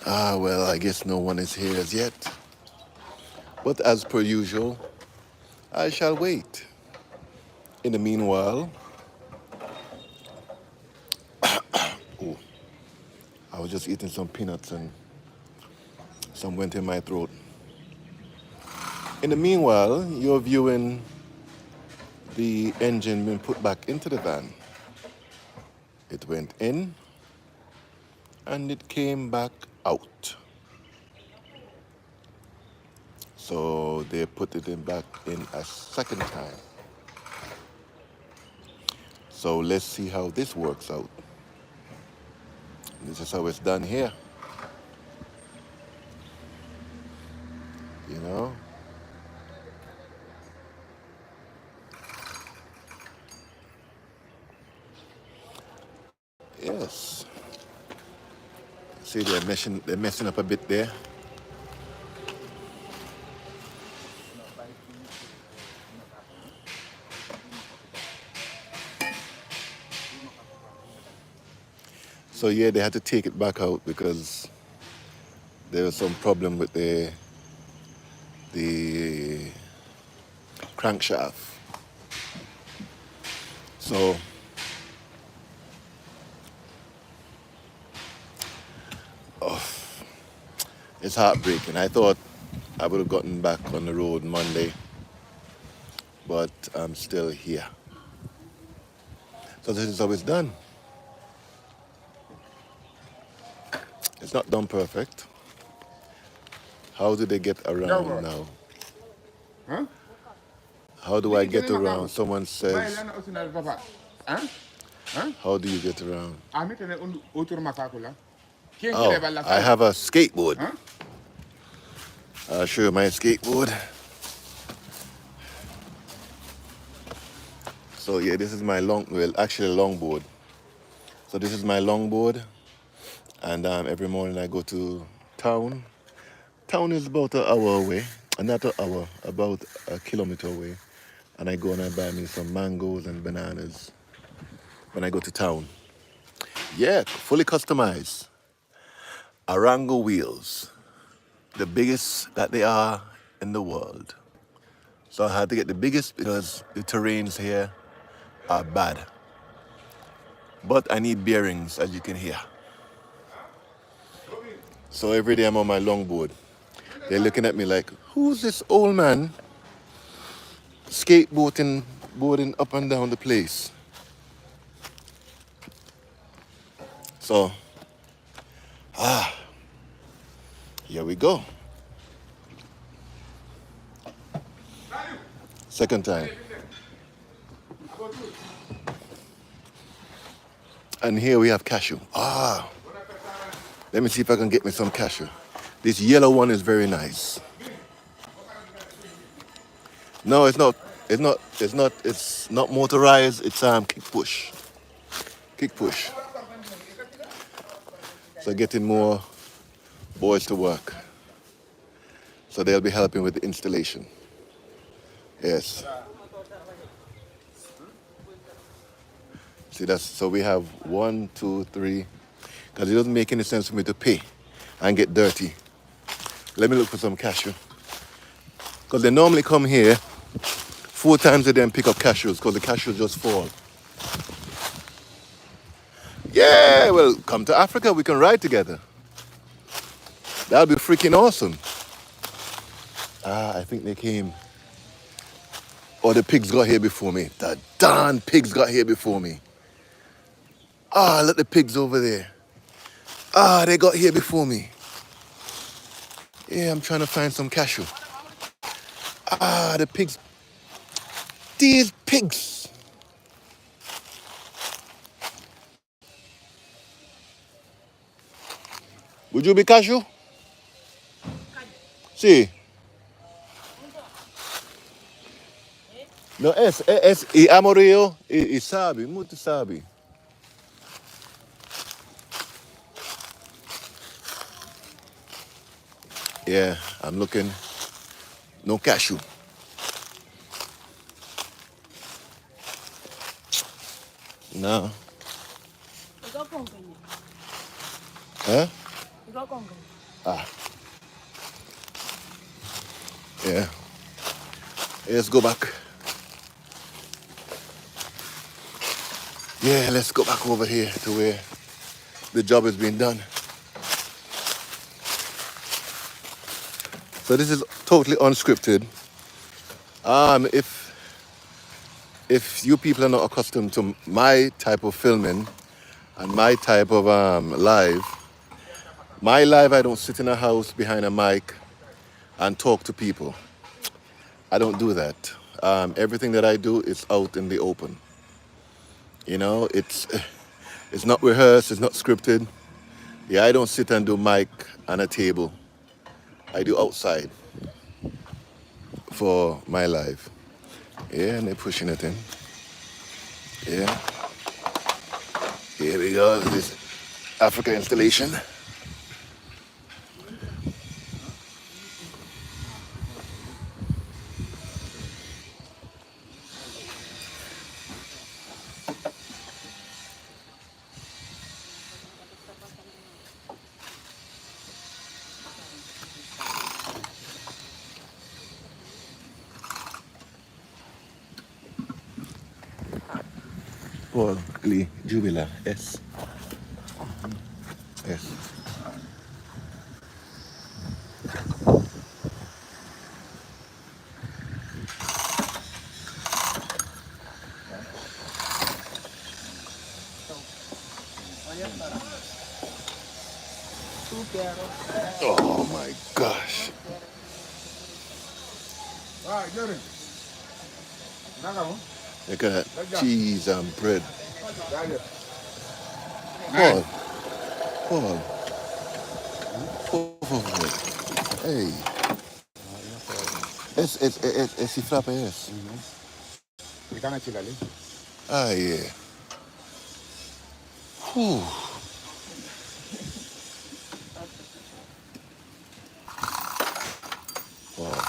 Well, I guess no one is here as yet. But as per usual, I shall wait. In the meanwhile, oh, I was just eating some peanuts and some went in my throat. In the meanwhile, you're viewing the engine being put back into the van. It went in and it came back out. So they put it in back in a second time. So let's see how this works out. This is how it's done here, you know? Yes. See, they're messing up a bit there. So yeah, they had to take it back out because there was some problem with the crankshaft. So it's heartbreaking. I thought I would have gotten back on the road Monday, but I'm still here. So this is how it's done. It's not done perfect. How do they get Jauh around bro. now? Hah? How do I Lagi get kena nak around? kau. Someone Baik says, lah nak usun dari bapak. Hah? Hah? how do you get around? Ami kena utur maka aku lah. Kian kira Oh, bala I saya. have a skateboard. Hah? I'll show you my skateboard. So yeah, this is my actually longboard. So this is my longboard, and every morning I go to town. Town is about an hour away, not an hour, about a kilometer away, and I go and I buy me some mangoes and bananas when I go to town. Yeah, fully customized. Arango wheels, the biggest that they are in the world. So I had to get the biggest because the terrains here are bad. But I need bearings, as you can hear. So every day I'm on my longboard. They're looking at me like, who's this old man skateboarding boarding up and down the place? So, here we go. Second time. And here we have cashew. Let me see if I can get me some cashew. This yellow one is very nice. No, it's not. It's not motorized. It's kick push. Kick push. So getting more boys to work. So they'll be helping with the installation. Yes. See, so we have 1, 2, 3. Because it doesn't make any sense for me to pay and get dirty. Let me look for some cashew. Because they normally come here 4 times a day and pick up cashews because the cashews just fall. Yeah, well, come to Africa, we can ride together. That'll be freaking awesome. I think they came. Oh, the pigs got here before me. The darn pigs got here before me. Look, the pigs over there. They got here before me. Yeah, I'm trying to find some cashew. The pigs. These pigs. Would you be cashew? See? No, e amorio, e sabe, muito sabe. Yeah, I'm looking. No cashew. No. Huh? Ah, yeah. Let's go back. Yeah, let's go back over here to where the job is being done. So this is totally unscripted. If you people are not accustomed to my type of filming and my type of live, my live I don't sit in a house behind a mic and talk to people. I don't do that. Everything that I do is out in the open. You know, it's not rehearsed, it's not scripted. Yeah, I don't sit and do mic on a table. I do outside for my live. Yeah, and they're pushing it in. Yeah. Here we go. This Africa installation. Paul Lee Jubilar. Yes. Yes. Oh my gosh. Ah, Jerry. Nakamu? Look at that cheese and bread. Dale. Paul. Paul. Paul. Hey. Es si frappe es. Ikana chilali. Ah yeah. Whew. Wow.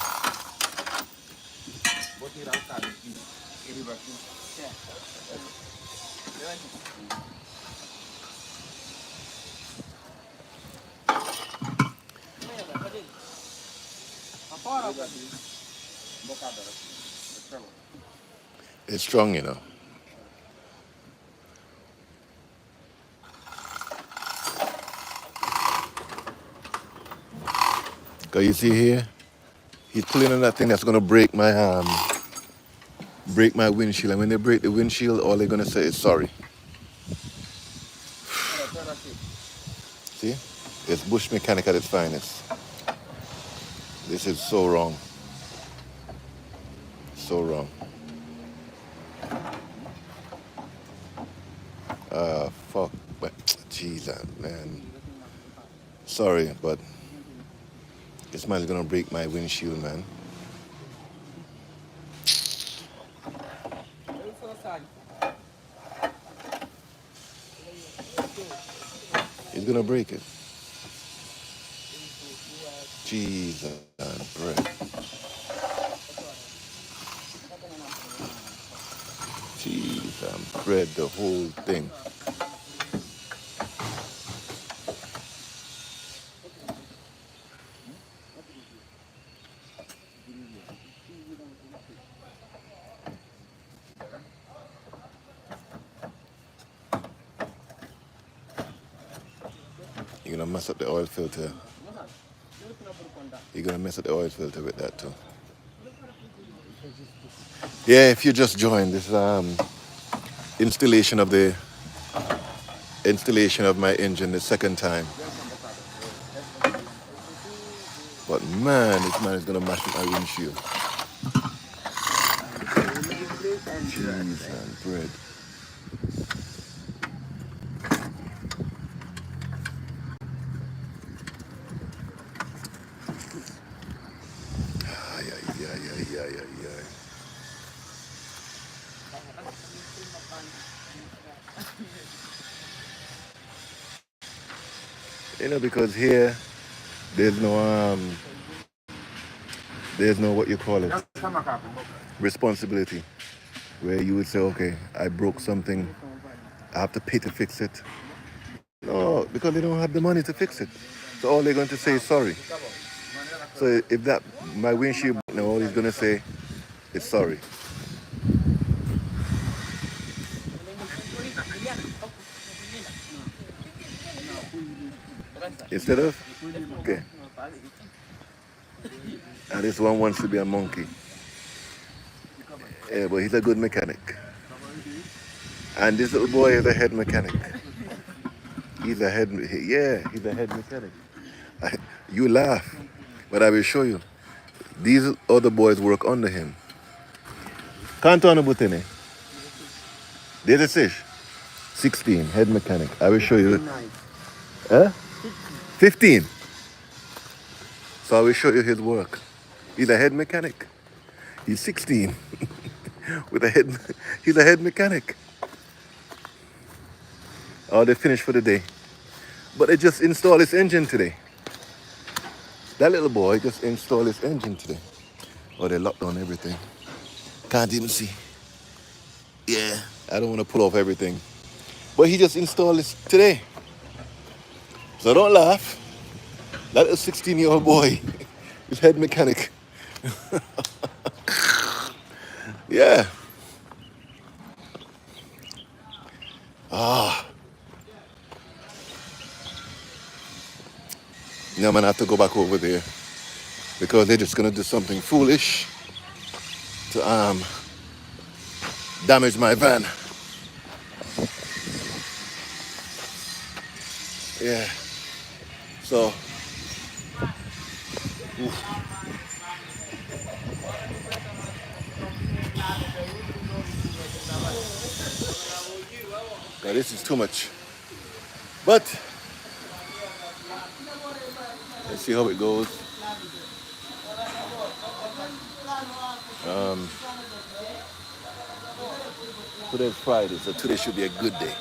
It's strong, you know. Cause you see here, he's pulling on that thing that's gonna break my windshield. And when they break the windshield, all they're gonna say is sorry. See? It's bush mechanic at its finest. This is so wrong. So wrong. Fuck. But Jesus, man. Sorry, but this man is gonna break my windshield, man. He's gonna break it. Jesus and bread. Cheese and bread, the whole thing. You're gonna mess up the oil filter. You're gonna mess up the oil filter with that too. Yeah, if you just joined this installation of my engine the second time. But man, this man is gonna mash up my windshield. Cheese and bread. Ay, ay, ay, ay, ay, ay, ay. You know, because here there's no what you call it, responsibility, where you would say, okay, I broke something, I have to pay to fix it. No, because they don't have the money to fix it. So all they're going to say is sorry. So if that my windshield broke now, all he's going to say is sorry. Instead of okay. And this one wants to be a monkey. Yeah, but he's a good mechanic. And this little boy is a head mechanic. He's a head, yeah, he's a head mechanic. You laugh, but I will show you. These other boys work under him. Can't butene. There's a fish. 16, head mechanic. I will show you. Huh? 15. So I will show you his work. He's a head mechanic. He's 16. With a head, he's a head mechanic. Oh, they finished for the day. But they just installed his engine today. That little boy just installed his engine today. Oh, they locked on everything. Can't even see. Yeah, I don't want to pull off everything. But he just installed this today. So don't laugh. That little 16-year-old boy is head mechanic. Yeah. Ah. Now man, I have to go back over there because they're just gonna do something foolish to damage my van. Yeah. So now this is too much. But let's see how it goes. Today's Friday, so today should be a good day.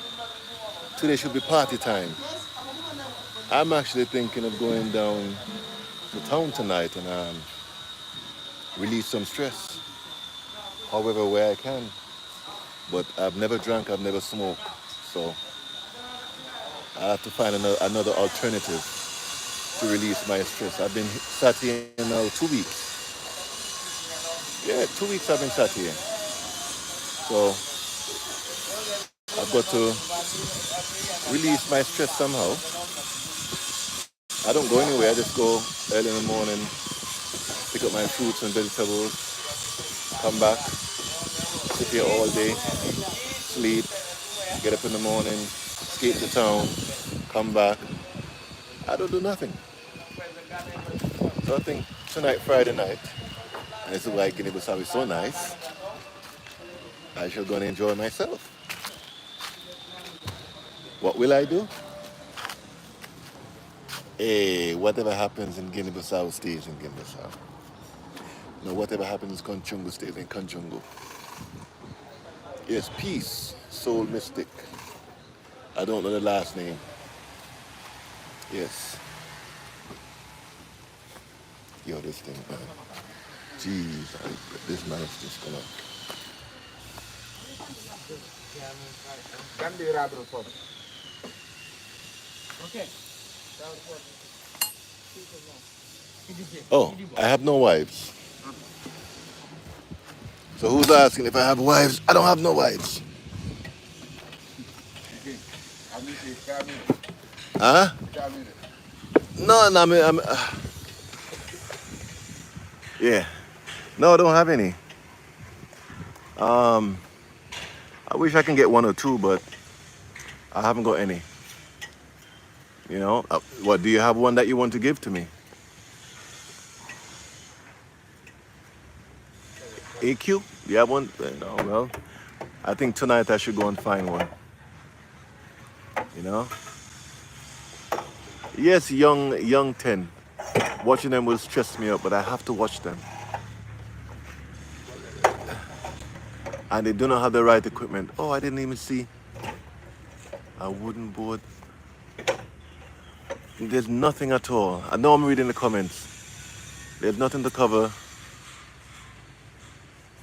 Today should be party time. I'm actually thinking of going down to town tonight and release some stress, however way I can. But I've never drank, I've never smoked, so I have to find another alternative to release my stress. I've been sat here now 2 weeks. Yeah, 2 weeks I've been sat here. So I've got to release my stress somehow. I don't go anywhere, I just go early in the morning, pick up my fruits and vegetables, come back, sit here all day, sleep, get up in the morning, skate to town, come back. I don't do nothing. So I think tonight, Friday night, and it's like Guinea-Bissau is so nice, I shall go and enjoy myself. What will I do? Hey, whatever happens in Guinea-Bissau stays in Guinea-Bissau. No, whatever happens in Kanchungu stays in Kanchungu. Yes, Peace, Soul Mystic. I don't know the last name. Yes. Yo, this thing, man. Jeez, this man is just gonna. Oh, I have no wives. So who's asking if I have wives? I don't have no wives. Huh? No, no, yeah. No, I don't have any. I wish I can get one or two, but I haven't got any. You know, what, do you have one that you want to give to me? AQ? Do you have one? No, well, I think tonight I should go and find one. You know? Yes, young 10. Watching them will stress me out, but I have to watch them. And they do not have the right equipment. Oh, I didn't even see a wooden board. There's nothing at all. I know I'm reading the comments. There's nothing to cover.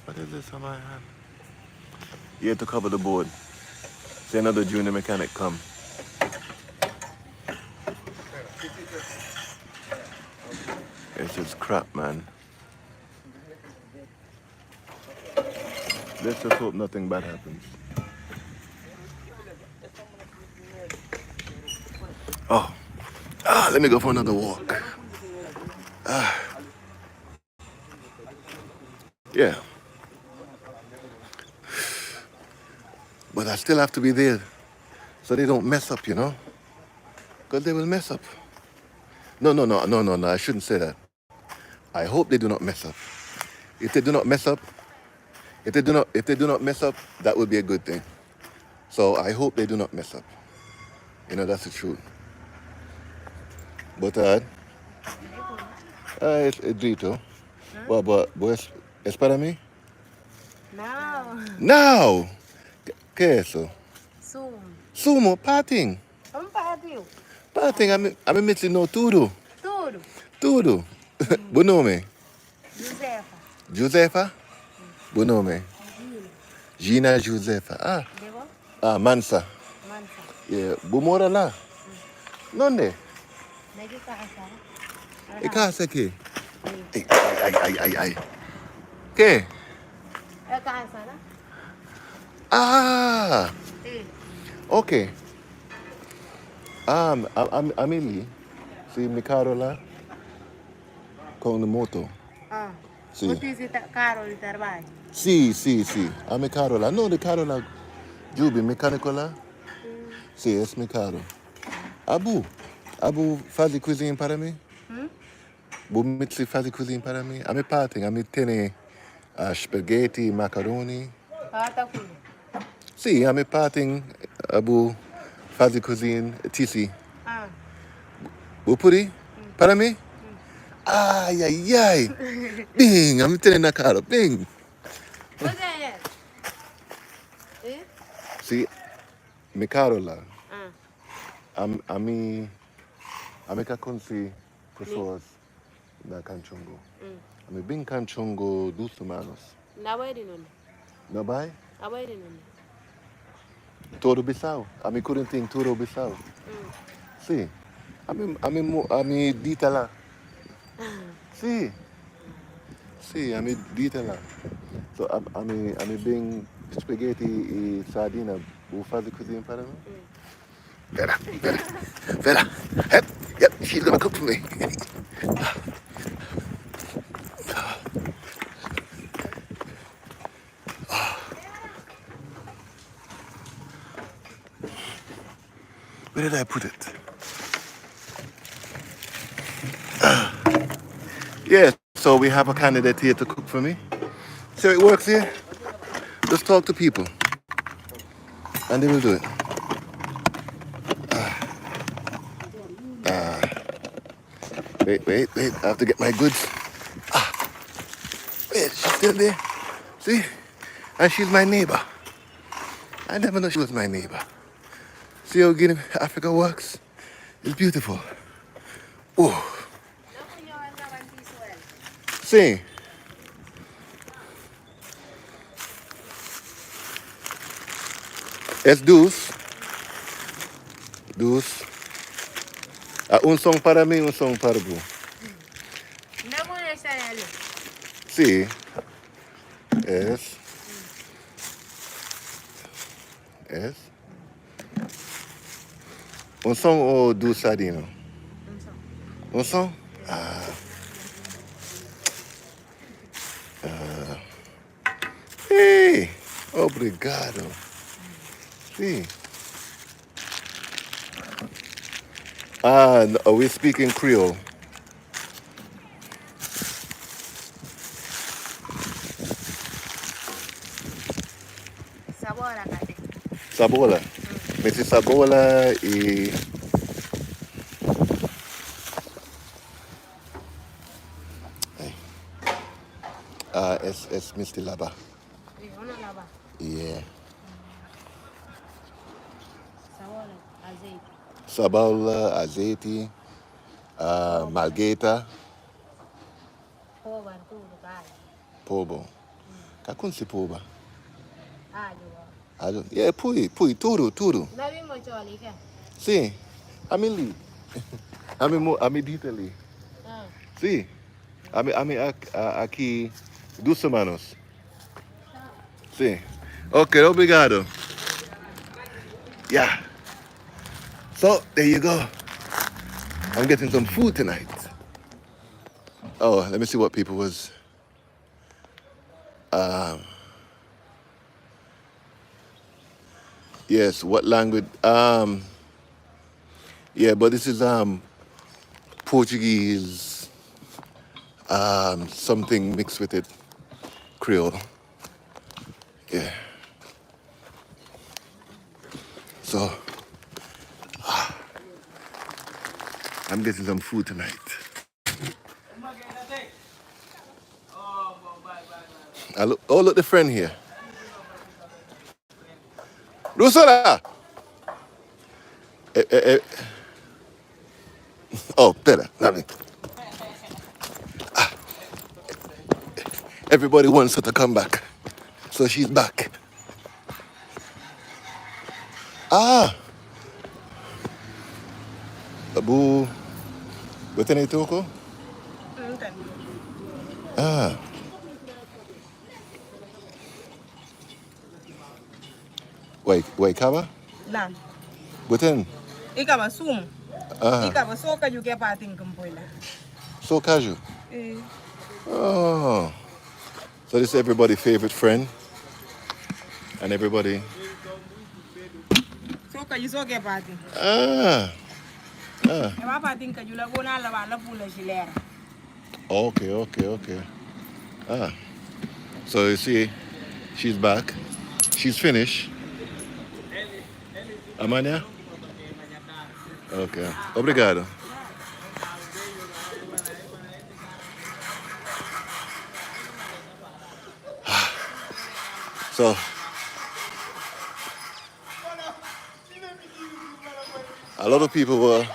What is this on my hand? Yeah, to cover the board. Say another junior mechanic come. It's just crap, man. Let's just hope nothing bad happens. Oh, let me go for another walk. Yeah, but I still have to be there so they don't mess up, you know? Because they will mess up. No, no, no, no, no, no. I shouldn't say that. I hope they do not mess up. If they do not mess up, if they do not mess up, that would be a good thing. So I hope they do not mess up. You know, that's the truth. But es dito. Es para mí. No. Now, ¿qué es eso? Zoom. Sumo, pating. Vamos para ti. Pating, a mí me dice no tudo. Tudo. Tudo. Buen nome. Josefa. Josefa? Buen nome. Gina. Gina Josefa. Digo? Mansa. Mansa. Yeah. Bumora lá. ¿Dónde? Medyo casa. ¿Y casa qué? Ay. ¿Qué? Casa, ¿no? Ah, Sí. okay. Amelie, si mi carro lá con la moto. Ah. Sí. Utiliza carro de trabalho. Sí. A mi carro lá. No, de carro lá. Jubi, mecánico lá. Sí, es mi carro. Abu faz cozinha para mim? Bumitsi faz cozinha para mim? A mi pating, a mi tiene spaghetti, macaroni. Pata culo. Sì, a mi pating, abu faz cozinha, tisi. Ah. Bupuri? Para mim? Ai. Bing, a mi tiene na cara, bing. Você é? Eh? Sì, mi caro lá. Ah. A mi ka konsi pessoas da Kanchungo. A mi bing Kanchungo 2 semanas. Na vai de nome. Não vai? A vai de nome. Todo Bissau. A mi kurenting todo Bissau. Sì. A mi dita lá. Sì. Sì, a mi dita lá. So a mi bing spaghetti e sardina. Bu faz cozinha para mim? Vera. Yep, she's gonna cook for me. Where did I put it? Yeah, so we have a candidate here to cook for me. So it works here. Just talk to people, and they will do it. Wait. I have to get my goods. Wait, she's still there. See? And she's my neighbor. I never knew she was my neighbor. See how Guinea Africa works? It's beautiful. Oh. See? Es dus. Un song para mí, un song para vous. Não vou deixar ele. Sí. Es. Un song o do sardino? Un song? Hey, obrigado. Sí. No, we speak in Creole. Sabora, Kate. Sabola. Mrs. Sabola y... es Mr. Laba. Una lava. Yeah. Sabora, azeite. Sabola, azeite, malgueta, Poba, tudo, galho. pobo. Kakun si poba? Alho. Yeah, pui, tudo. Não vimos choli, que? Sì, ami lì. Ami dita lì. Sí. Aqui 2 semanas. Sí. Okay, obrigado. Yeah. So there you go. I'm getting some food tonight. Oh, let me see what people was. Yes, what language? Yeah, but this is Portuguese, something mixed with it, Creole. Yeah. So I'm getting some food tonight. Oh, look, the friend here. Rusula! Eh, eh, eh. Oh, better. Everybody wants her to come back. So she's back. Ah, Abu, Botene Toko? Ah, wait, Kaba? Lang. Boten? Ika ba sum? Ah, Ika ba so ka juga pating kumpulan. so casual. Eh. Oh, so this is everybody's favorite friend. And everybody. So ka so ka pating. Ah, E ba pating ka jula bona la ba la pula silera. okay. Ah, so you see, she's back. She's finished. Amania? Okay. Obrigado. So, a lot of people were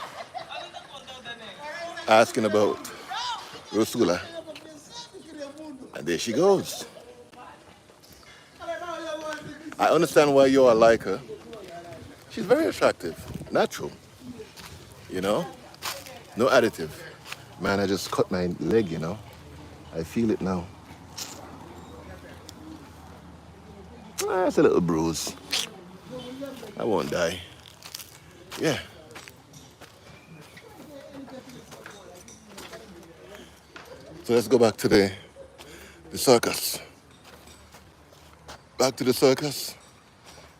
asking about Rosula. And there she goes. I understand why you all like her. She's very attractive, natural, you know? No additive. Man, I just cut my leg, you know? I feel it now. Ah, it's a little bruise. I won't die. Yeah. So let's go back to the circus. Back to the circus.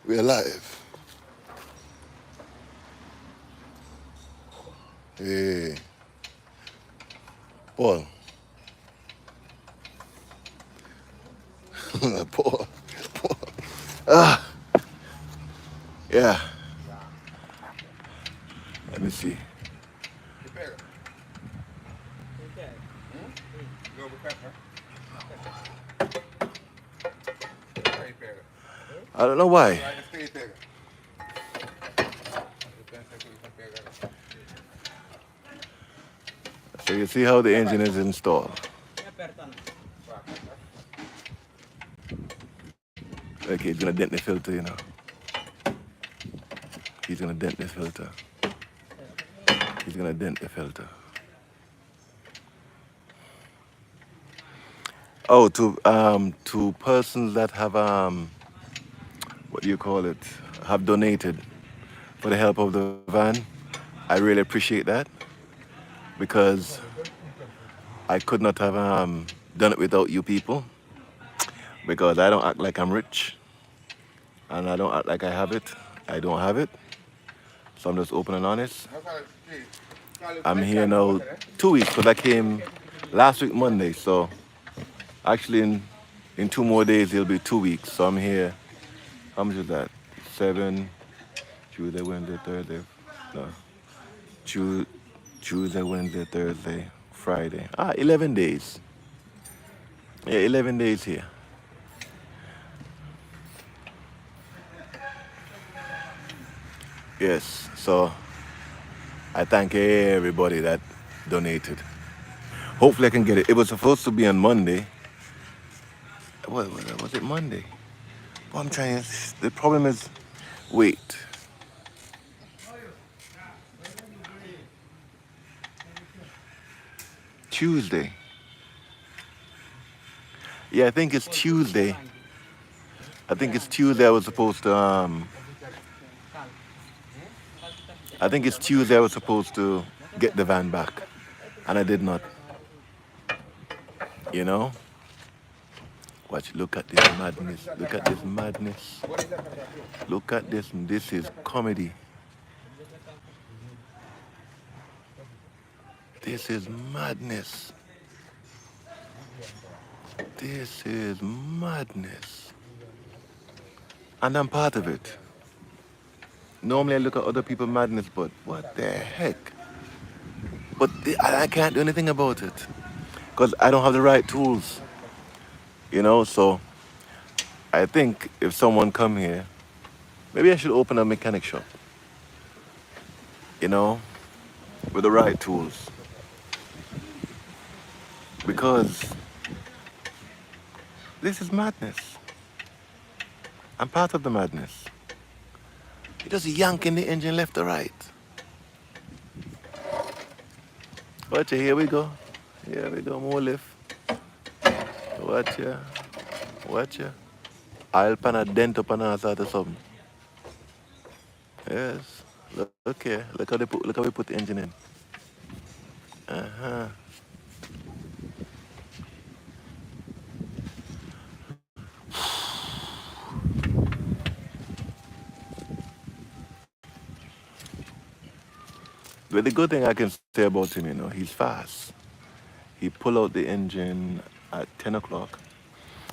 We're alive. Hey. Paul. Paul. Ah. Yeah. Let me see. I don't know why. So you see how the engine is installed. Okay, he's gonna dent the filter, you know. He's gonna dent the filter. He's gonna dent the filter. Oh, to persons that have what do you call it? Have donated for the help of the van. I really appreciate that because I could not have done it without you people because I don't act like I'm rich and I don't act like I have it. I don't have it. So I'm just open and honest. I'm here now 2 weeks because I came last week Monday. So actually in 2 more days it'll be 2 weeks. So I'm here. How much is that? 7, Tuesday, Wednesday, Thursday. No. Tuesday, Wednesday, Thursday, Friday. 11 days. Yeah, 11 days here. Yes, so I thank everybody that donated. Hopefully I can get it. It was supposed to be on Monday. Was it Monday? Well, I'm trying. The problem is, wait. Tuesday. Yeah, I think it's Tuesday. I think it's Tuesday I was supposed to I think it's Tuesday I was supposed to get the van back. And I did not. You know? Watch, look at this madness. Look at this madness. Look at this. This is comedy. This is madness. This is madness. And I'm part of it. Normally I look at other people's madness, but what the heck? But I can't do anything about it. Because I don't have the right tools. You know, so I think if someone come here, maybe I should open a mechanic shop. You know, with the right tools. Because this is madness. I'm part of the madness. You're just yanking the engine left or right. Watch it, here we go. Here we go, more lift. Watch ya. Watch ya. I'll pan a dent up on our side or something. Yes. Look here. Look how we put the engine in. Uh-huh. But the good thing I can say about him, you know, he's fast. He pulled out the engine at 10 o'clock.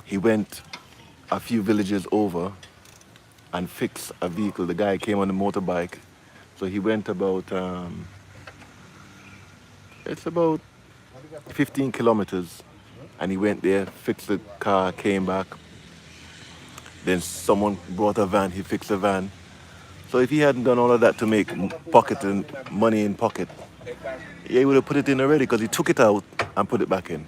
He went a few villages over and fixed a vehicle. The guy came on a motorbike. So he went about, it's about 15 kilometers. And he went there, fixed the car, came back. Then someone brought a van, he fixed the van. So if he hadn't done all of that to make pocket and money in pocket, yeah, he would have put it in already because he took it out and put it back in.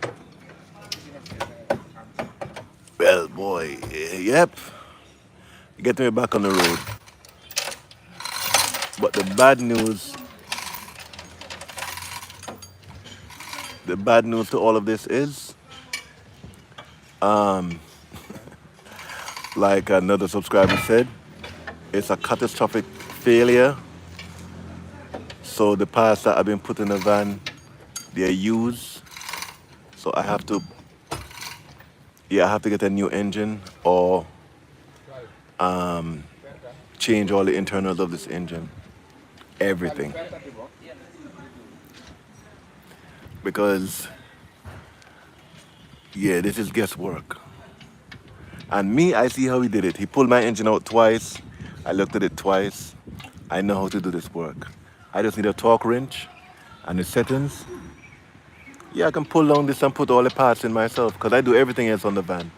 Well, boy, yep. Get me back on the road. But the bad news to all of this is, like another subscriber said, it's a catastrophic failure. So the parts that have been put in the van, they're used. So I have to get a new engine or change all the internals of this engine. Everything. Because, yeah, this is guesswork. And me, I see how he did it. He pulled my engine out twice. I looked at it twice. I know how to do this work. I just need a torque wrench and the settings. Yeah, I can pull down this and put all the parts in myself because I do everything else on the van.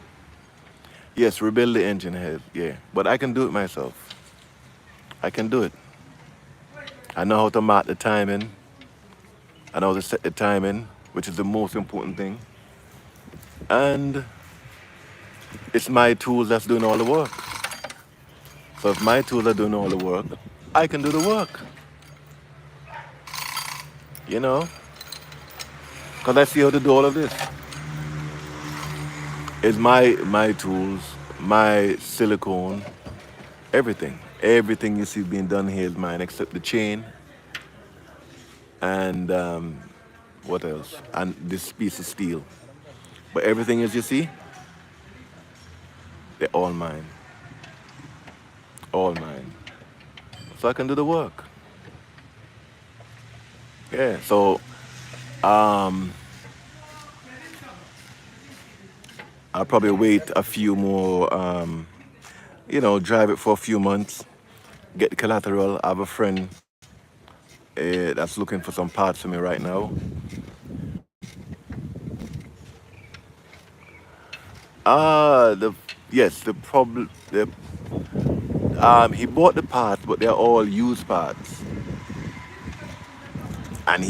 Yes, rebuild the engine head, yeah. But I can do it myself. I can do it. I know how to mark the timing. I know how to set the timing, which is the most important thing. And it's my tools that's doing all the work. So if my tools are doing all the work, I can do the work. You know? Because I see how to do all of this. It's my tools, my silicone, everything. Everything you see being done here is mine except the chain and what else? And this piece of steel. But everything as you see, they're all mine. All mine. So I can do the work. Yeah, so I'll probably wait a few more, drive it for a few months, get the collateral. I have a friend that's looking for some parts for me right now. The problem, he bought the parts, but they're all used parts. And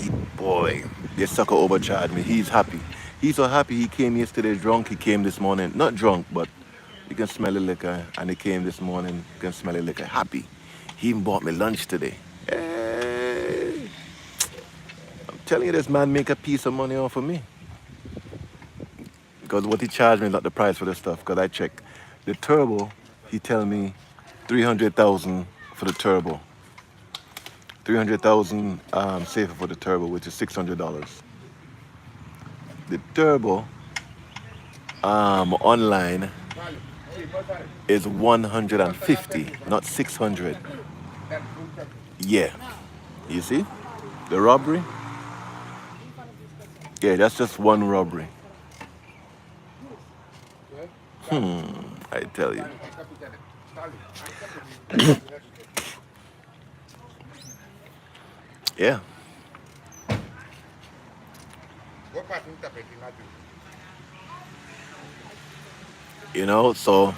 the sucker overcharged me. He's happy. He's so happy he came yesterday drunk. He came this morning, not drunk, but you can smell the liquor. And he came this morning, you can smell the liquor. Happy. He even bought me lunch today. Hey. I'm telling you, this man make a piece of money off of me. Because what he charged me is not the price for the stuff. Because I check the turbo, he tell me 300,000 for the turbo. 300,000 safer for the turbo, which is $600. The turbo online is 150, not 600. Yeah. You see? The robbery? Yeah, that's just one robbery. I tell you. Yeah. You know, so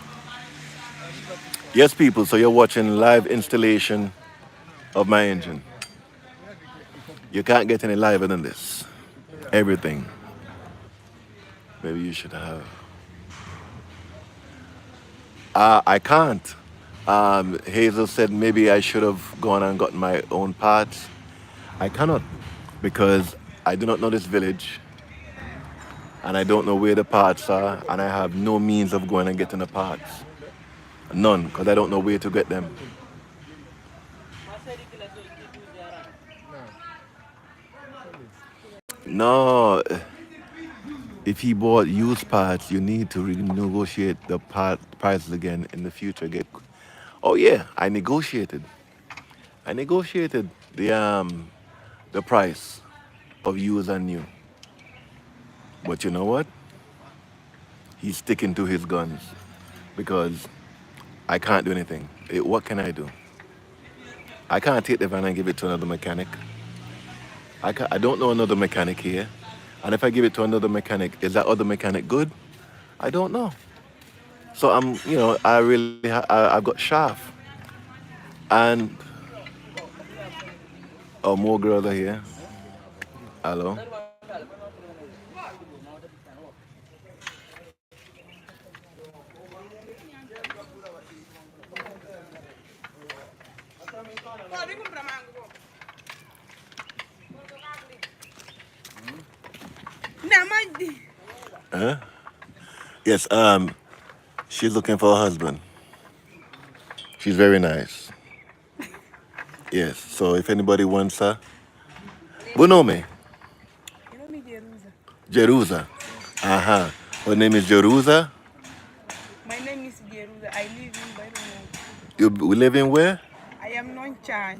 yes, people, so you're watching live installation of my engine. You can't get any liver than this. Everything. Maybe you should have. I can't. Hazel said maybe I should have gone and gotten my own parts. I cannot because I do not know this village and I don't know where the parts are and I have no means of going and getting the parts. None, because I don't know where to get them. No, if he bought used parts, you need to renegotiate the prices again in the future. Oh yeah, I negotiated. I negotiated the price of used and new. But you know what? He's sticking to his guns because I can't do anything. What can I do? I can't take the van and give it to another mechanic. I don't know another mechanic here. And if I give it to another mechanic, is that other mechanic good? I don't know. So I've got shaft. And, oh, more girls are here. Hello. Huh? Yes, she's looking for a husband. She's very nice. Yes, so if anybody wants her, Bonome, Jerusa. Uh-huh. Her name is Jerusa. My name is Jerusa. I live in Byron. You live in where? I am non-child.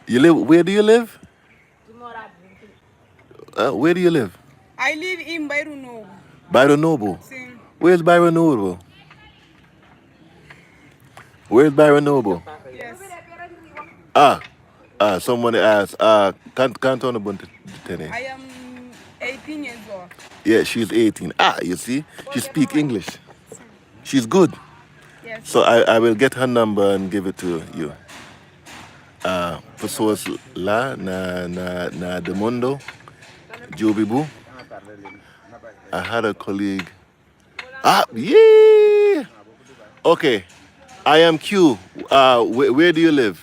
Where do you live? Where do you live? I live in Byron. Byron Noble. Where's Byron Noble? Where's Byron Noble? Yes. Someone asked, Canton Bunte. I am 18 years old. Yeah, she's 18. You see, she speaks English. She's good. Yes. So I will get her number and give it to you. Pessoas lá na Demundo, Jobibu. I had a colleague. Yeah. Okay. I am Q. Where do you live?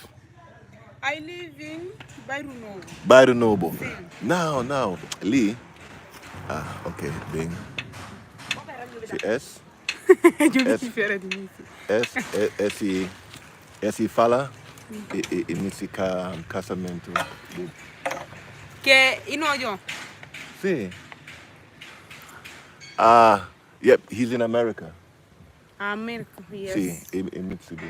I live in Byron. Byron Noble. Now. Lee. Okay. Bing. S. S. Fala. Inisi casamento. Que inojo. See. Yep, he's in America. America, yes. See, in Mexico.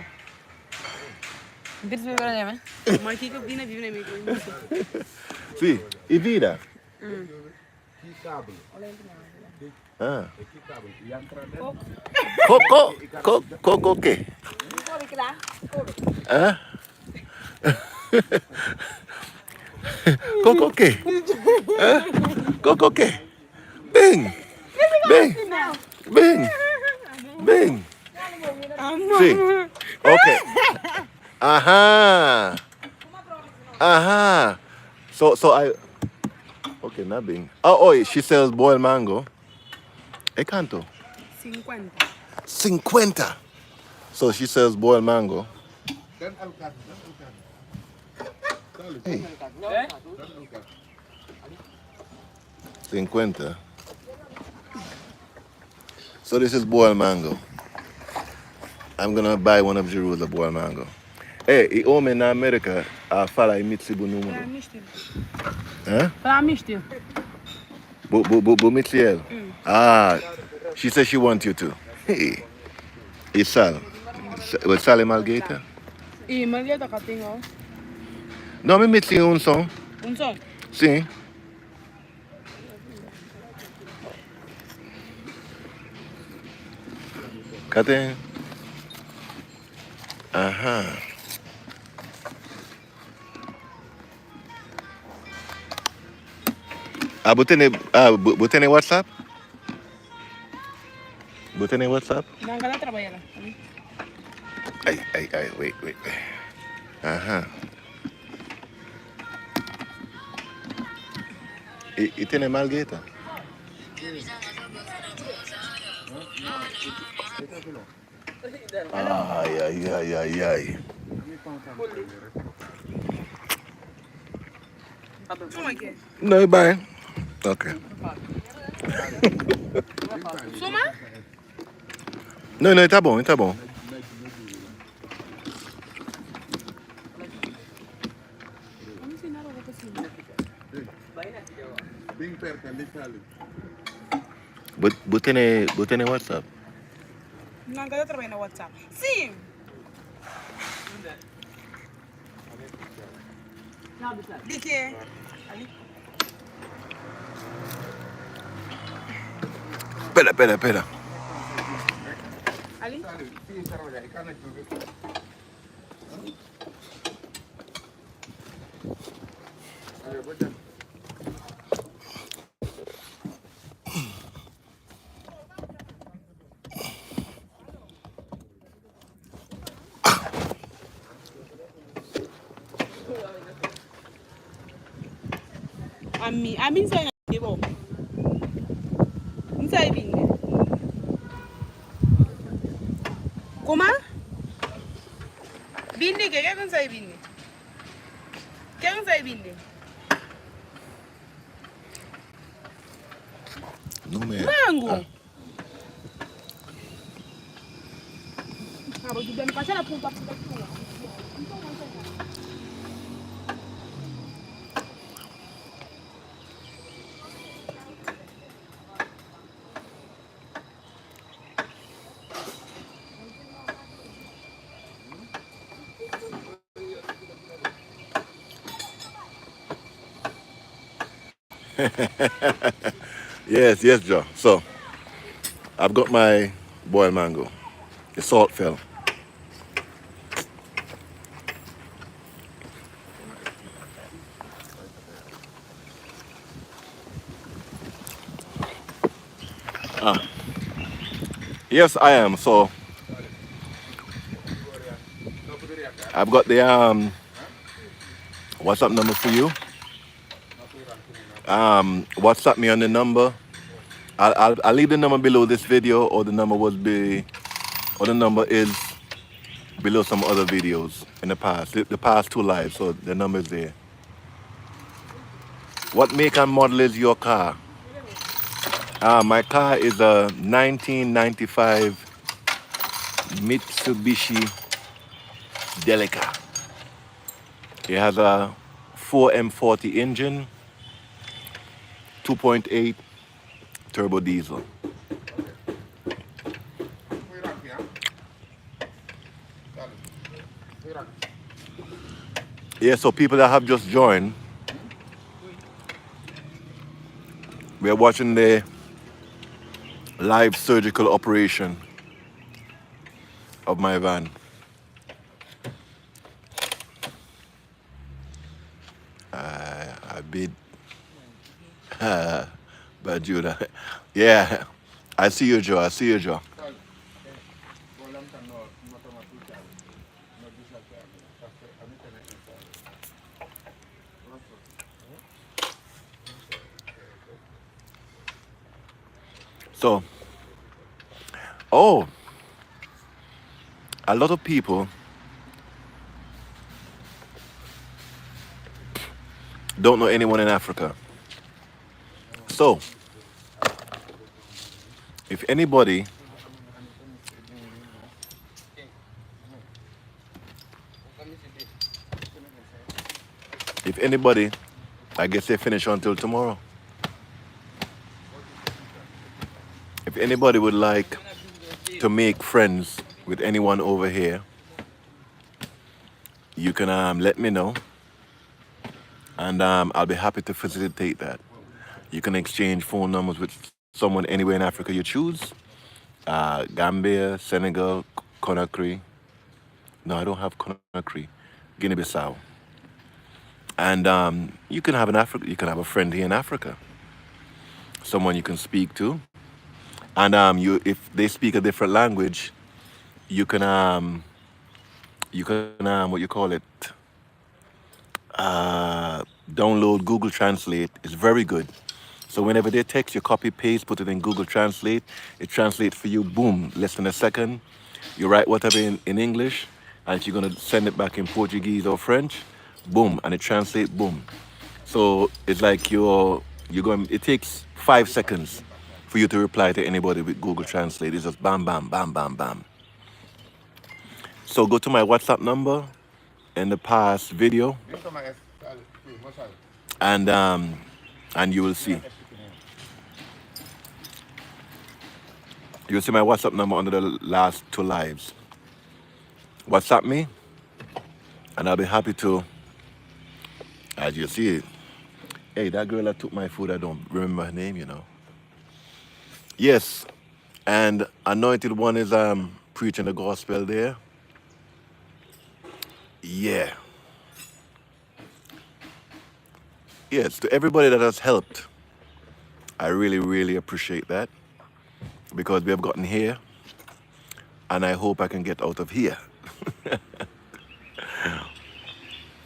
See, e vida. Coco qué? Coco qué? Coco qué? Bing. See. Okay. So I. Okay, not Bing. Oh, she sells boiled mango. ¿Cuánto? 50. So she sells boiled mango. Hey. 50. So this is boiled mango. I'm gonna buy one of Jeru's boiled mango. Hey, I home in America, I follow Mitsibu número. Huh? Para mister. Mitsiel. Ah, she said she wants you to. Hey, it's Sal. With Sally Malgator? E maleta que tenho. No, me Mitzi un son. Som. Sim. Cadê? Aham. Botene WhatsApp? Botene WhatsApp? Não quero trabalhar. Ay, wait. Ajá. ¿Y tiene malgueta? Ay. Como é que é? No, bye. Okay. Suma? No, tá bom. Botene WhatsApp? Não quero trabalhar no WhatsApp. Sim. De quê? Ali. Espera. Ali. Ami sai na bo. Sai bine. Como? Bine que quer sai bine. Quer sai bine. No me. Mango. Ah, vou te dar uma caixa na ponta. Yes, Joe. So, I've got my boiled mango. The salt fell. Yes, I am. So, I've got the WhatsApp number for you. WhatsApp me on the number. I'll leave the number below this video, or the number is below some other videos in the past. The past 2 lives, so the number is there. What make and model is your car? My car is a 1995 Mitsubishi Delica. It has a 4M40 engine, 2.8 turbo diesel. Yeah, so people that have just joined, we are watching the live surgical operation of my van. I bid. But Judah. Yeah. I see you, Joe. So, a lot of people don't know anyone in Africa. So, if anybody I guess they finish until tomorrow. If anybody would like to make friends with anyone over here, you can let me know, and I'll be happy to facilitate that. You can exchange phone numbers with someone anywhere in Africa you choose. Gambia, Senegal, Conakry. No, I don't have Conakry. Guinea-Bissau. And you can have you can have a friend here in Africa, someone you can speak to, and if they speak a different language, you can what you call it, download Google Translate. It's very good. So whenever they text you, copy paste, put it in Google Translate. It translates for you. Boom, less than a second. You write whatever in English, and if you're gonna send it back in Portuguese or French, boom, and it translates. Boom. So it's like you're going. It takes 5 seconds for you to reply to anybody with Google Translate. It's just bam, bam, bam, bam, bam. So go to my WhatsApp number in the past video, and you will see. You'll see my WhatsApp number under the last 2 lives. WhatsApp me, and I'll be happy to, as you see it. Hey, that girl that took my food, I don't remember her name, you know. Yes, and Anointed One is preaching the gospel there. Yeah. Yes, to everybody that has helped, I really, really appreciate that, because we have gotten here, and I hope I can get out of here.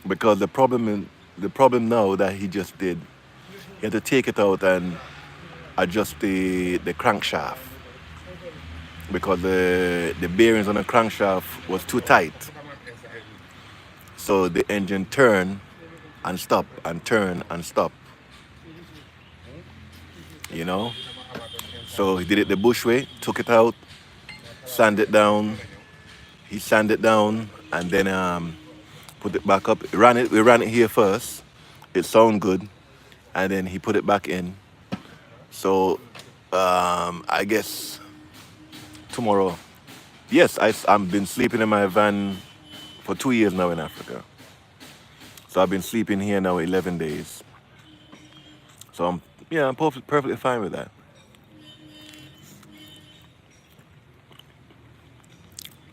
Because the problem now that he just did, he had to take it out and adjust the crankshaft, because the bearings on the crankshaft was too tight. So the engine turned and stop and turn and stop. You know? So he did it the Bush way, took it out, sanded it down. He sanded it down and then put it back up. We ran it here first. It sounded good. And then he put it back in. So I guess tomorrow. Yes, I've been sleeping in my van for 2 years now in Africa. So I've been sleeping here now 11 days. So I'm perfectly fine with that.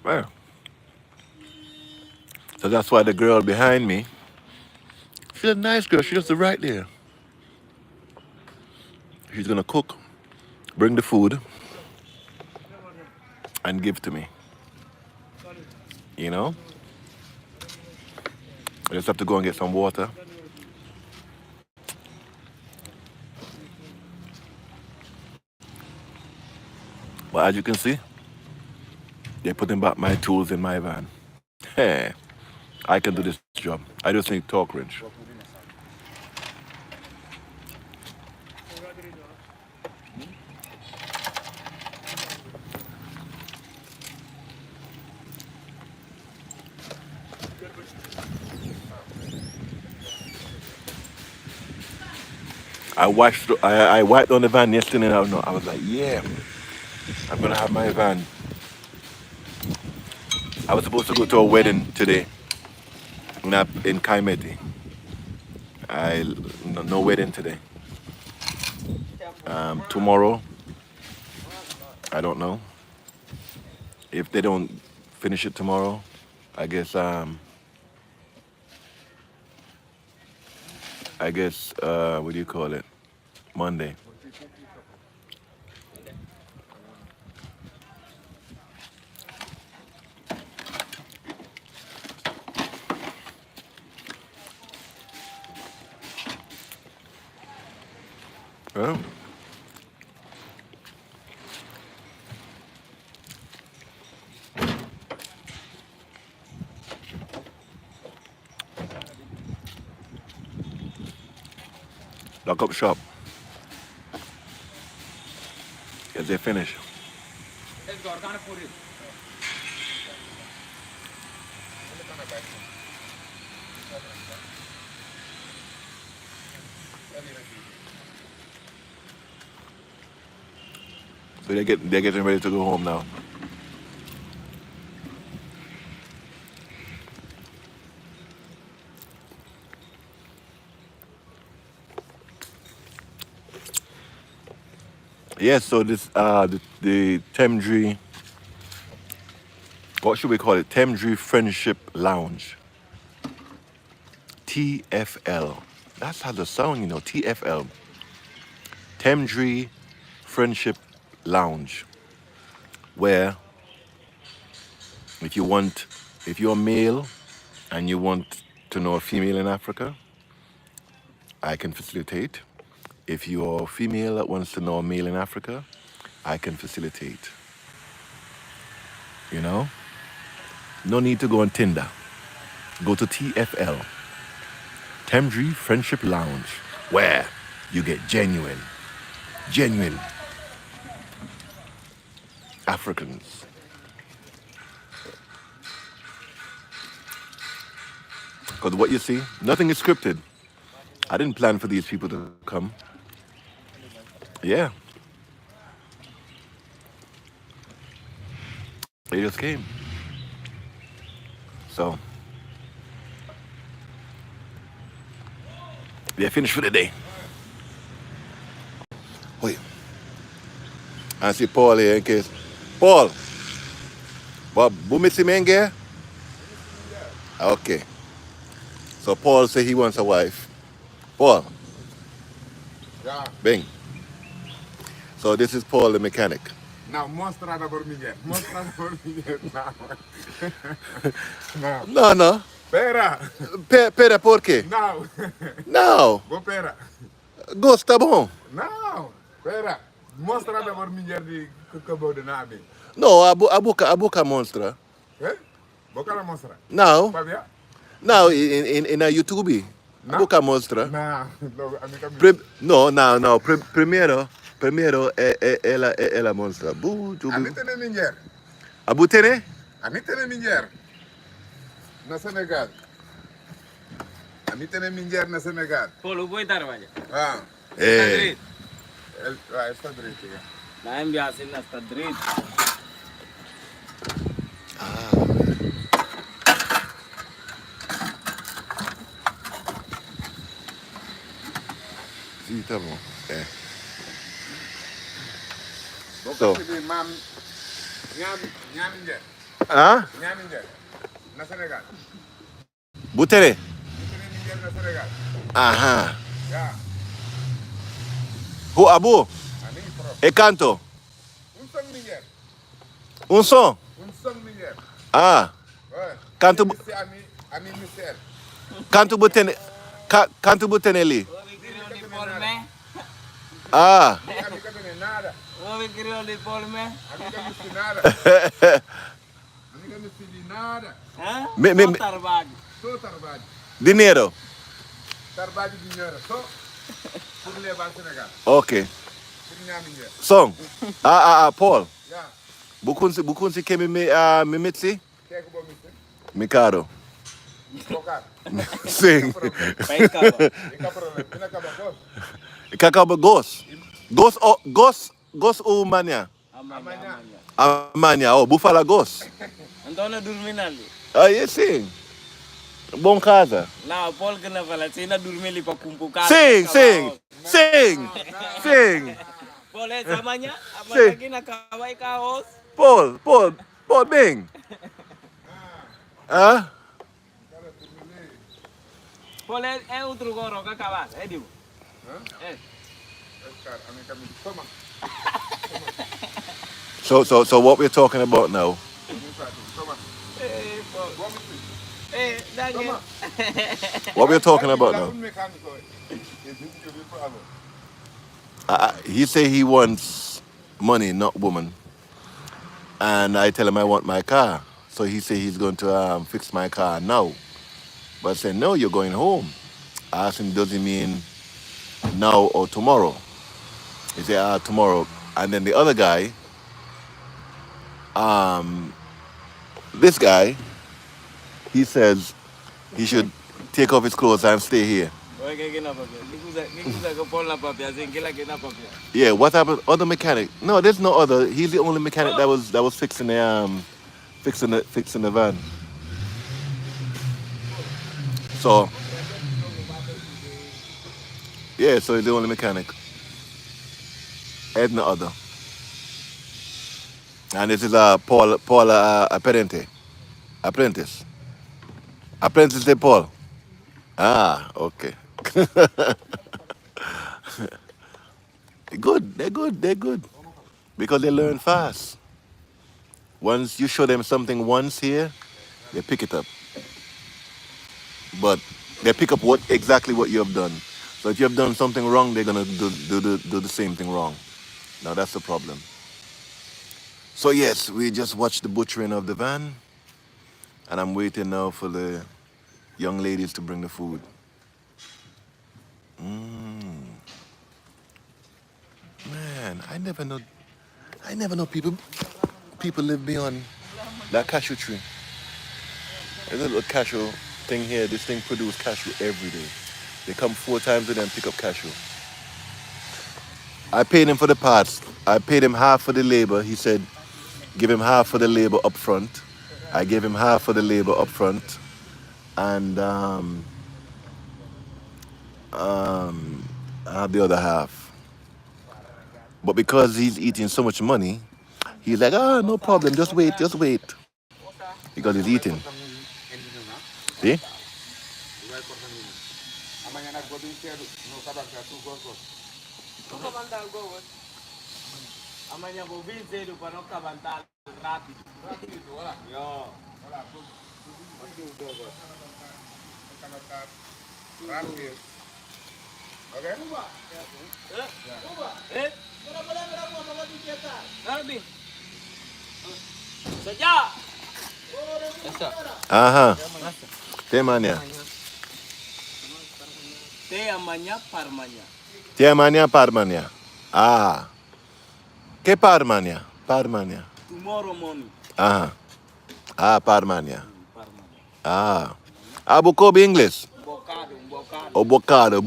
Well, so that's why the girl behind me, she's a nice girl. She's just right there. She's gonna cook, bring the food, and give to me. You know? I just have to go and get some water. But as you can see, they're putting back my tools in my van. Hey, I can do this job. I just need torque wrench. I wiped on the van yesterday and I was like, yeah, I'm gonna have my van. I was supposed to go to a wedding today in Kaimeti. No wedding today. Tomorrow, I don't know. If they don't finish it tomorrow, I guess what do you call it? Monday. Well, lock up shop. Yes, they finish. So they're getting ready to go home now. Yes, so this the Temdri, what should we call it? Temdri Friendship Lounge. TFL. That's how the sound, TFL. Temdri Friendship Lounge. Where if you want if you're male and you want to know a female in Africa, I can facilitate. If you're female that wants to know a male in Africa, I can facilitate. You know? No need to go on Tinder. Go to TFL, Temdri Friendship Lounge, where you get genuine Africans. Because what you see, nothing is scripted. I didn't plan for these people to come. Yeah, they just came. So, they're finished for the day. Wait, I see Paul here in case. Paul, what, Bumisi Menge? Okay. So Paul said he wants a wife. Paul, Yeah. bing. So this is Paul the mechanic. Now, mostra da Bormigel. Mostra da Bormigel. Now. No, no. Pera. Pera por quê? Now. Não. Go pera. Gosto tá bom. Now. Pera. Mostra da Bormigel de Cabo de Nabi. Não, a boca monstra. Eh? Boca la mostra. Não, Fabia? não, in a YouTube. A Não. boca mostra. Nah. Amica Não. Primeiro ela monstra. Anita ne Minjer. A butene? Anita ne Minjer. Na Senegal. Anita ne Minjer na Senegal. Polo boy tarwaja. Ah. Eh. Está direito. Naim biasin na stadrit. Sim, tá bom. É. So. Mam Nyam Minjer. Ah? Nyam Minjer. Na Senegal. Butene? Anita ne Minjer na Senegal. Aham. Yeah. Who abu? Ani pro. E canto? Song Minjer. Som? Song Minjer. Ah. Ouais. Canto, Ami Michel. canto butene. Canto butene ali. Ovi krioli polme. Ah. Amica bene nada. Ovi krioli polme. Amica missi nada. Amica missi di nada. Ha? Me- Tarbag. So tarbadi. Dinheiro. Tarbadi di nyora. So. Pour les Bal Sénégal. Ok. Pour Nyam Minjer. Som. Paul. Yeah. Bukunsi kemi me mitsi? Keko bo missi. Mikado. Bokar. Sing. Paikaba. Ika problem. Ina kaba kos. Kakaba gos o mania. Amanya. Amania, oh, bufala gos. Antona durminali. Ah, yes, sing. Bom casa. La Paul kena fala sina durmili pa kumpukan. Sing. Paul samanya Sing. apa kina kawai kaos. Paul, bing. Ah? Paul outro goro ka kawas. Diu. Oscar. Amica missi. Toma. So what we're talking about now? Toma. Paul. Bo missi. Danke. Toma. What we're talking about La now? un mecánico. He say he wants money, not woman. And I tell him I want my car. So he say he's going to fix my car now. But I said, no, you're going home. I asked him, does he mean now or tomorrow? He said, tomorrow. And then the other guy, um, this guy, he says he should take off his clothes and stay here. Yeah, what happened? Other mechanic? No, there's no other. He's the only mechanic that was fixing the van. So yeah, so he's the only mechanic. Ed no other. And this is Paul Apprentice. Apprentice. Apprentice de Paul. Ah, okay. Good. They're good. Because they learn fast. Once you show them something once here, they pick it up. But they pick up exactly what you have done. So if you have done something wrong, they're gonna do the same thing wrong. Now that's the problem. So yes, we just watched the butchering of the van, and I'm waiting now for the young ladies to bring the food. Man, I never know people live beyond that cashew tree. There's a little cashew thing here. This thing produces cashew every day. They come 4 times a day and pick up cashew. I paid him for the parts. I paid him half for the labor. He said, give him half for the labor up front. I gave him half for the labor up front. And I have the other half. But because he's eating so much money, he's like, no problem, just wait. Because he's eating. See? Sejak. Aha. Temanya. Temanya Parmanya. Temanya Parmanya. Ah. Que Parmanya? Parmanya. Tomorrow morning. Aha. Ah, Parmanya. Parmanya. Ah. Ah, Bukobi English. Bocado. O bocado.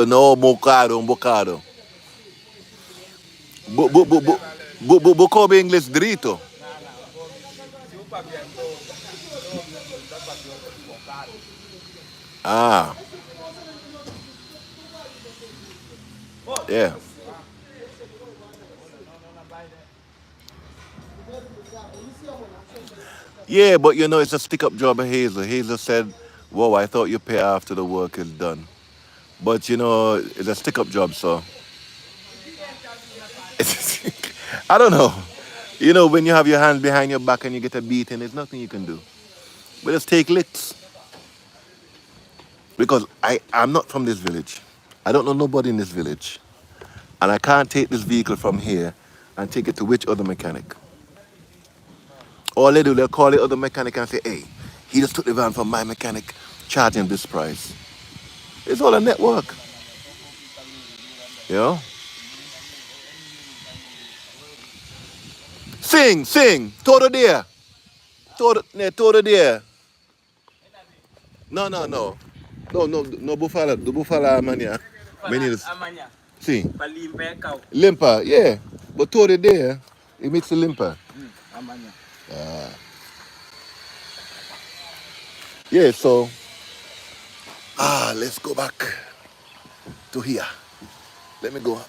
No, bocado. Bukobi English drito. Ah. Yeah. Yeah, but you know, it's a stick-up job of Hazel. Hazel said, whoa, I thought you pay after the work is done. But, you know, it's a stick-up job, so. I don't know. You know, when you have your hands behind your back and you get a beating, there's nothing you can do. But just take licks. Because I'm not from this village. I don't know nobody in this village. And I can't take this vehicle from here and take it to which other mechanic. All they do, they'll call the other mechanic and say, hey, he just took the van from my mechanic, charging this price. It's all a network. You know? Sing. Todo dia. Todo dia. No, bufala. Do bufala mania. Meninos. Amanya. Sim. Palimpa kau. Limpa, yeah. But todo dia, it makes a limpa. Amanya. Yeah, so let's go back to here. Let me go.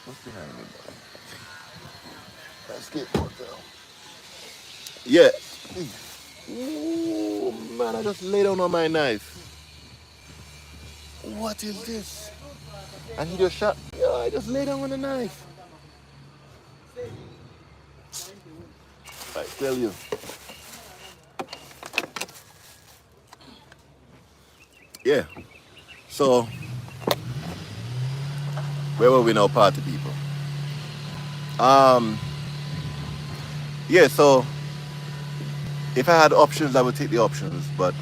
What's behind me? Let's get hotel. Yeah. Oh man, I just laid down on my knife. What is this? And he just shot. Yeah, I just laid down on the knife. I tell you. Yeah. So, where were we now, party people? Yeah, so if I had options, I would take the options, but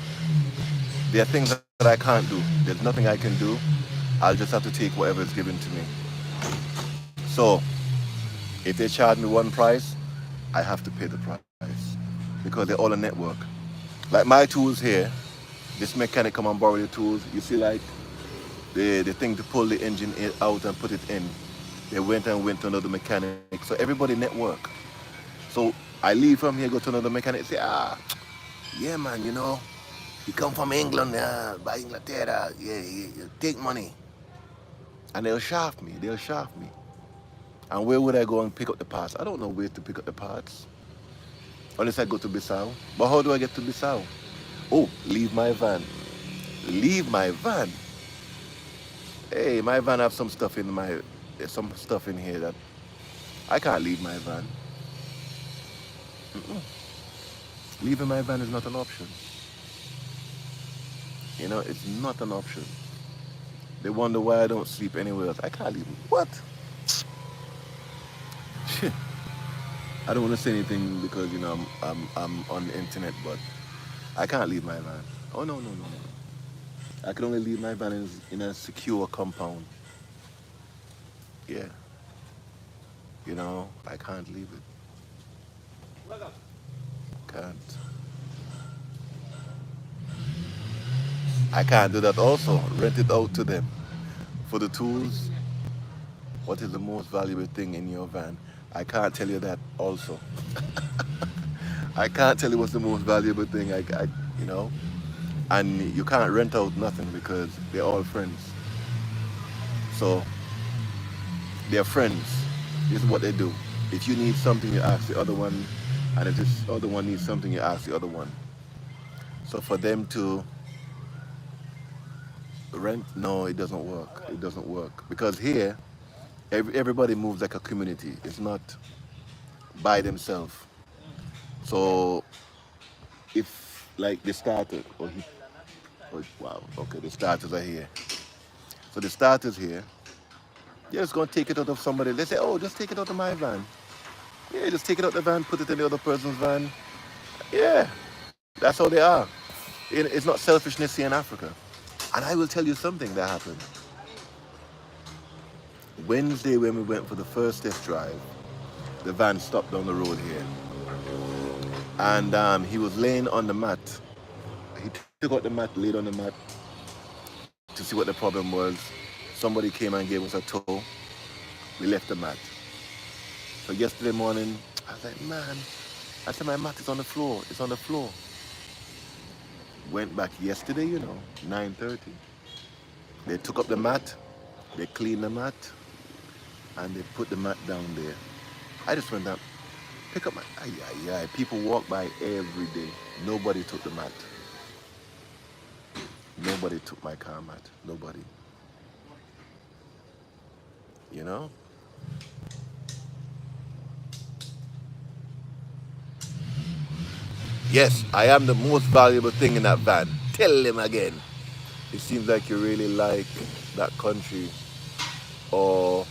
there are things that I can't do. There's nothing I can do. I'll just have to take whatever is given to me. So if they charge me one price, I have to pay the price because they're all a network. Like my tools here, this mechanic come and borrow the tools. You see, like the thing to pull the engine out and put it in. They went to another mechanic. So everybody network. So I leave from here, go to another mechanic, say, yeah, man, you know, you come from England, by Inglaterra, yeah, you take money. And they'll shaft me, And where would I go and pick up the parts? I don't know where to pick up the parts. Unless I go to Bissau. But how do I get to Bissau? Oh, leave my van. Leave my van. Hey, my van have some stuff in there's some stuff in here that I can't leave my van. Leaving my van is not an option. You know, it's not an option. They wonder why I don't sleep anywhere else. I can't leave. What? Shit. I don't want to say anything because, you know, I'm on the internet, but I can't leave my van. Oh, no. I can only leave my van in a secure compound. Yeah. You know, I can't leave it. Can't. I can't do that also. Rent it out to them. For the tools, what is the most valuable thing in your van? I can't tell you that also. I can't tell you what's the most valuable thing, you know. And you can't rent out nothing because they're all friends. So they're friends. This is what they do. If you need something, you ask the other one. And if this other one needs something, you ask the other one. So for them to rent, no, it doesn't work. It doesn't work. Because here, everybody moves like a community. It's not by themselves. So if like the starter, wow, okay, the starters are here. So the starters here, they're just gonna take it out of somebody. They say, oh, just take it out of my van. Yeah, just take it out the van, put it in the other person's van. Yeah, that's how they are. It's not selfishness here in Africa. And I will tell you something that happened. Wednesday when we went for the first test drive, the van stopped down the road here. And he was laying on the mat. He took out the mat, laid on the mat to see what the problem was. Somebody came and gave us a tow. We left the mat. So yesterday morning, I was like, man, I said, my mat is on the floor. It's on the floor. Went back yesterday, you know, 9:30. They took up the mat, they cleaned the mat, and they put the mat down there. I just went down, pick up my, people walk by every day. Nobody took the mat. Nobody took my car mat. Nobody. You know? Yes, I am the most valuable thing in that van. Tell him again. It seems like you really like that country, or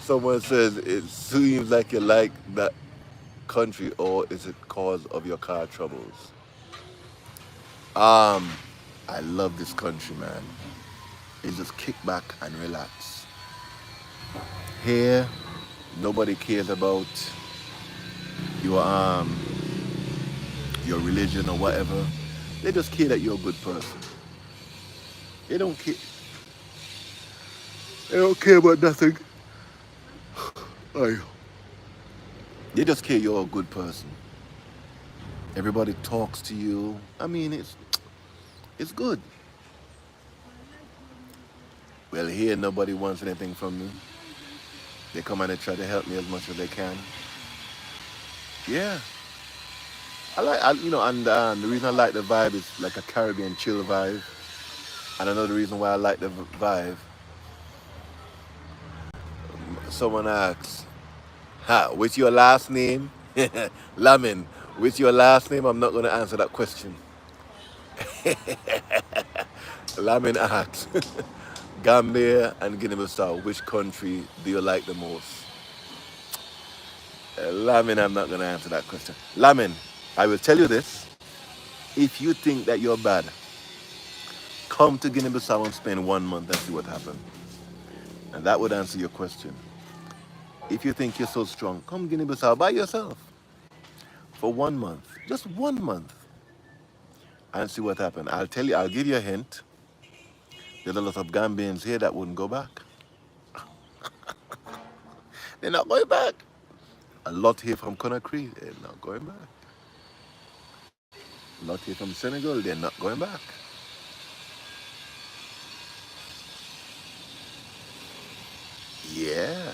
someone says it seems like you like that country, or is it cause of your car troubles? I love this country, man. It's just kick back and relax. Here, nobody cares about your religion or whatever. They just care that you're a good person. They don't care. They don't care about nothing. They just care you're a good person. Everybody talks to you. I mean, it's good. Well, here nobody wants anything from me. They come and they try to help me as much as they can. Yeah. And the reason I like the vibe is like a Caribbean chill vibe. And another reason why I like the vibe, someone asks, what's your last name? Lamin, what's your last name? I'm not going to answer that question. Lamin asks, Gambia and Guinea-Bissau, which country do you like the most? Lamin, I'm not going to answer that question. Lamin, I will tell you this. If you think that you're bad, come to Guinea-Bissau and spend 1 month and see what happens. And that would answer your question. If you think you're so strong, come Guinea-Bissau by yourself for 1 month, just 1 month, and see what happens. I'll tell you, I'll give you a hint. There's a lot of Gambians here that wouldn't go back. They're not going back. A lot here from Conakry, they're not going back. A lot here from Senegal, they're not going back. Yeah.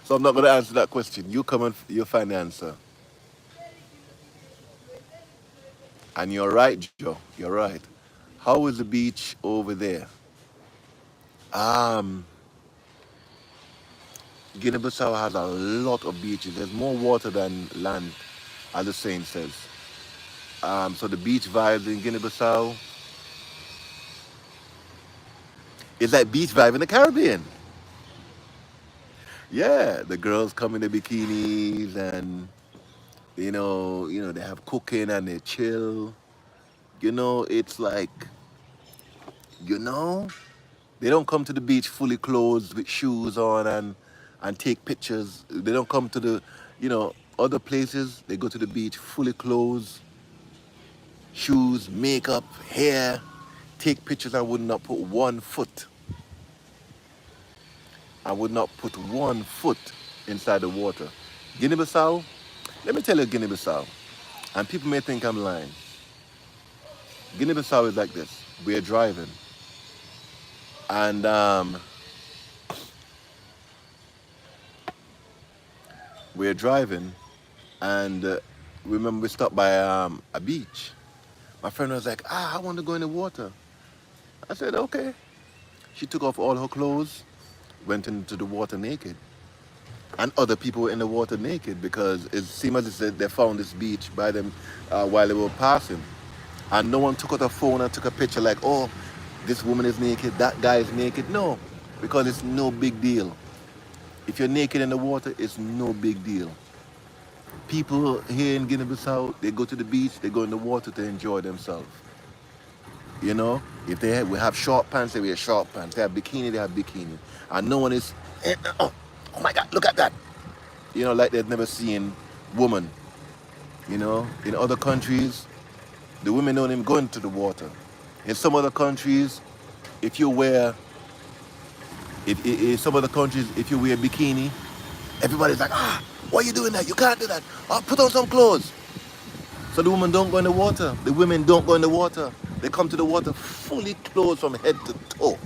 So I'm not going to answer that question. You come and you find the answer. And you're right, Joe. You're right. How is the beach over there? Um, Guinea-Bissau has a lot of beaches. There's more water than land, as the saying says. So the beach vibes in Guinea-Bissau is like beach vibe in the Caribbean. Yeah, the girls come in their bikinis and they have cooking and they chill. It's like, you know, they don't come to the beach fully clothed with shoes on and take pictures. They don't come to the, other places. They go to the beach fully clothed, shoes, makeup, hair, take pictures. I would not put 1 foot. I would not put 1 foot inside the water. Guinea-Bissau, let me tell you Guinea-Bissau, and people may think I'm lying. Guinea-Bissau is like this. We're driving, and we're driving, and remember we stopped by a beach. My friend was like, I want to go in the water. I said, okay. She took off all her clothes, went into the water naked. And other people were in the water naked because it seemed as if they found this beach by them while they were passing. And no one took out a phone and took a picture like, oh, this woman is naked, that guy is naked. No, because it's no big deal. If you're naked in the water, it's no big deal. People here in Guinea-Bissau, they go to the beach, they go in the water to enjoy themselves. If we have short pants, they wear short pants. They have bikini, they have bikini. And no one is, oh my God, look at that. Like they've never seen woman. In other countries, the women don't even go into the water. In some other countries, if you wear bikini, everybody's like, why are you doing that? You can't do that. Put on some clothes. So the women don't go in the water. The women don't go in the water. They come to the water fully clothed from head to toe.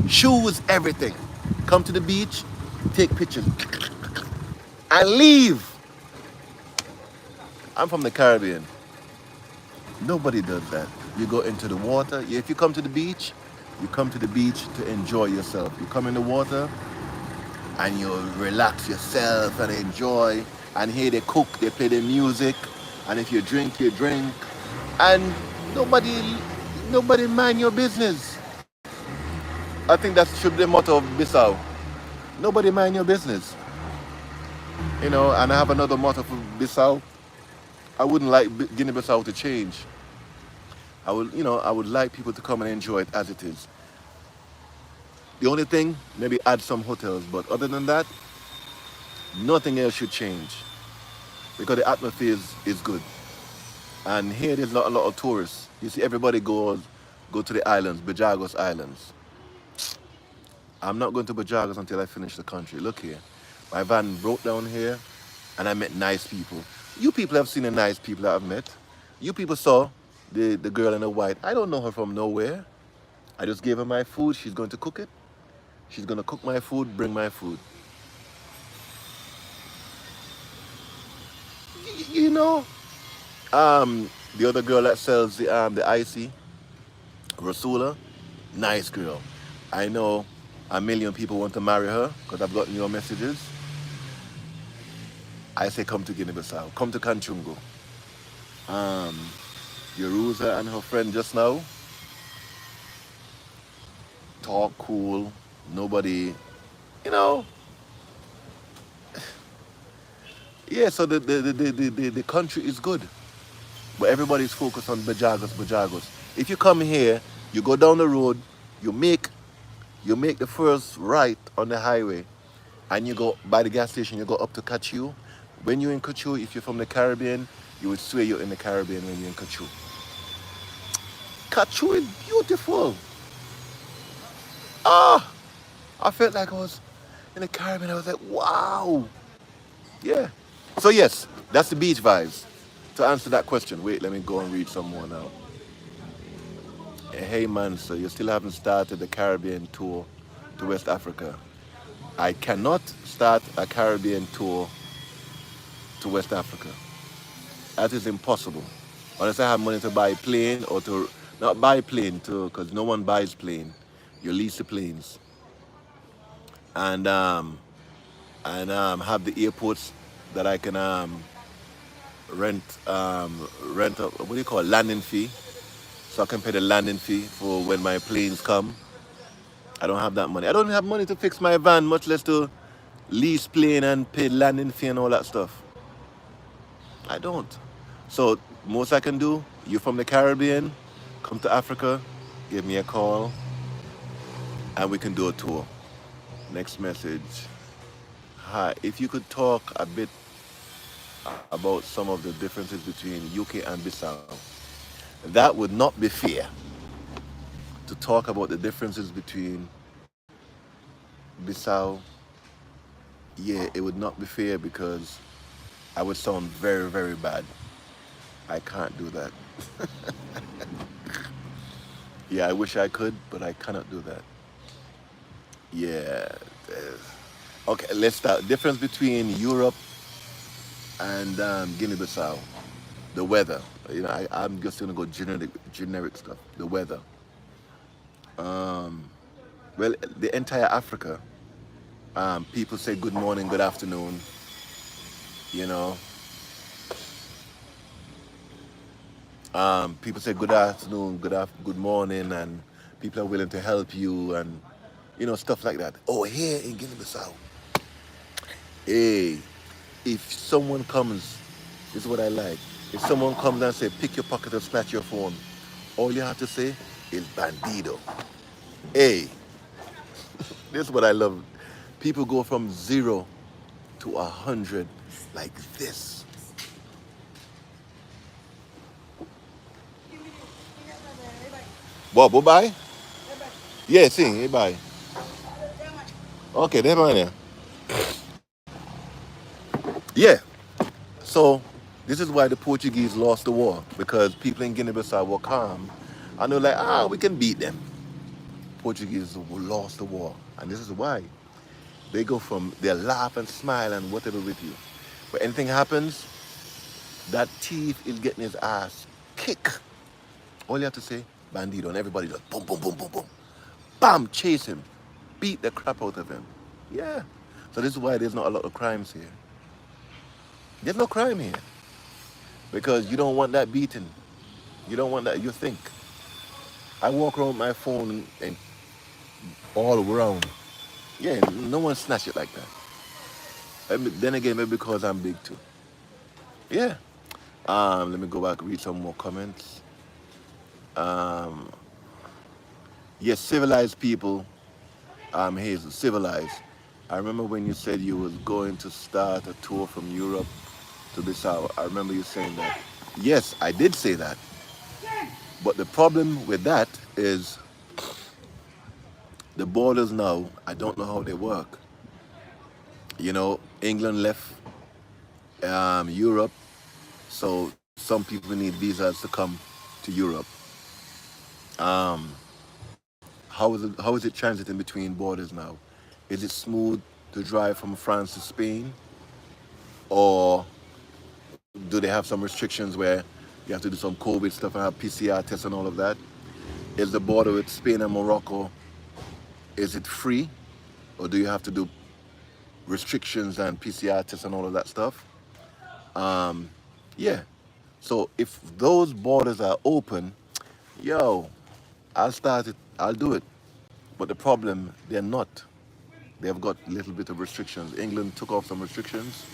Shoes, everything. Come to the beach, take pictures, and leave. I'm from the Caribbean. Nobody does that. You go into the water. If you come to the beach, you come to the beach to enjoy yourself. You come in the water and you relax yourself and enjoy. And here they cook, they play the music. And if you drink, you drink. And nobody mind your business. I think that should be the motto of Bissau. Nobody mind your business. And I have another motto for Bissau. I wouldn't like Guinea-Bissau to change. I would like people to come and enjoy it as it is. The only thing, maybe add some hotels, but other than that, nothing else should change. Because the atmosphere is good. And here there's not a lot of tourists. You see everybody go to the islands, Bajagos Islands. I'm not going to Bajagos until I finish the country. Look here. My van broke down here and I met nice people. You people have seen the nice people that I've met. You people saw the girl in the white. I don't know her from nowhere. I just gave her my food. She's going to cook it. She's going to cook my food, bring my food. The other girl that sells the icy, Rasula, nice girl. I know a million people want to marry her because I've gotten your messages. I say come to Guinea-Bissau, come to Kanchungo. Yeruza and her friend just now talk cool. Nobody, yeah. So the country is good, but everybody's focused on Bajagos. If you come here, you go down the road, you make You make the first right on the highway, and you go by the gas station. You go up to Cachu. When you're in Cachu, if you're from the Caribbean, you would swear you're in the Caribbean when you're in Cachu. Cachu is beautiful. Ah, I felt like I was in the Caribbean. I was like, wow. Yeah. So yes, that's the beach vibes. To answer that question, wait, let me go and read some more now. Hey man, so you still haven't started the Caribbean tour to West Africa. I cannot start a Caribbean tour to West Africa. That is impossible. Unless I have money to buy a plane or to not buy a plane too, because no one buys plane. You lease the planes and have the airports that I can rent a, what do you call it, landing fee, so I can pay the landing fee for when my planes come. I don't have that money. I don't have money to fix my van, much less to lease plane and pay landing fee and all that stuff. I don't. So most I can do, you from the Caribbean, come to Africa, give me a call, and we can do a tour. Next message. Hi, if you could talk a bit about some of the differences between UK and Bissau. That would not be fair to talk about the differences between Bissau. Yeah, it would not be fair because I would sound very, very bad. I can't do that. Yeah, I wish I could, but I cannot do that. Yeah. Okay, let's start. Difference between Europe and Guinea-Bissau. The weather. I'm just gonna go generic stuff. The weather. Um, well, the entire Africa. People say good morning, good afternoon. You know, people say good afternoon, good morning, and people are willing to help you, and stuff like that. Oh, here in Guinea-Bissau, hey, if someone comes, this is what I like. If someone comes and say pick your pocket or snatch your phone, all you have to say is bandido. Hey, this is what I love. People go from 0 to 100 like this. Bob, bye. Yeah, sim, hey, bye. Okay, there, man. Yeah. So this is why the Portuguese lost the war because people in Guinea-Bissau were calm, and they're like, we can beat them. Portuguese lost the war, and this is why they go from they laugh and smile and whatever with you, but anything happens, that thief is getting his ass kicked. All you have to say, bandido, and everybody just boom, boom, boom, boom, boom, bam, chase him, beat the crap out of him. Yeah. So this is why there's not a lot of crimes here. There's no crime here because you don't want that beating. You don't want that. You think. I walk around with my phone and all around. Yeah, no one snatch it like that. Then again, maybe because I'm big too. Yeah. Let me go back read some more comments. Um, yes, civilized people. Hazel, civilized. I remember when you said you was going to start a tour from Europe to Bissau. I remember you saying that. Yes, I did say that. But the problem with that is the borders now, I don't know how they work. England left Europe, so some people need visas to come to Europe. Um, how is it transiting between borders now? Is it smooth to drive from France to Spain, or do they have some restrictions where you have to do some COVID stuff and have PCR tests and all of that? Is the border with Spain and Morocco, is it free, or do you have to do restrictions and PCR tests and all of that stuff? Um, yeah. So if those borders are open, yo, I'll start it. I'll do it. But the problem, they're not. They've got a little bit of restrictions. England took off some restrictions.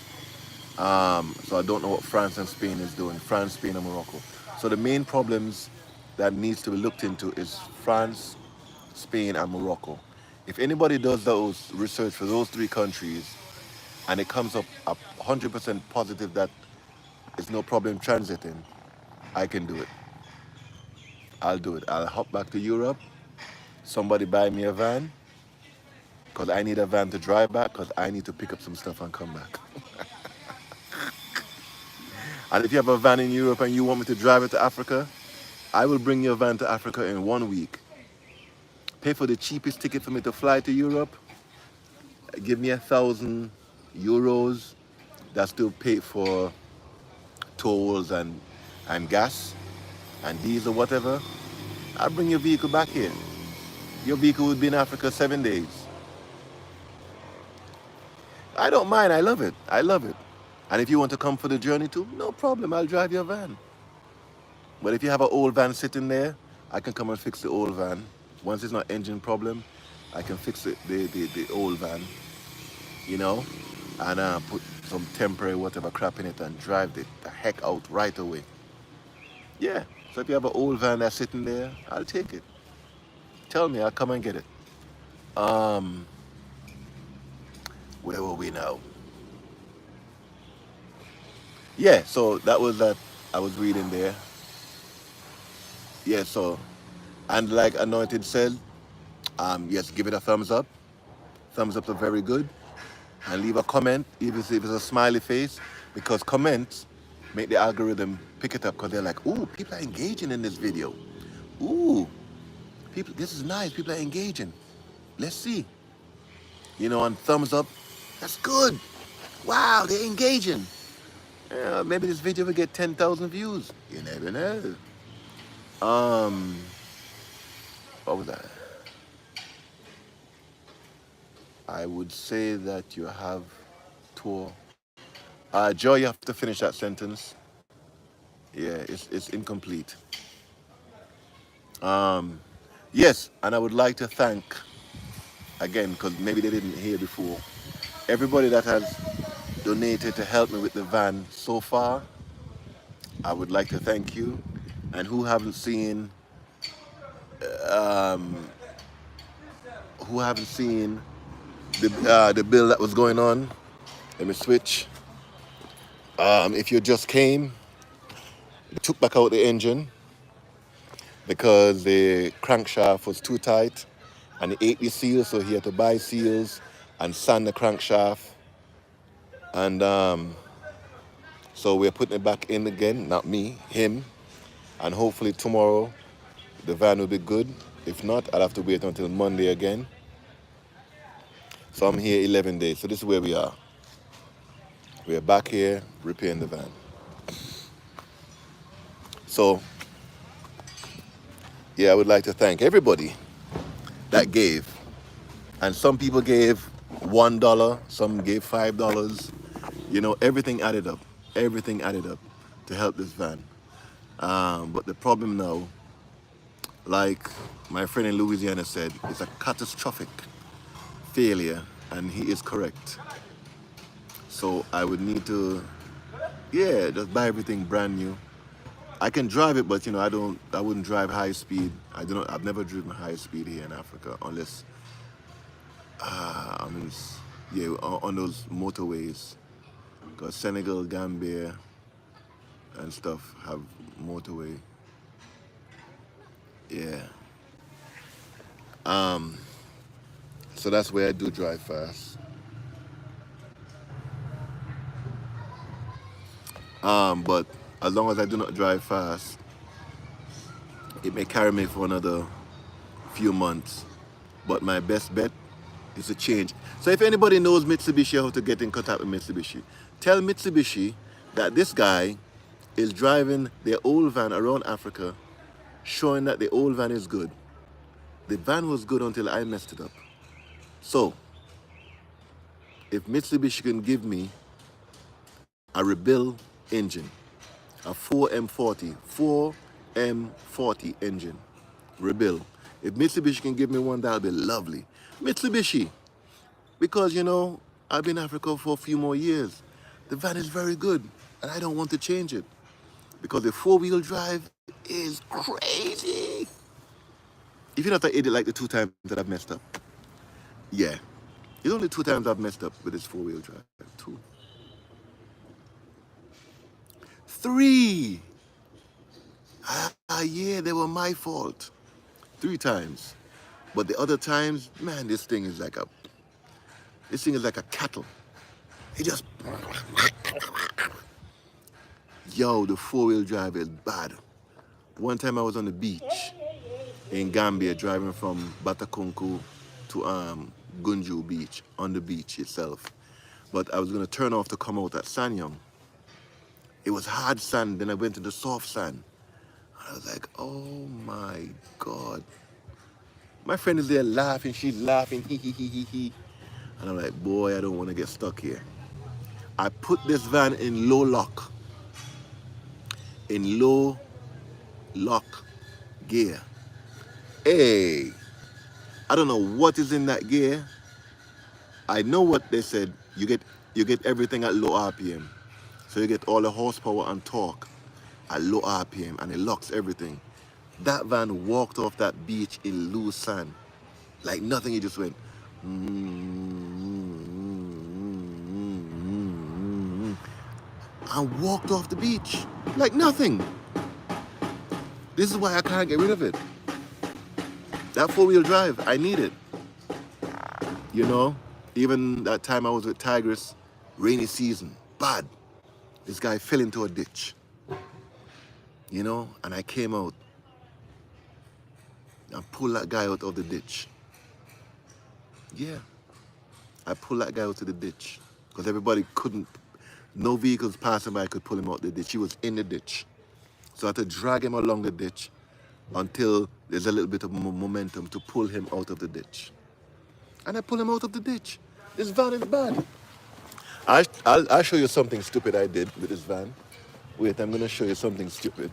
So I don't know what France and Spain is doing. France, Spain, and Morocco. So the main problems that needs to be looked into is France, Spain, and Morocco. If anybody does those research for those three countries and it comes up 100% positive that it's no problem transiting, I can do it. I'll do it. I'll hop back to Europe. Somebody buy me a van because I need a van to drive back because I need to pick up some stuff and come back. And if you have a van in Europe and you want me to drive it to Africa, I will bring your van to Africa in 1 week. Pay for the cheapest ticket for me to fly to Europe. Give me €1,000. That still pay for tolls and gas and diesel, whatever. I'll bring your vehicle back here. Your vehicle would be in Africa 7 days. I don't mind. I love it. I love it. And if you want to come for the journey too, no problem. I'll drive your van. But if you have an old van sitting there, I can come and fix the old van. Once it's not engine problem, I can fix the old van, you know, and put some temporary whatever crap in it and drive the heck out right away. Yeah. So if you have an old van that's sitting there, I'll take it. Tell me, I'll come and get it. Where were we now? Yeah, so that was that I was reading there. Yeah, so, and like Anointed said, yes, give it a thumbs up. Thumbs up are very good. And leave a comment, even if it's a smiley face, because comments make the algorithm pick it up because they're like, ooh, people are engaging in this video. Ooh, people, this is nice, people are engaging. Let's see. You know, and thumbs up, that's good. Wow, they're engaging. Yeah, maybe this video will get 10,000 views. You never know. What was that? I would say that you have tour. Joy, you have to finish that sentence. Yeah, it's incomplete. Yes, and I would like to thank, again, because maybe they didn't hear before, everybody that has donated to help me with the van so far. I would like to thank you. And who haven't seen, the bill that was going on, let me switch. If you just came, we took back out the engine because the crankshaft was too tight and it ate the seals, so he had to buy seals and sand the crankshaft. And so we're putting it back in again, not me, him. And hopefully tomorrow the van will be good. If not, I'll have to wait until Monday again. So I'm here 11 days. So this is where we are. We're back here repairing the van. So, yeah, I would like to thank everybody that gave. And some people gave $1, some gave $5. You know, everything added up. Everything added up to help this van. But the problem now, like my friend in Louisiana said, it's a catastrophic failure, and he is correct. So I would need to, yeah, just buy everything brand new. I can drive it, but you know, I wouldn't drive high speed. I've never driven high speed here in Africa unless, on those motorways. Because Senegal, Gambia, and stuff have motorway. Yeah. So that's where I do drive fast. But as long as I do not drive fast, it may carry me for another few months. But my best bet is to change. So if anybody knows Mitsubishi, how to get in contact with Mitsubishi, tell Mitsubishi that this guy is driving their old van around Africa, showing that the old van is good. The van was good until I messed it up. So, if Mitsubishi can give me a rebuild engine, a 4M40 engine, rebuild. If Mitsubishi can give me one, that'll be lovely. Mitsubishi, because you know, I've been in Africa for a few more years. The van is very good, and I don't want to change it because the four-wheel drive is crazy. If you're not an idiot like the 2 times that I've messed up. Yeah. It's only 2 times I've messed up with this four-wheel drive. 2. 3. Yeah, they were my fault. 3 times. But the other times, man, this thing is like a cattle. It just, yo, the four-wheel drive is bad. One time I was on the beach in Gambia driving from Batakunku to Gunju Beach, on the beach itself. But I was going to turn off to come out at Sanyong. It was hard sand, then I went to the soft sand. I was like, oh my God. My friend is there laughing, she's laughing, hee hee hee hee hee. And I'm like, boy, I don't want to get stuck here. I put this van in low lock. In low lock gear. Hey, I don't know what is in that gear. I know what they said. You get everything at low RPM. So you get all the horsepower and torque at low RPM, and it locks everything. That van walked off that beach in loose sand. Like nothing, it just went. And walked off the beach. Like nothing. This is why I can't get rid of it. That four-wheel drive, I need it. You know, even that time I was with Tigris, rainy season, bad. This guy fell into a ditch. You know, and I came out and pulled that guy out of the ditch. Yeah, I pulled that guy out of the ditch because everybody couldn't, no vehicles passing by could pull him out the ditch. He was in the ditch. So I had to drag him along the ditch until there's a little bit of momentum to pull him out of the ditch. And I pulled him out of the ditch. This van is bad. I'll show you something stupid I did with this van. Wait, I'm going to show you something stupid.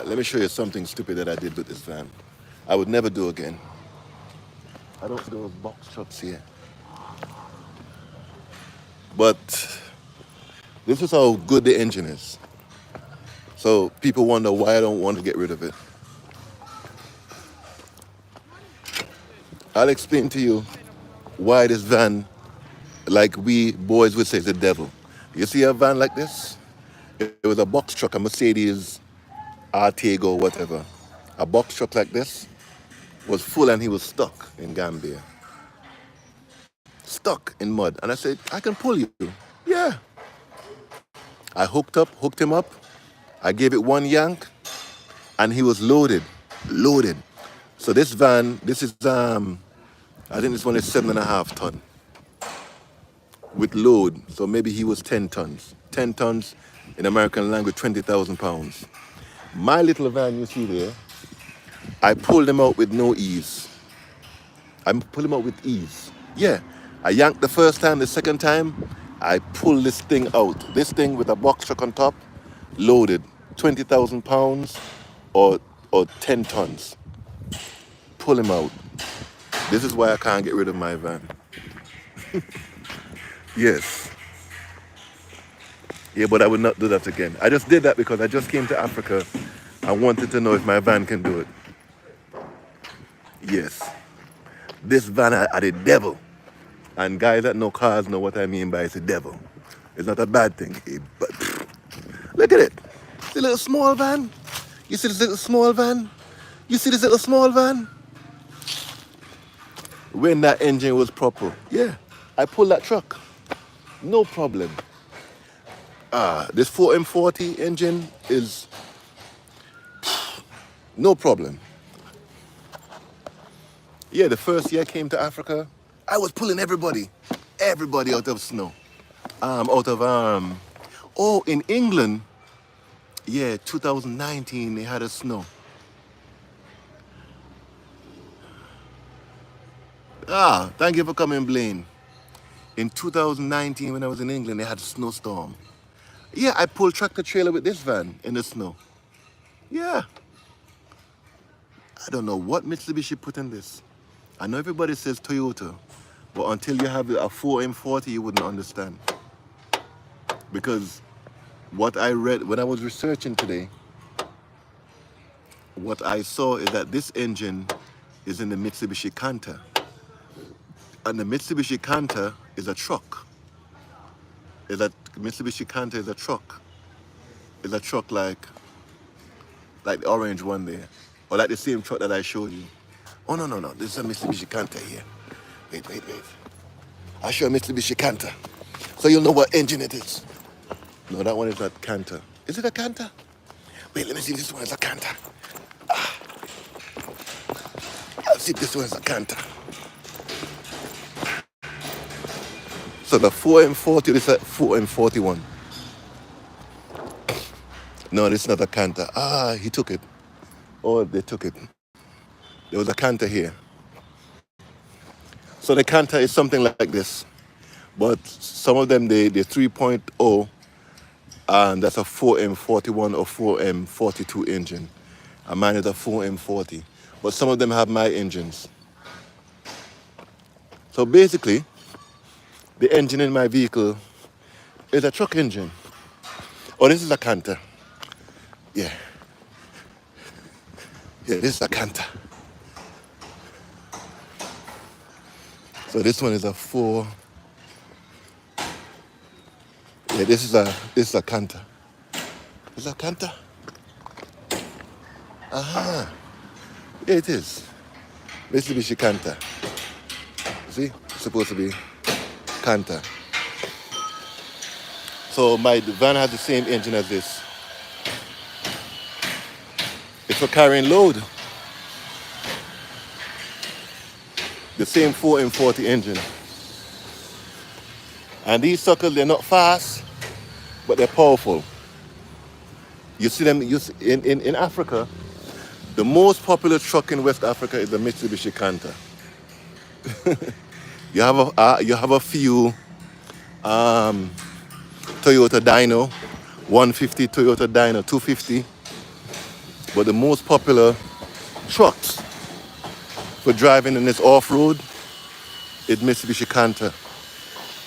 Let me show you something stupid that I did with this van. I would never do again. I don't do those box trucks here. But this is how good the engine is. So people wonder why I don't want to get rid of it. I'll explain to you why this van, like we boys would say, is the devil. You see a van like this? It was a box truck, a Mercedes Artego, whatever. A box truck like this was full and he was stuck in Gambia. Stuck in mud. And I said, I can pull you. Yeah. I hooked him up. I gave it one yank and he was loaded. Loaded. So this van, this is, I think this one is 7.5 ton with load. So maybe he was 10 tons. 10 tons in American language, 20,000 pounds. My little van you see there, I pulled him out with no ease. I pulled him out with ease. Yeah, I yanked the first time, the second time, I pulled this thing out. This thing with a box truck on top, loaded, 20,000 pounds or 10 tons. Pull him out. This is why I can't get rid of my van. Yes. Yeah, but I would not do that again. I just did that because I just came to Africa. I wanted to know if my van can do it. Yes. This van are the devil. And guys that know cars know what I mean by it's a devil. It's not a bad thing. But look at it. The little small van. You see this little small van? You see this little small van? When that engine was proper. Yeah. I pulled that truck. No problem. This 4M40 engine is no problem. Yeah, the first year I came to Africa, I was pulling everybody out of snow. In England, yeah, 2019, they had a snow. Thank you for coming, Blaine. In 2019, when I was in England, they had a snowstorm. Yeah, I pulled tractor trailer with this van in the snow. Yeah. I don't know what Mitsubishi put in this. I know everybody says Toyota, but until you have a 4M40, you wouldn't understand. Because what I read when I was researching today, what I saw is that this engine is in the Mitsubishi Canter. And the Mitsubishi Canter is a truck. Mitsubishi Canter is a truck. It's a truck like the orange one there. Or like the same truck that I showed you. Oh, no. This is a Mitsubishi Canter here. Wait. I'll show a Mitsubishi Canter. So you'll know what engine it is. No, that one is not Canter. Is it a Canter? Wait, let me see if this one is a Canter. I'll see if this one is a Canter. So the 4M40, this is a 4M41. No, this is not a Canter. He took it. Oh, they took it. There was a Canter here. So the Canter is something like this. But some of them, they're 3.0, and that's a 4M41 or 4M42 engine. And mine is a 4M40. But some of them have my engines. So basically, the engine in my vehicle is a truck engine. Oh, this is a Canter. Yeah, this is a Canter. So this one is a 4. Yeah, this is a Canter. Is that a Canter? Yeah, it is. Mitsubishi Canter. See, it's supposed to be Canter. So my van has the same engine as this. It's for carrying load. The same 4M40 engine. And these suckers, they're not fast, but they're powerful. You see them in Africa. The most popular truck in West Africa is the Mitsubishi Canter. you have a few Toyota Dyno, 150, Toyota Dyno, 250. But the most popular trucks for driving in this off-road is Mitsubishi Canter.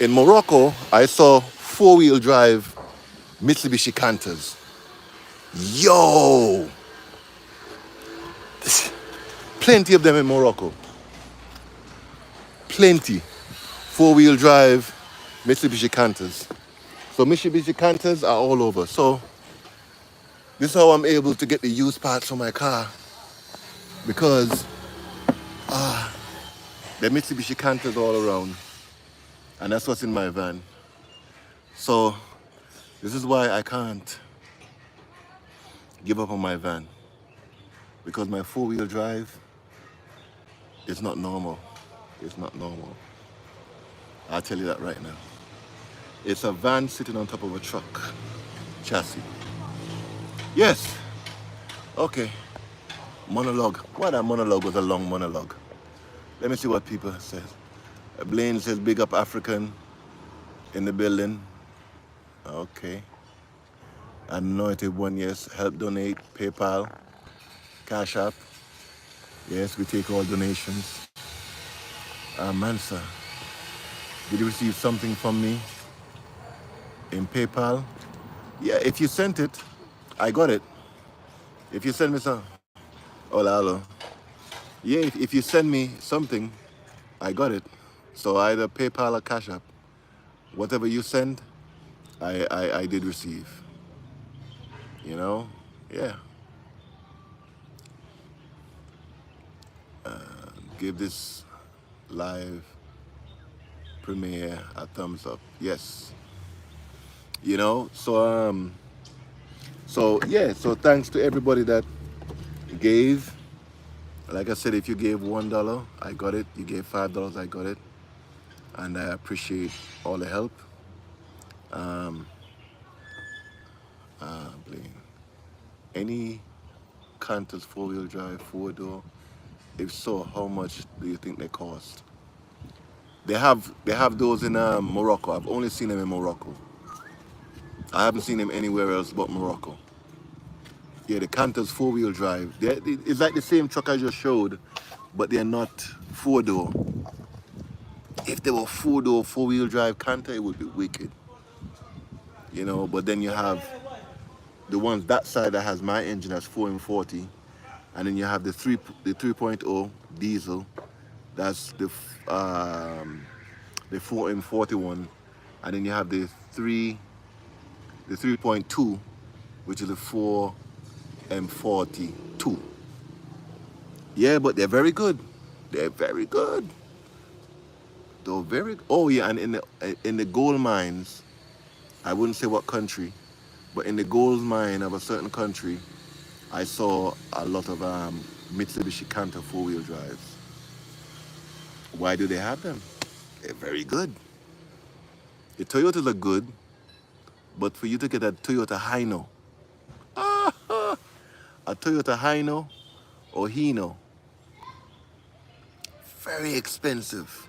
In Morocco, I saw 4-wheel drive Mitsubishi Canters. Yo! Plenty of them in Morocco. Plenty. 4-wheel drive Mitsubishi Canters. So Mitsubishi Canters are all over. So this is how I'm able to get the used parts for my car. Because the Mitsubishi Canters all around. And that's what's in my van. So this is why I can't give up on my van. Because my 4-wheel drive is not normal. It's not normal. I'll tell you that right now. It's a van sitting on top of a truck chassis. Yes. Okay. Monologue. Why that monologue was a long monologue. Let me see what people said. Blaine says big up African in the building. Okay. Anointed one, yes. Help donate, PayPal, Cash App. Yes, we take all donations. Mansa, did you receive something from me in PayPal? Yeah, if you sent it, I got it. If you send me some, hello. Yeah, if you send me something, I got it. So either PayPal or Cash App. Whatever you send, I did receive. You know? Yeah. Give this live premiere a thumbs up. Yes. You know, so thanks to everybody that gave. Like I said, if you gave $1, I got it. You gave $5, I got it. And I appreciate all the help. Blaine. Any Canters 4-wheel drive, 4-door? If so, how much do you think they cost? They have those in Morocco. I've only seen them in Morocco. I haven't seen them anywhere else but Morocco. Yeah, the Canters 4-wheel drive. It's like the same truck I just showed, but they're not 4-door. If they were 4-door, 4-wheel drive Canter, it would be wicked. You know, but then you have the ones that side that has my engine, that's 4M40, and then you have the 3.0 diesel. That's the 4M41, and then you have the 3.2, which is the 4M42. Yeah, but they're very good. They're very good. They're very. Oh yeah, and in the gold mines, I wouldn't say what country, but in the gold mine of a certain country, I saw a lot of Mitsubishi Canter four-wheel drives. Why do they have them? They're very good. The Toyotas are good, but for you to get a Toyota Hino, a Toyota Hino or Hino, very expensive.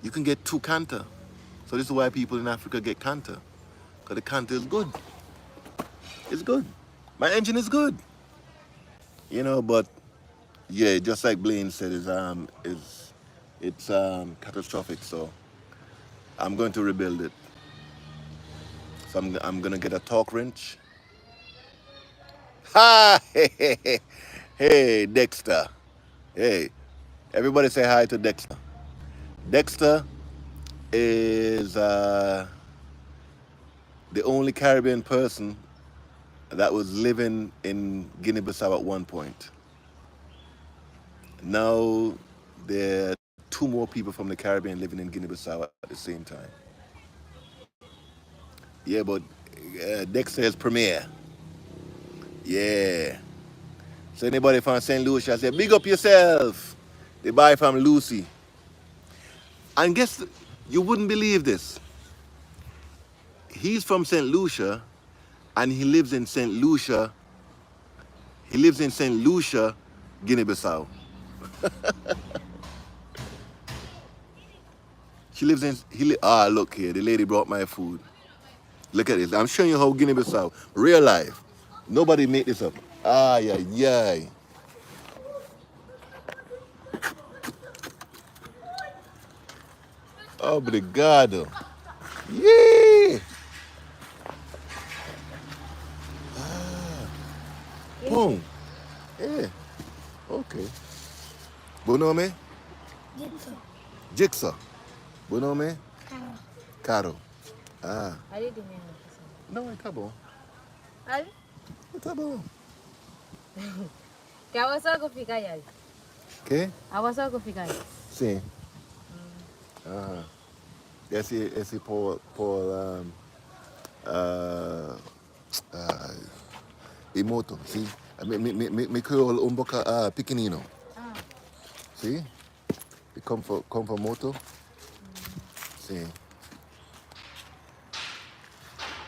You can get two Canter. So this is why people in Africa get Canter, because the Canter is good. It's good. My engine is good. You know, but yeah, just like Blaine said, it's catastrophic. So I'm going to rebuild it. So I'm gonna get a torque wrench. Ha! Hey, Dexter. Hey, everybody say hi to Dexter. Dexter is the only Caribbean person that was living in Guinea-Bissau at one point. Now there are two more people from the Caribbean living in Guinea-Bissau at the same time. Yeah, but Dexter is premier. Yeah. So anybody from St. Lucia, I say, big up yourself. They buy from Lucy. And guess, you wouldn't believe this. He's from St. Lucia, and he lives in St. Lucia. He lives in St. Lucia, Guinea-Bissau. Look here, the lady brought my food. Look at this. I'm showing you how Guinea-Bissau, real life. Nobody made this up. Yeah. Obrigado. Yeah. Boom. Yeah. Okay. Buon nome? Jigsaw. Buon nome? Caro. Ali di minha. Não, tá bom. Ali? Tá bom. Que a você que fica aí. Que? A você que fica aí. Sim. Esse por e moto, sim. Me criou boca pequenino. Sim? E come for moto? Sim.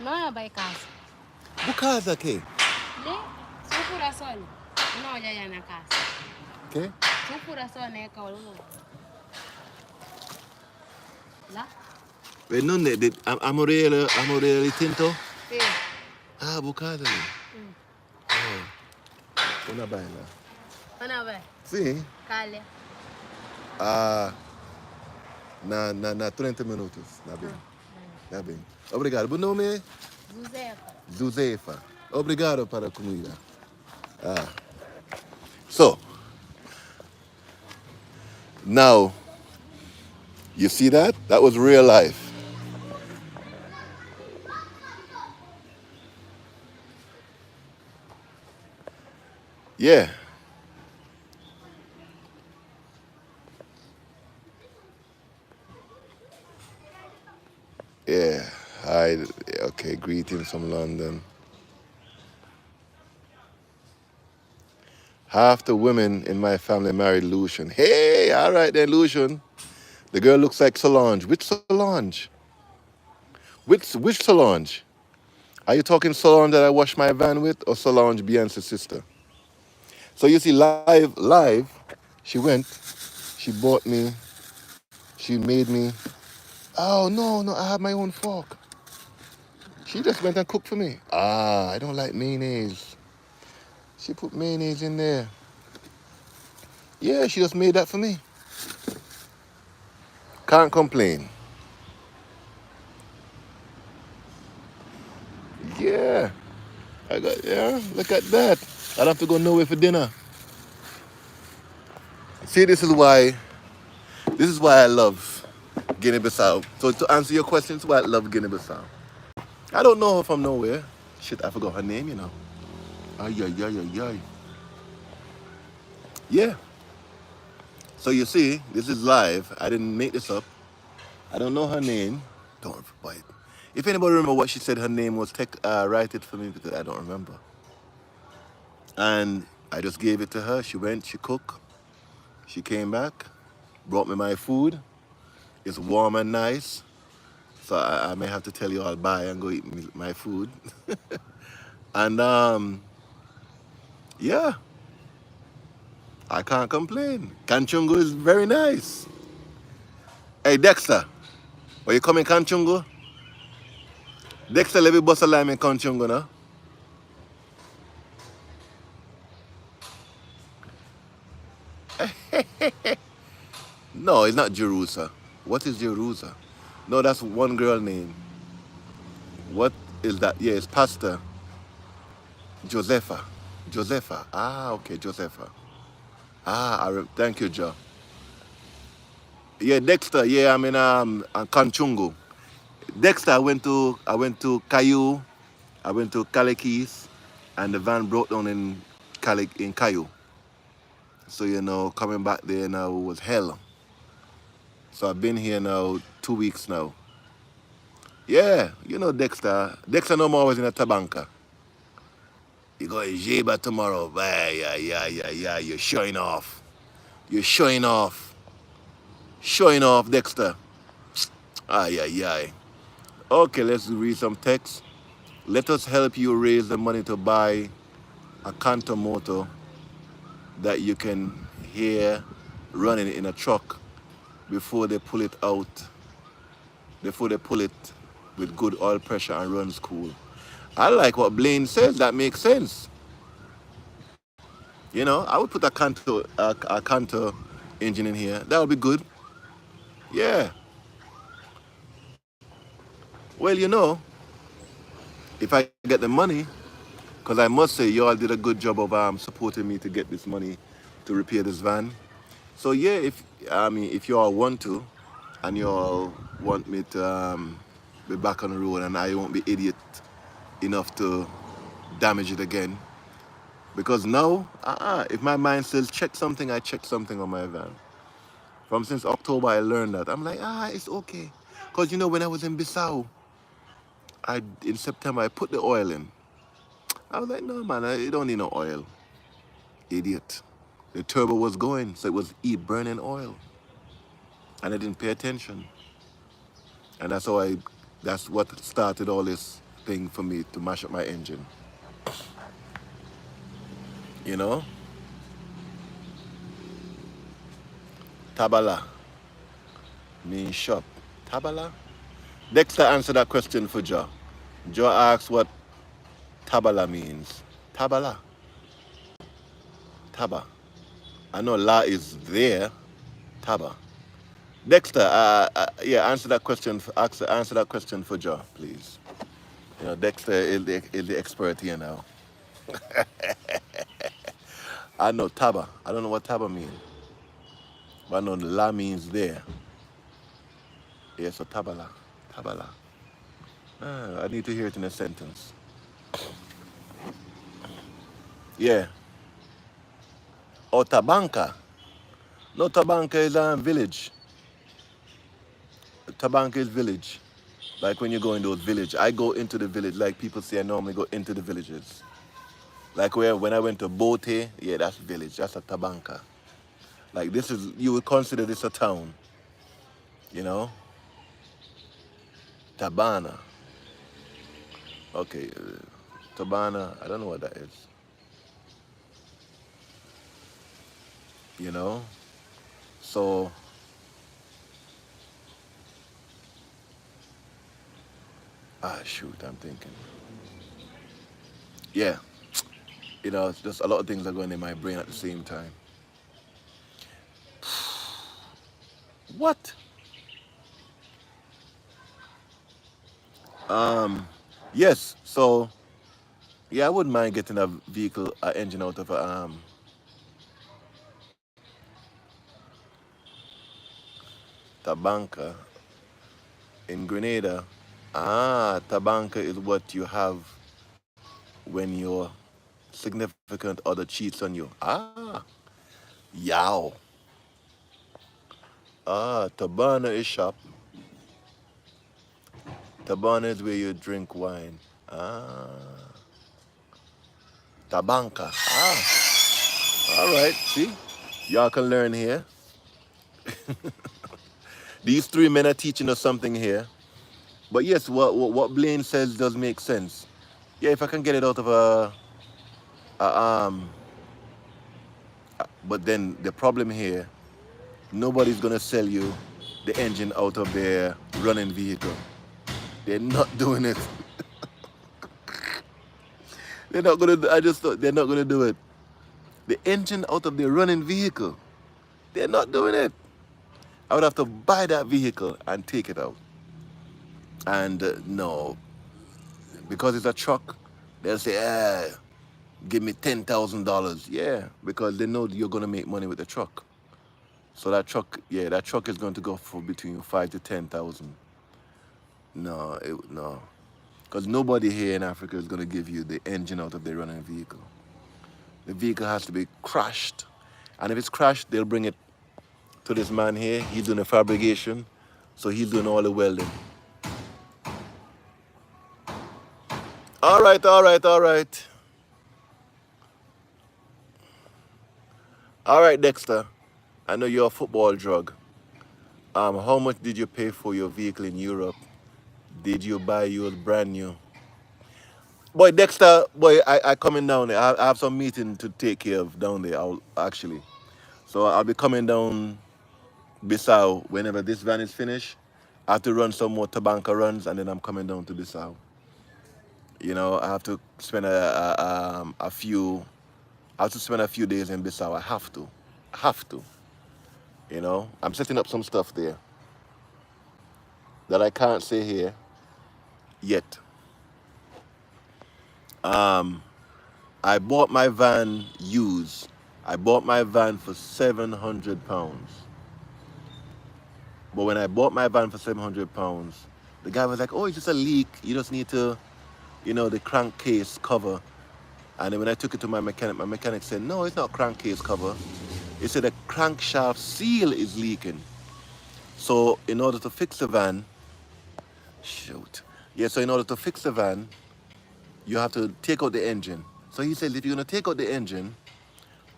Não é para casa. Bu casa aqui? Lê, se for só, não olha na casa. Que? Se for só, né, calma. Lá? Non de amorele tinto? Sim. Bu casa. Una bella. Ana vai. Sim. Calha. Na 30 minutos. Tá bem. Obrigado. Bom nome? Josefa. Obrigado para a comida. So, now, you see that? That was real life. Yeah. Yeah. Hi. Okay. Greetings from London. Half the women in my family married Lucian. Hey, all right then, Lucian. The girl looks like Solange. Which Solange? Which Solange? Are you talking Solange that I washed my van with, or Solange Beyonce's sister? So you see, live, she went, she bought me, she made me. Oh no, I have my own fork. She just went and cooked for me. I don't like mayonnaise. She put mayonnaise in there. Yeah, she just made that for me. Can't complain. Yeah. Look at that. I don't have to go nowhere for dinner. See, this is why I love Guinea-Bissau. So to answer your question, this is why I love Guinea-Bissau. I don't know her from nowhere. Shit, I forgot her name, you know. Ay, ay, ay, ay, ay. Yeah. So you see, this is live. I didn't make this up. I don't know her name. Don't bite. If anybody remember what she said her name was, write it for me because I don't remember. And I just gave it to her. She went, she cooked. She came back, brought me my food. It's warm and nice. So I may have to tell you I'll buy and go eat my food. And yeah, I can't complain. Kanchungu is very nice. Hey Dexter, were you coming Kanchungu? Dexter, let me bust a line in Kanchungu now. No, it's not Jerusa. What is Jerusa? No, that's one girl name. What is that? Yeah, it's Pastor Josepha. Josepha. Ah, okay, Josepha. Ah, thank you, Joe. Yeah, Dexter. Yeah, I'm in Kanchungu. Dexter, I went to Caillou, I went to Calais, and the van broke down in Caillou. So coming back there now was hell. So I've been here now 2 weeks now. Yeah, Dexter. Dexter no more was in a Tabanka. You go to Jeba tomorrow. Yeah, yeah, yeah, yeah. You're showing off. You're showing off. Showing off, Dexter. Ay, ay, ay. Okay, let's read some text. Let us help you raise the money to buy a Canto motor that you can hear running in a truck before they pull it out, before they pull it with good oil pressure and runs cool. I like what Blaine says. That makes sense. I would put a Canto engine in here. That would be good. Yeah. Well, if I get the money, because I must say, y'all did a good job of supporting me to get this money to repair this van. So yeah, if you all want to, and you all want me to be back on the road, and I won't be idiot enough to damage it again, because now, if my mind says check something, I check something on my van. From since October, I learned that. I'm like, it's okay, because when I was in Bissau, in September I put the oil in. I was like, no man, you don't need no oil, idiot. The turbo was going, so it was burning oil. And I didn't pay attention. And that's what started all this thing for me to mash up my engine. You know? Tabala means shop. Tabala? Dexter answered that question for Joe. Joe asked what Tabala means. Tabala. Taba. I know La is there. Taba. Dexter, yeah, answer that question. Answer that question for Joe, please. Dexter is the expert here now. I know Taba. I don't know what Taba means. But I know La means there. Yeah, so Tabala. Tabala. I need to hear it in a sentence. Yeah. Oh, Tabanka. No, Tabanka is village. Tabanka is village. Like when you go in those villages. I go into the village. Like people say I normally go into the villages. Like when I went to Bote, yeah, that's village. That's a Tabanka. Like you would consider this a town. Tabana. Okay, Tabana, I don't know what that is. So, shoot, I'm thinking. Yeah, it's just a lot of things are going in my brain at the same time. What? Yes, so Yeah, I wouldn't mind getting a vehicle, engine out of a Tabanca in Grenada. Ah, Tabanca is what you have when your significant other cheats on you. Ah, yow. Ah, Tabana is shop. Tabana is where you drink wine. Ah, Tabanca. Ah, all right. See, y'all can learn here. These three men are teaching us something here. But yes, what Blaine says does make sense. Yeah, if I can get it out of a but then the problem here, nobody's gonna sell you the engine out of their running vehicle. They're not doing it. They're not gonna. I just thought they're not gonna do it. The engine out of their running vehicle. They're not doing it. I would have to buy that vehicle and take it out. And no, because it's a truck, they'll say, give me $10,000. Yeah, because they know you're gonna make money with the truck. So that truck, yeah, that truck is going to go for between 5 to 10,000. No, no, because nobody here in Africa is gonna give you the engine out of their running vehicle. The vehicle has to be crashed, and if it's crashed, they'll bring it to this man here. He's doing the fabrication, so he's doing all the welding. All right, all right, all right. All right, Dexter. I know you're a football drug. How much did you pay for your vehicle in Europe? Did you buy yours brand new? Boy, Dexter, boy, I coming down there. I have some meeting to take care of down there. I'll actually, so I'll be coming down Bissau whenever this van is finished. I have to run some more Tabanca runs, and then I'm coming down to Bissau. You know, I have to spend a few. I have to spend a few days in Bissau. I have to. I have to. You know, I'm setting up some stuff there that I can't say here yet. I bought my van used. I bought my van for £700. But when I bought my van for £700, the guy was like, "Oh, it's just a leak. You just need to, the crankcase cover." And then when I took it to my mechanic said, "No, it's not crankcase cover. He said the crankshaft seal is leaking." So in order to fix the van, shoot. Yeah, so in order to fix the van, you have to take out the engine. So he said, if you're gonna take out the engine,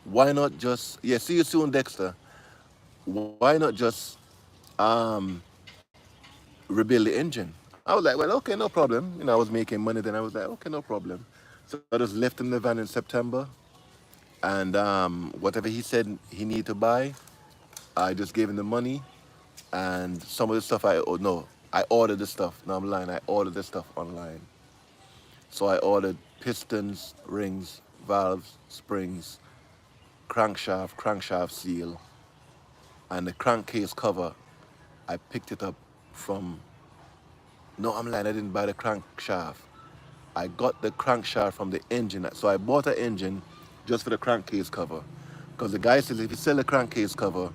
why not just, yeah, see you soon, Dexter. Why not just rebuild the engine? I was like, well, okay, no problem. I was making money then. I was like, okay, no problem. So I just left him the van in September, and whatever he said he needed to buy, I just gave him the money, and some of the stuff I ordered the stuff. No, I'm lying. I ordered the stuff online. So I ordered pistons, rings, valves, springs, crankshaft seal, and the crankcase cover. I picked it up from. No, I'm lying. I didn't buy the crankshaft. I got the crankshaft from the engine. So I bought an engine just for the crankcase cover, because the guy says if you sell the crankcase cover,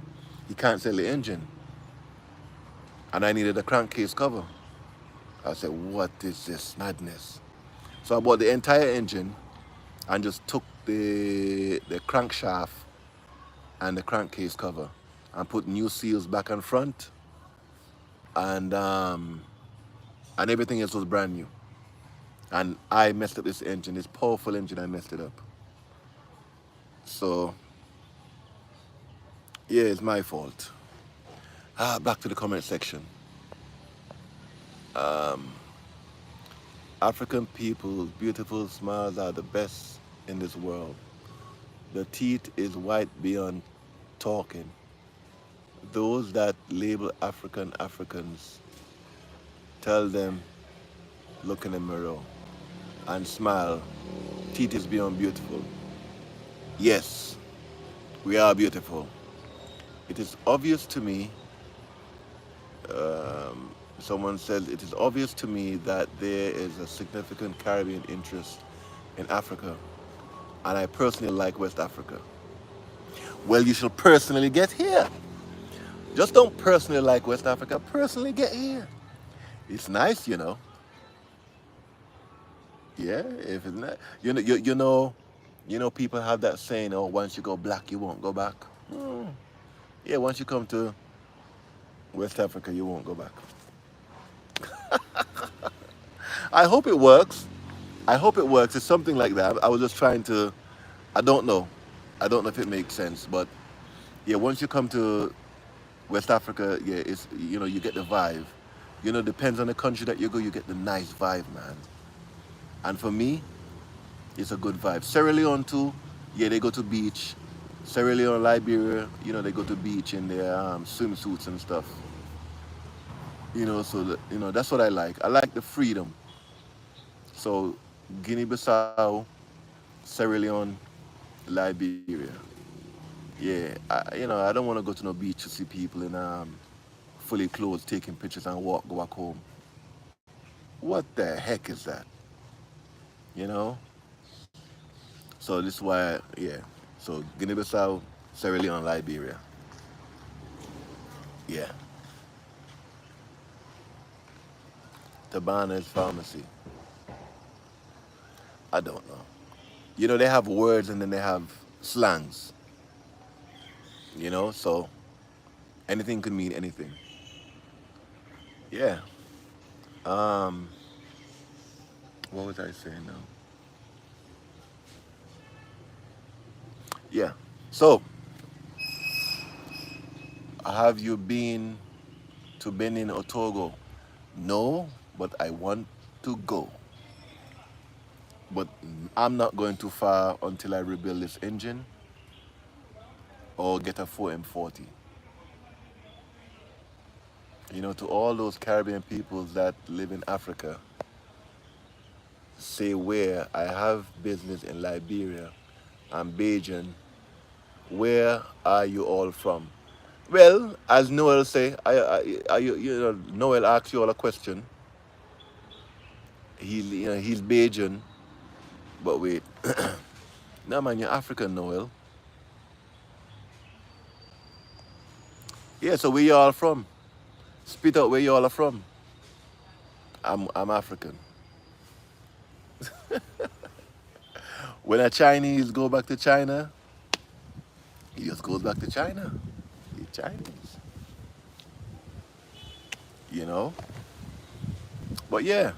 you can't sell the engine. And I needed a crankcase cover. I said, what is this madness? So I bought the entire engine and just took the crankshaft and the crankcase cover and put new seals back and front, and everything else was brand new. And I messed up this engine, this powerful engine. I messed it up. So yeah, it's my fault. Back to the comment section. African people's beautiful smiles are the best in this world. The teeth is white beyond talking. Those that label Africans, tell them, look in the mirror and smile. Teeth is beyond beautiful. Yes, we are beautiful. It is obvious to me, someone said, it is obvious to me that there is a significant Caribbean interest in Africa, and I personally like West Africa. Well, you should personally get here. Just don't personally like West Africa. Personally get here. It's nice, you know. Yeah, if it's not, people have that saying, "Oh, once you go black, you won't go back." Hmm. Yeah, once you come to West Africa, you won't go back. I hope it works. I hope it works. It's something like that. I was just trying to. I don't know. I don't know if it makes sense, but yeah, once you come to West Africa, yeah, it's you get the vibe. Depends on the country that you go, you get the nice vibe, man. And for me, it's a good vibe. Sierra Leone too, yeah, they go to beach. Sierra Leone, Liberia, they go to beach in their swimsuits and stuff. So that's what I like. I like the freedom. So Guinea-Bissau, Sierra Leone, Liberia. Yeah, I don't want to go to no beach to see people in fully clothed taking pictures and go back home. What the heck is that? You know? So this is why, yeah. So Guinea-Bissau, Sierra Leone, Liberia. Yeah. Tabana's Pharmacy. I don't know. They have words and then they have slangs. So anything could mean anything. Yeah. Um, what was I saying now? Yeah. So, have you been to Benin or Togo? No, but I want to go. But I'm not going too far until I rebuild this engine or get a 4M40. To all those Caribbean peoples that live in Africa, say where I have business in Liberia and Bajan, where are you all from? Well, as Noel say, Noel asks you all a question. He's Bajan, but wait, no man, you're African, Noel. Yeah, so where you all from? Spit out where you all are from. I'm African. When a Chinese go back to China, he just goes back to China. He's Chinese. You know? But yeah.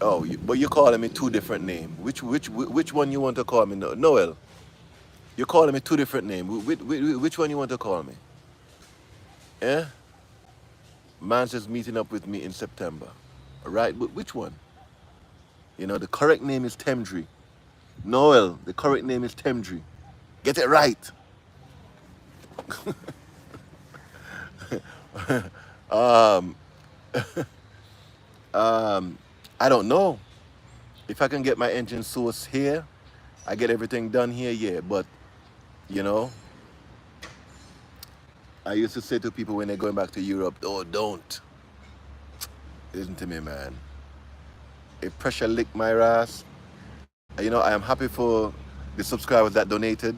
Oh, but you're calling me two different names. Which one you want to call me? Noel, you're calling me two different names. Which one you want to call me? Yeah? Man's just meeting up with me in September. Right? But which one? The correct name is Temdri. Noel, the correct name is Temdri. Get it right. um, I don't know. If I can get my engine source here, I get everything done here, yeah. But, you know, I used to say to people when they're going back to Europe, oh, don't. Listen to me, man. If pressure lick my ass, I am happy for the subscribers that donated,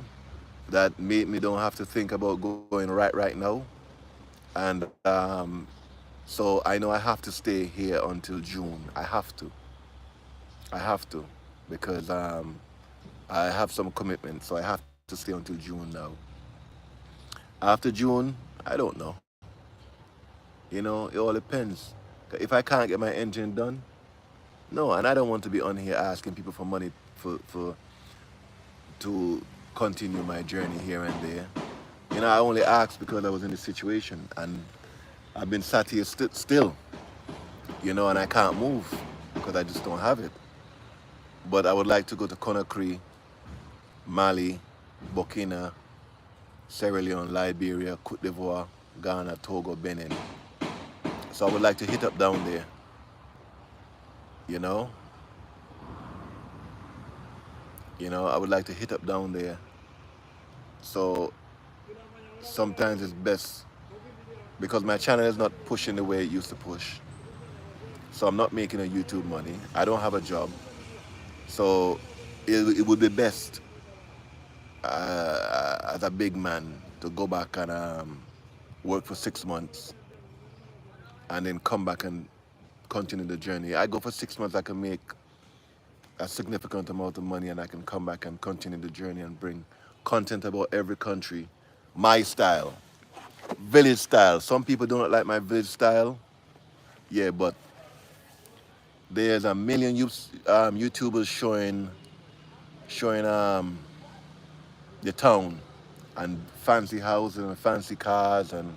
that made me don't have to think about going right now. And so I know I have to stay here until June. I have to. Because I have some commitments, so I have to stay until June now. After June, I don't know. It all depends. If I can't get my engine done, no, and I don't want to be on here asking people for money to continue my journey here and there. I only asked because I was in this situation, and I've been sat here still, and I can't move because I just don't have it. But I would like to go to Conakry, Mali, Burkina, Sierra Leone, Liberia, Cote d'Ivoire, Ghana, Togo, Benin. So I would like to hit up down there, I would like to hit up down there. So sometimes it's best because my channel is not pushing the way it used to push. So I'm not making a YouTube money. I don't have a job. So it would be best as a big man to go back and work for 6 months and then come back and continue the journey. I go for 6 months, I can make a significant amount of money and I can come back and continue the journey and bring content about every country. My style, village style. Some people don't like my village style. Yeah, but there's a million YouTubers showing the town and fancy houses and fancy cars and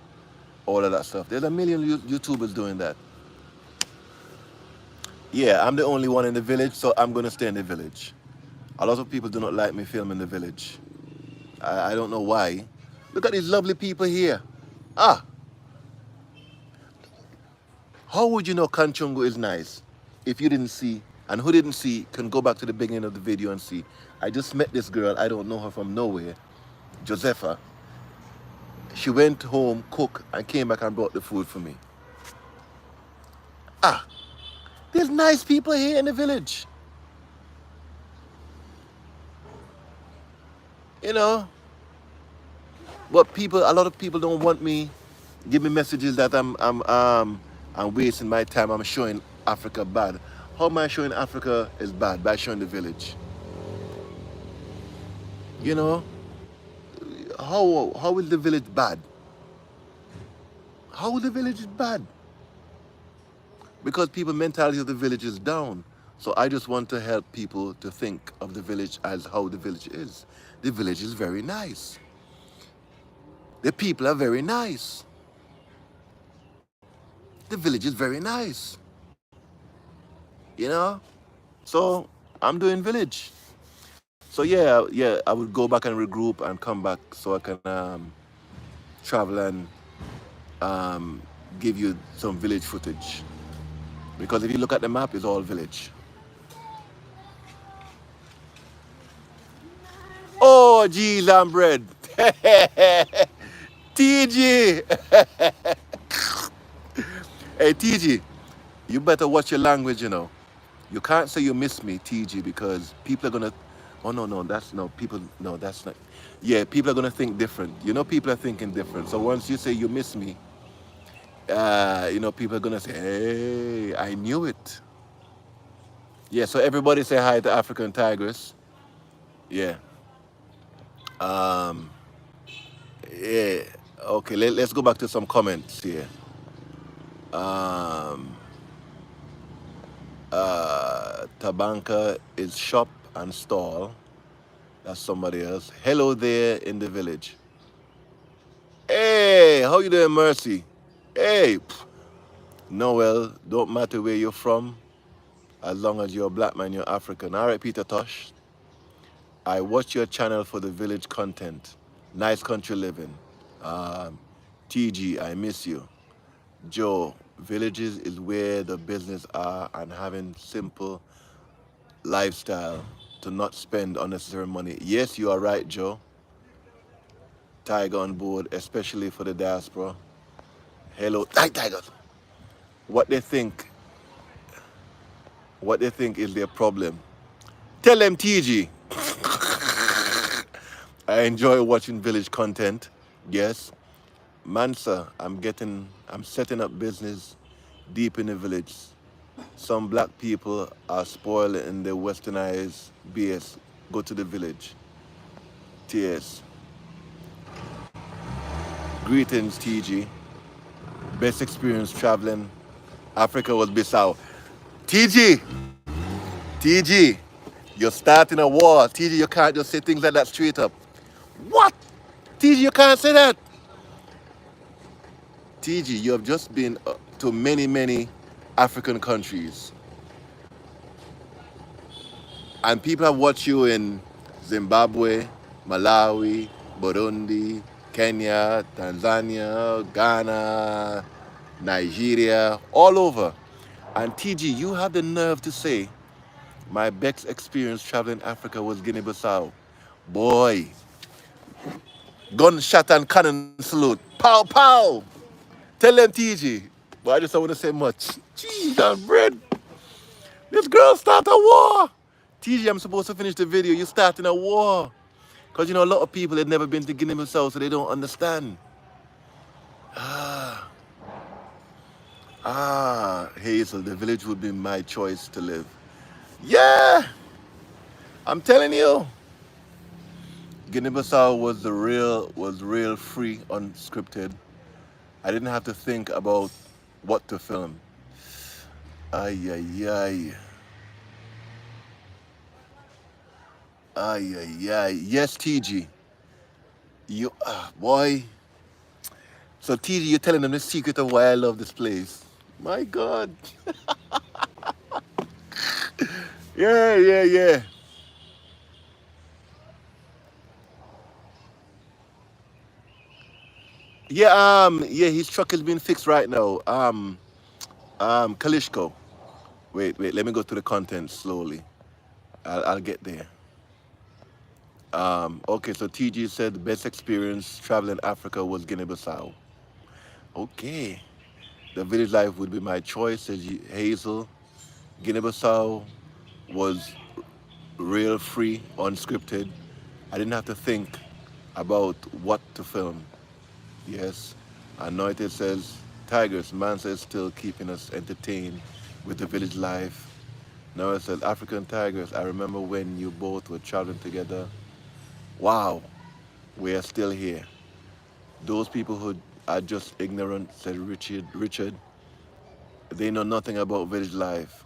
all of that stuff. There's a million YouTubers doing that. Yeah, I'm the only one in the village, so I'm gonna stay in the village. A lot of people do not like me filming the village. I don't know why. Look at these lovely people here. Ah, how would you know Kanchungo is nice if you didn't see? And who didn't see can go back to the beginning of the video and see. I just met this girl. I don't know her from nowhere. Josefa. She went home, cooked, and came back and brought the food for me. Ah, there's nice people here in the village. You know, but a lot of people don't want me, give me messages that I'm wasting my time. I'm showing Africa bad. How am I showing Africa is bad? By showing the village. You know, how is the village bad? How is the village bad? Because people's mentality of the village is down. So I just want to help people to think of the village as how the village is. The village is very nice. The people are very nice. The village is very nice. You know? So I'm doing village. So yeah, I would go back and regroup and come back so I can travel and give you some village footage. Because if you look at the map, it's all village. Oh, geez, I'm bread. TG. Hey, TG, you better watch your language, you know. You can't say you miss me, TG, because people are going to, oh, no, that's not. Yeah, people are going to think different. You know, people are thinking different. So once you say you miss me, you know, people are going to say, hey, I knew it. Yeah, so everybody say hi to African Tigress. Yeah. Yeah. Okay, let's go back to some comments here. Tabanka is shop and stall. That's somebody else. Hello there in the village. Hey, how you doing, Mercy? Hey, Noel, don't matter where you're from, as long as you're a black man, you're African. All right, Peter Tosh. I watch your channel for the village content. Nice country living. TG, I miss you. Joe, villages is where the business are and having simple lifestyle to not spend unnecessary money. Yes, you are right, Joe. Tiger on board, especially for the diaspora. Hello, hi Tigers. What they think is their problem. Tell them, TG. I enjoy watching village content. Yes. Mansa, I'm setting up business deep in the village. Some black people are spoiled in the westernized BS. Go to the village. TS. Greetings, TG. Best experience traveling. Africa was Bissau. TG, you're starting a war. TG, you can't just say things like that straight up. What? TG, you can't say that. TG, you have just been to many, many African countries. And people have watched you in Zimbabwe, Malawi, Burundi, Kenya, Tanzania, Ghana, Nigeria, all over. And TG, you have the nerve to say, my best experience traveling Africa was Guinea-Bissau. Boy, gunshot and cannon salute. Pow, pow. Tell them TG. But I just don't want to say much. Jeez, I'm bread. This girl start a war. TG, I'm supposed to finish the video. You starting a war. Because you know, a lot of people had never been to Guinea-Bissau, so they don't understand. Hazel, the village would be my choice to live. Yeah, I'm telling you. Guinea-Bissau was real free, unscripted. I didn't have to think about what to film. Ay, ay, ay. Ay, ay, ay. Yes, TG. You, boy. So, TG, you're telling them the secret of why I love this place. My God. Yeah, yeah, yeah. Yeah, his truck is being fixed right now. Kalishko. Wait, let me go to the content slowly. I'll get there. Okay, so TG said the best experience traveling Africa was Guinea-Bissau. Okay. The village life would be my choice, says Hazel. Guinea-Bissau was real free, unscripted. I didn't have to think about what to film. Yes. Anointed says, Tigers, man says still keeping us entertained with the village life. Noah says, African Tigers, I remember when you both were traveling together. Wow, we are still here. Those people who are just ignorant, said Richard, they know nothing about village life.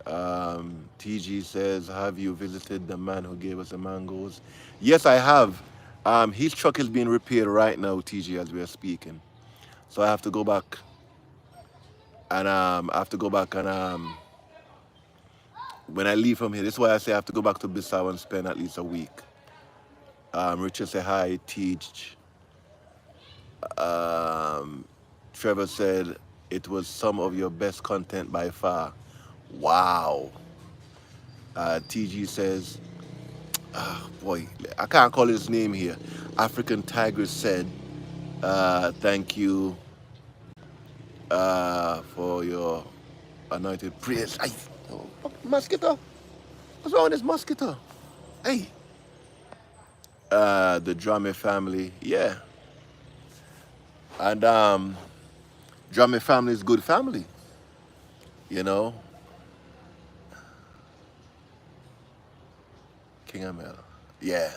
TG says, have you visited the man who gave us the mangoes? Yes, I have. His truck is being repaired right now, TG, as we are speaking. So I have to go back and when I leave from here, this is why I say I have to go back to Bissau and spend at least a week. Richard said hi, Teach. Trevor said it was some of your best content by far. Wow. TG says, boy, I can't call his name here. African Tiger said, thank you for your anointed prayers. Ay, oh, mosquito. What's wrong with this mosquito? Hey. The Drame family, yeah. And Drame family is good family, you know. King Amel, yeah.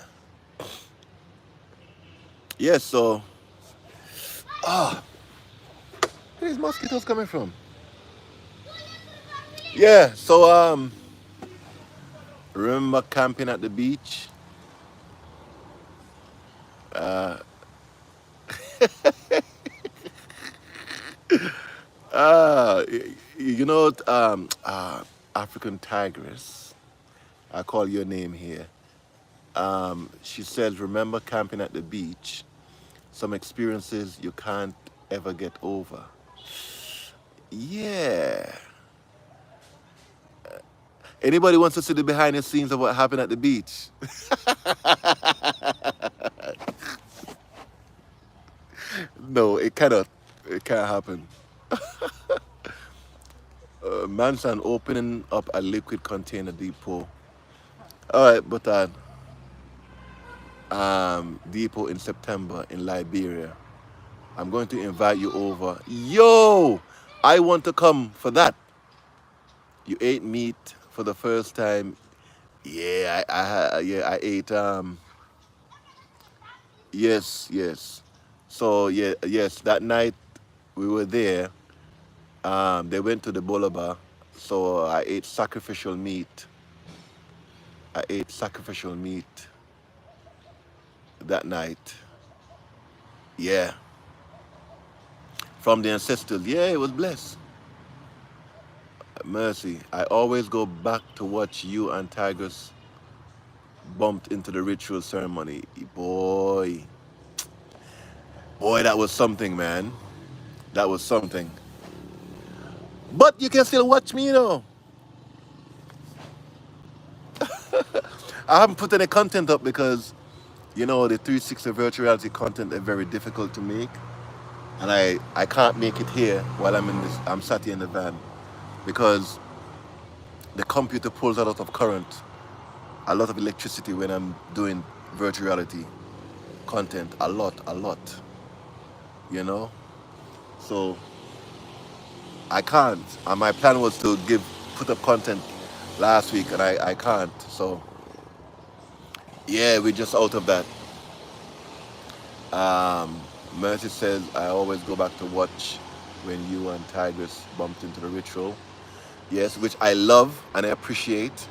Yeah, so, where are these mosquitoes coming from? Yeah, so, remember camping at the beach? You know, African Tigress, I call your name here. She says, remember camping at the beach? Some experiences you can't ever get over. Yeah. Anybody wants to see the behind the scenes of what happened at the beach? No, it cannot. It can't happen. Manson opening up a liquid container depot. All right, but depot in September in Liberia. I'm going to invite you over. Yo, I want to come for that. You ate meat for the first time. Yeah, I ate. Yes. So yeah, yes, that night we were there. They went to the Bolaba, so I ate sacrificial meat. I ate sacrificial meat that night. Yeah. From the ancestors. Yeah, it was blessed. Mercy. I always go back to watch you and Tigers bumped into the ritual ceremony. Boy, that was something, man. That was something. But you can still watch me, you know. I haven't put any content up because, you know, the 360 virtual reality content are very difficult to make. and I can't make it here while I'm sat here in the van because the computer pulls a lot of current, a lot of electricity when I'm doing virtual reality content, a lot, you know. So I can't. And my plan was to put up content last week, and I can't. So yeah, we're just out of that. Mercy says I always go back to watch when you and Tigress bumped into the ritual. Yes, which I love and I appreciate.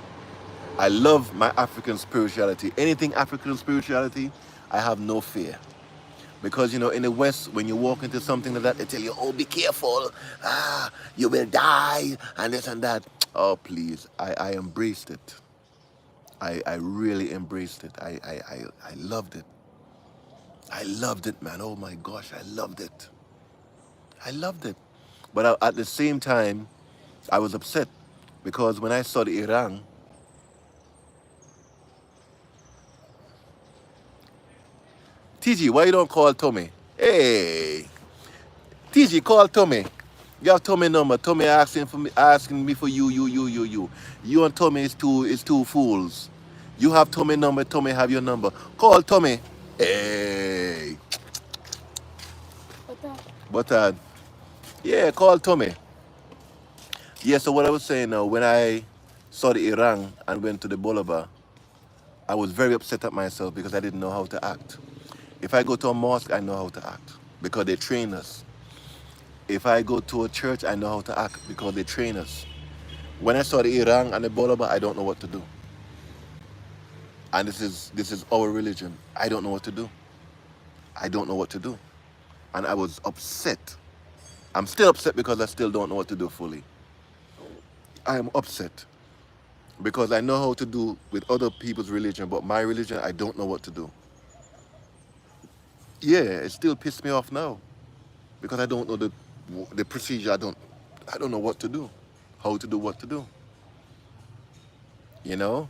I love my African spirituality. Anything African spirituality, I have no fear. Because, you know, in the West, when you walk into something like that, they tell you, oh, be careful. You will die, and this and that. Oh, please. I embraced it. I really embraced it. I loved it. I loved it, man. Oh, my gosh, I loved it. I loved it. But at the same time, I was upset because when I saw the Iran, TG, why you don't call Tommy? Hey, TG, call Tommy. You have Tommy number. Tommy asking me for you. You and Tommy is two fools. You have Tommy number. Tommy have your number. Call Tommy. Hey, but yeah, call Tommy. Yeah. So what I was saying now, when I saw the Iran and went to the Boulevard, I was very upset at myself because I didn't know how to act. If I go to a mosque, I know how to act because they train us. If I go to a church, I know how to act because they train us. When I saw the Iran and the Bolaba, I don't know what to do. And this is our religion. I don't know what to do. I don't know what to do. And I was upset. I'm still upset because I still don't know what to do fully. I am upset because I know how to do with other people's religion, but my religion, I don't know what to do. Yeah, it still pissed me off now because I don't know the procedure. I don't know what to do, how to do what to do. You know?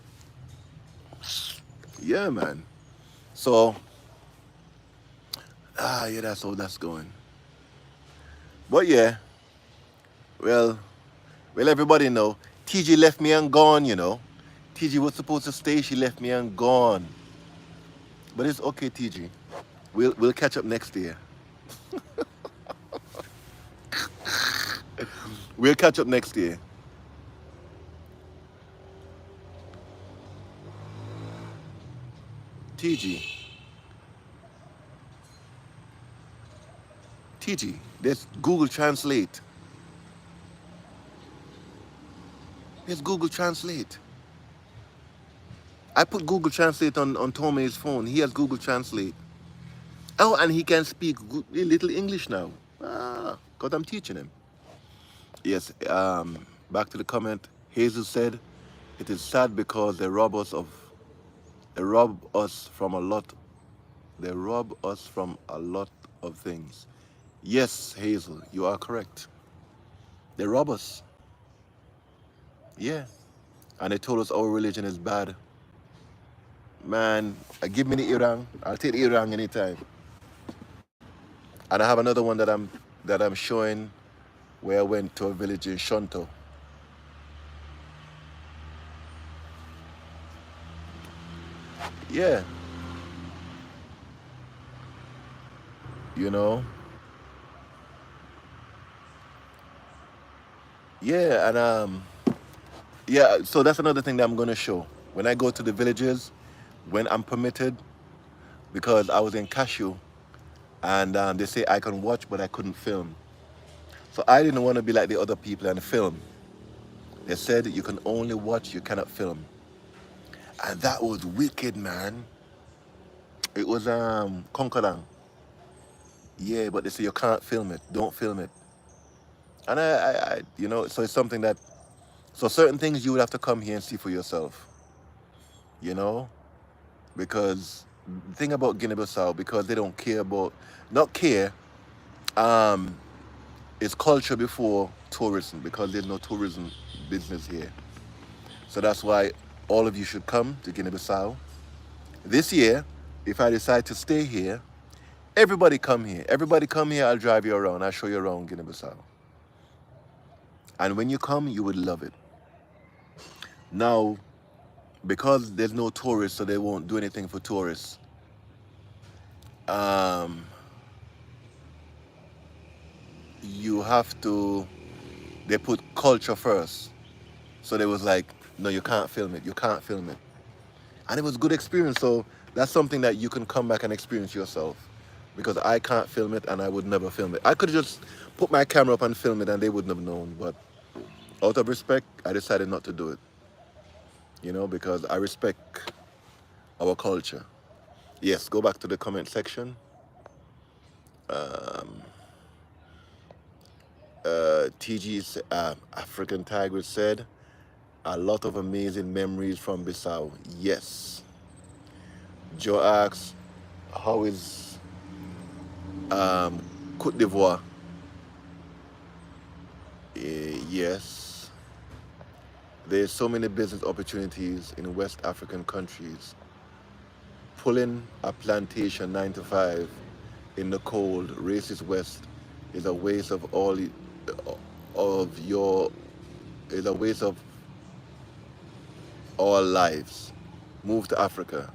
Yeah, man. So, yeah, that's how that's going. But yeah, well, everybody know. TG left me and gone, you know. TG was supposed to stay, she left me and gone. But it's okay, TG. We'll catch up next year. We'll catch up next year. TG, there's Google Translate. There's Google Translate. I put Google Translate on Tommy's phone. He has Google Translate. Oh, and he can speak a little English now. Because I'm teaching him. Yes, back to the comment. Jesus said, it is sad because they rob us from a lot of things. Yes, Hazel, you are correct. They rob us. Yeah. And they told us our religion is bad. Man, give me the Iran. I'll take the Iran anytime. And I have another one that I'm showing where I went to a village in Shonto. Yeah. You know? Yeah, and yeah, so that's another thing that I'm gonna show. When I go to the villages, when I'm permitted, because I was in Cashew, and they say I can watch, but I couldn't film. So I didn't want to be like the other people and film. They said you can only watch, you cannot film. And that was wicked, man. It was Konkolang. Yeah, but they say you can't film it. Don't film it. And I you know, so it's something that, so certain things you would have to come here and see for yourself. You know? Because the thing about Guinea-Bissau, because they don't care about, not care, it's culture before tourism, because there's no tourism business here. So that's why all of you should come to Guinea-Bissau. This year, if I decide to stay here, Everybody come here. Everybody come here. I'll drive you around. I'll show you around Guinea-Bissau. And when you come, you would love it. Now, because there's no tourists, so they won't do anything for tourists. You have to. They put culture first. So they was like, no, you can't film it. You can't film it. And it was a good experience. So that's something that you can come back and experience yourself. Because I can't film it and I would never film it. I could just put my camera up and film it and they wouldn't have known. But out of respect, I decided not to do it. You know, because I respect our culture. Yes, go back to the comment section. TG, African Tiger said, a lot of amazing memories from Bissau. Yes. Joe asks, how is Côte d'Ivoire? Yes. There's so many business opportunities in West African countries. Pulling a plantation 9 to 5 in the cold, racist West is a waste of all of your, is a waste of our lives. Move to Africa.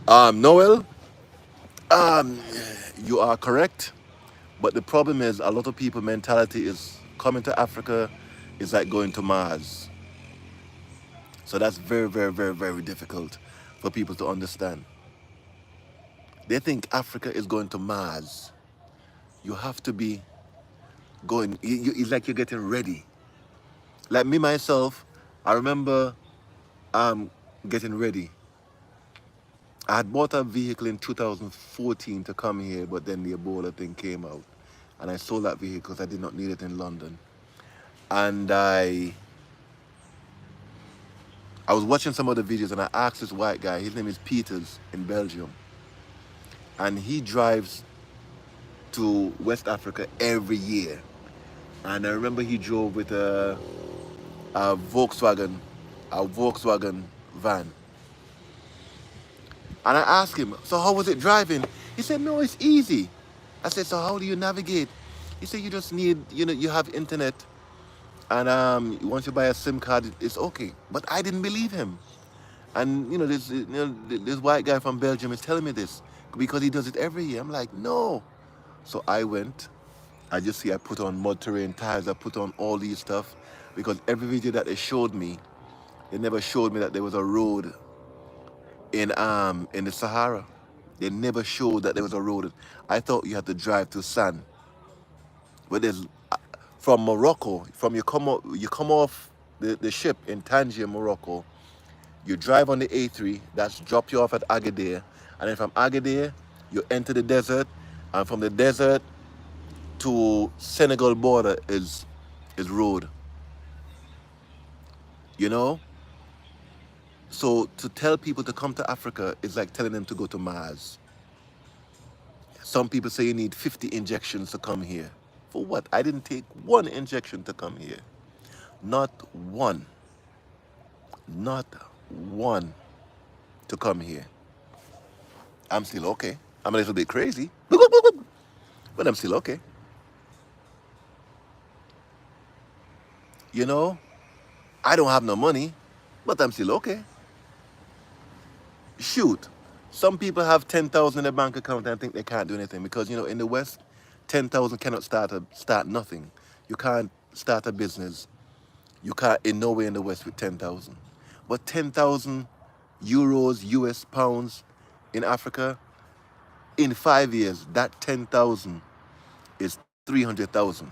Noel, you are correct, but the problem is a lot of people mentality is coming to Africa is like going to Mars. So that's very, very, very, very difficult for people to understand. They think Africa is going to Mars. You have to be going, it's like you're getting ready. Like me, myself, I remember getting ready. I had bought a vehicle in 2014 to come here, but then the Ebola thing came out. And I sold that vehicle because I did not need it in London. And I was watching some of the videos and I asked this white guy, his name is Peters in Belgium. And he drives to West Africa every year. And I remember he drove with a Volkswagen van. And I asked him, so how was it driving? He said, no, it's easy. I said, so how do you navigate? He said, you just need, you have internet. And once you buy a SIM card, it's okay. But I didn't believe him. And, this white guy from Belgium is telling me this because he does it every year. I'm like, no. So I went. I put on mud terrain tires. I put on all these stuff because every video that they showed me, they never showed me that there was a road in the Sahara. They never showed that there was a road. I thought you had to drive to sand. But there's from Morocco, you come off the ship in Tangier, Morocco. You drive on the A3, that's drop you off at Agadir, and then from Agadir, you enter the desert, and from the desert to Senegal border is road. So to tell people to come to Africa is like telling them to go to Mars. Some people say you need 50 injections to come here. For what? I didn't take one injection to come here. Not one. Not one to come here. I'm still okay. I'm a little bit crazy, but I'm still okay. I don't have no money, but I'm still okay. Shoot, some people have 10,000 in their bank account and think they can't do anything because, in the West, 10,000 cannot start nothing. You can't start a business. You can't in no way in the West with 10,000. But 10,000 euros, US pounds in Africa, in 5 years, that 10,000 is 300,000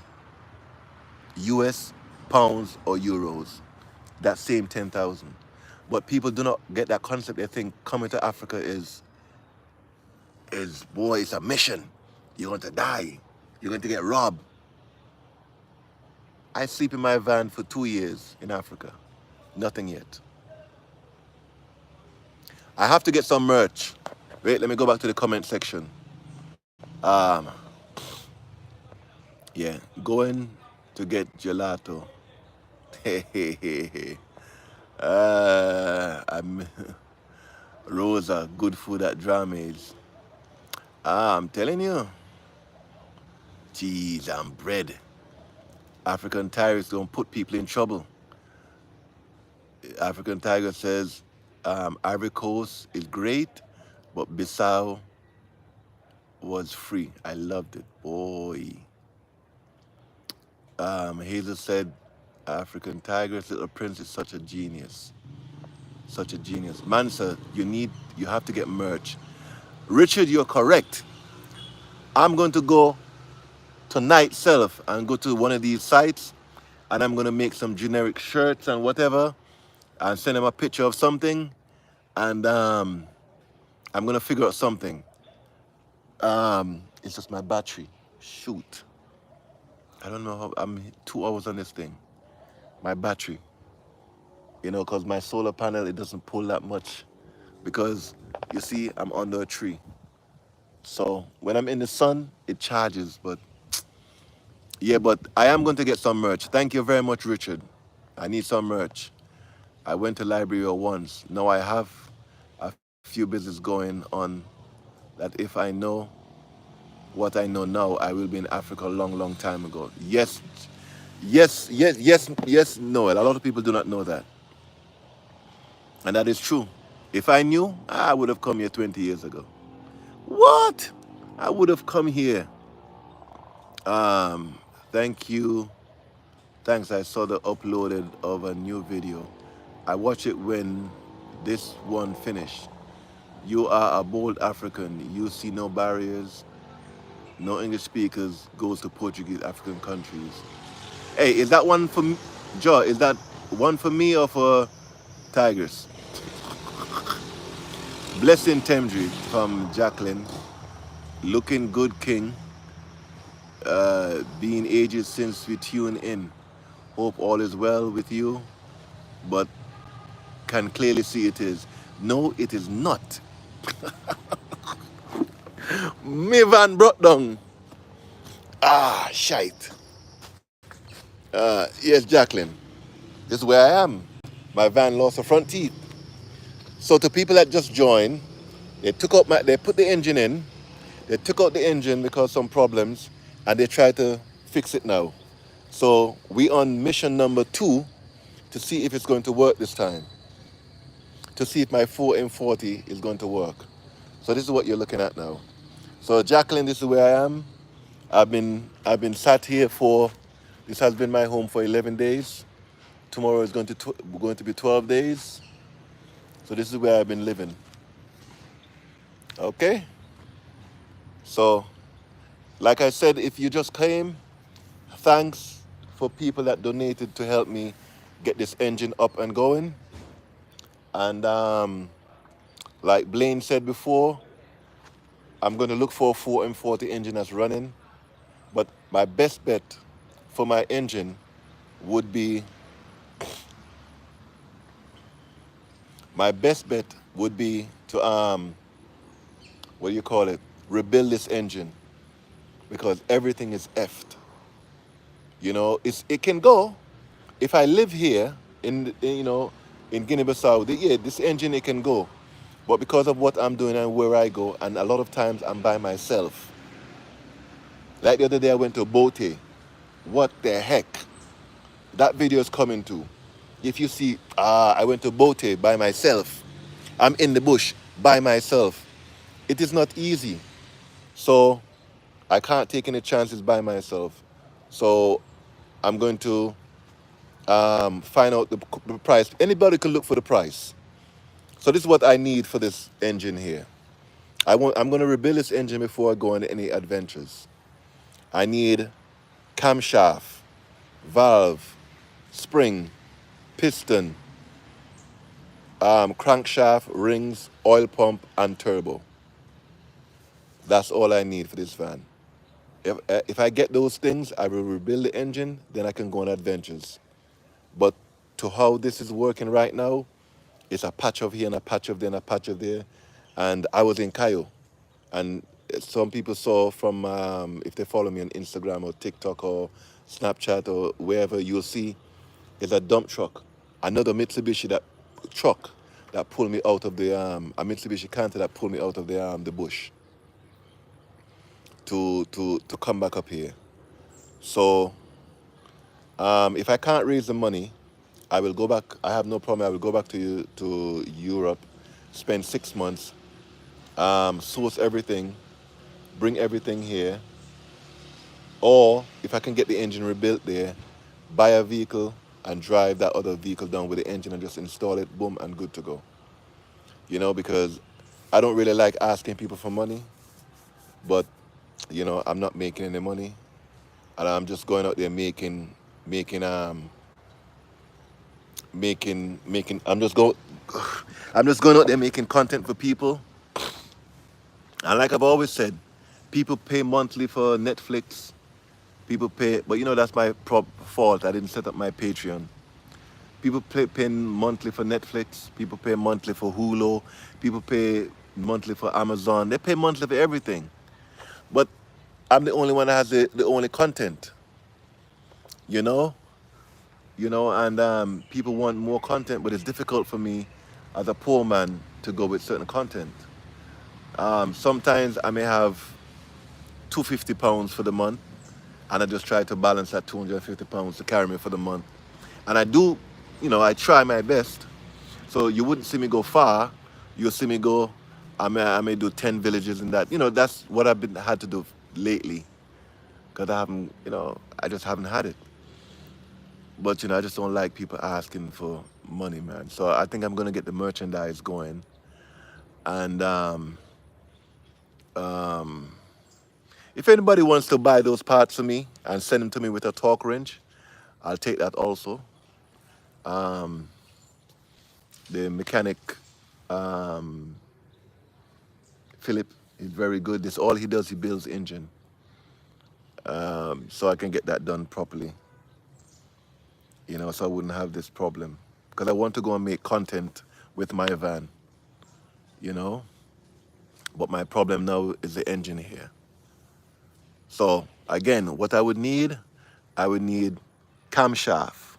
US pounds or euros. That same 10,000. But people do not get that concept. They think coming to Africa is boy, it's a mission. You're going to die. You're going to get robbed. I sleep in my van for 2 years in Africa. Nothing yet. I have to get some merch. Wait, let me go back to the comment section. Yeah, going to get gelato. I'm Rosa, good food at Dramas. I'm telling you, cheese and bread. African Tigers don't put people in trouble. African Tiger says Ivory Coast is great, but Bissau was free. I loved it. Boy. Hazel said African Tigers, Little Prince is such a genius. Such a genius. Mansa, you have to get merch. Richard, you're correct. I'm going to go tonight self and go to one of these sites and I'm going to make some generic shirts and whatever and send them a picture of something and I'm going to figure out something. It's just my battery. Shoot. I don't know how, I'm 2 hours on this thing. My battery. You know, because my solar panel, it doesn't pull that much because you see, I'm under a tree. So when I'm in the sun, it charges, but yeah, but I am going to get some merch. Thank you very much, Richard. I need some merch. I went to Liberia once. Now I have a few business going on that if I know what I know now, I will be in Africa a long, long time ago. Yes, yes, no. A lot of people do not know that. And that is true. If I knew, I would have come here 20 years ago. What? I would have come here. Thank you. Thanks, I saw the uploaded of a new video. I watched it when this one finished. You are a bold African. You see no barriers. No English speakers goes to Portuguese African countries. Hey, is that one for me? Joe, is that one for me or for Tigers? Blessing Temdri from Jacqueline. Looking good, King. Being ages since we tune in. Hope all is well with you, but can clearly see it is. No, it is not. Me van brought down. Ah, shite. Yes, Jacqueline. This is where I am. My van lost the front teeth. So to people that just joined, they put the engine in. They took out the engine because some problems, and they try to fix it now. So we on mission number 2 to see if it's going to work this time. To see if my 4M40 is going to work. So this is what you're looking at now. So Jacqueline, this is where I am. I've been sat here for, this has been my home for 11 days. Tomorrow is going to be 12 days. So this is where I've been living. Okay? So, like I said, if you just came, thanks for people that donated to help me get this engine up and going. And like Blaine said before, I'm going to look for a 4M40 engine that's running. But my best bet for my engine would be, to, what do you call it? Rebuild this engine. Because everything is effed. You know, it can go. If I live here in Guinea-Bissau, this engine, it can go. But because of what I'm doing and where I go, and a lot of times I'm by myself. Like the other day I went to Bote. What the heck? That video is coming too. If you see, I went to Bote by myself. I'm in the bush by myself. It is not easy. So I can't take any chances by myself. So I'm going to find out the price. Anybody can look for the price. So this is what I need for this engine here. I'm going to rebuild this engine before I go on any adventures. I need camshaft, valve, spring, piston, crankshaft, rings, oil pump, and turbo. That's all I need for this van. If I get those things, I will rebuild the engine, then I can go on adventures. But to how this is working right now, it's a patch of here and a patch of there and a patch of there. And I was in Cayo. And some people saw from, if they follow me on Instagram or TikTok or Snapchat or wherever, you'll see it's a dump truck. Another Mitsubishi truck that pulled me out of the, a Mitsubishi Canter that pulled me out of the bush. to come back up here. So if I can't raise the money, I will go back. I have no problem. I will go back to Europe, spend 6 months, source everything, bring everything here. Or if I can get the engine rebuilt there, buy a vehicle and drive that other vehicle down with the engine and just install it, boom, and good to go. You know, because I don't really like asking people for money, but you know, I'm not making any money, and I'm just going out there making. I'm just going out there making content for people. And like I've always said, people pay monthly for Netflix. People pay, but you know that's my fault. I didn't set up my Patreon. People pay monthly for Netflix. People pay monthly for Hulu. People pay monthly for Amazon. They pay monthly for everything. But I'm the only one that has the only content. You know, and people want more content, but it's difficult for me as a poor man to go with certain content. Sometimes I may have £250 for the month, and I just try to balance that £250 to carry me for the month. And I do, you know, I try my best. So you wouldn't see me go far. You'll see me go. I may do 10 villages in that. You know, that's what I've had to do lately, because I haven't, you know, I just haven't had it. But you know, I just don't like people asking for money, man. So I think I'm gonna get the merchandise going, and if anybody wants to buy those parts for me and send them to me with a torque wrench, I'll take that also. The mechanic, Philip, is very good. This all he does, he builds engine. So I can get that done properly. You know, so I wouldn't have this problem. Because I want to go and make content with my van, you know. But my problem now is the engine here. So again, what I would need camshaft,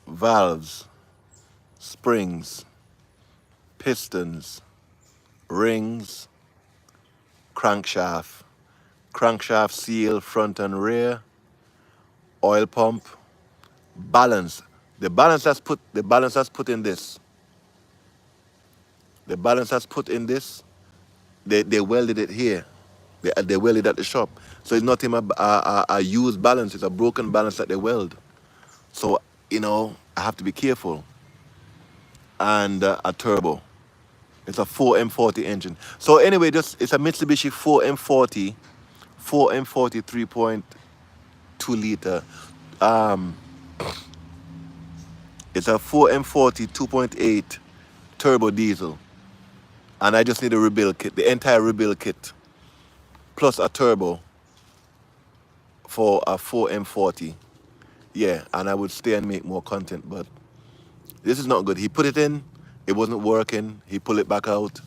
valves, springs, pistons, rings, crankshaft seal front and rear, oil pump, balance. The balance that's put in this. The balance that's put in this, they welded it here. They welded at the shop. So it's not even a used balance, it's a broken balance that they weld. So, you know, I have to be careful. And a turbo. It's a 4M40 engine. So anyway, it's a Mitsubishi 4M40 3.2 liter. It's a 4M40 2.8 turbo diesel. And I just need a rebuild kit, the entire rebuild kit, plus a turbo for a 4M40. Yeah, and I would stay and make more content, but this is not good. He put it in, it wasn't working. He pulled it back out.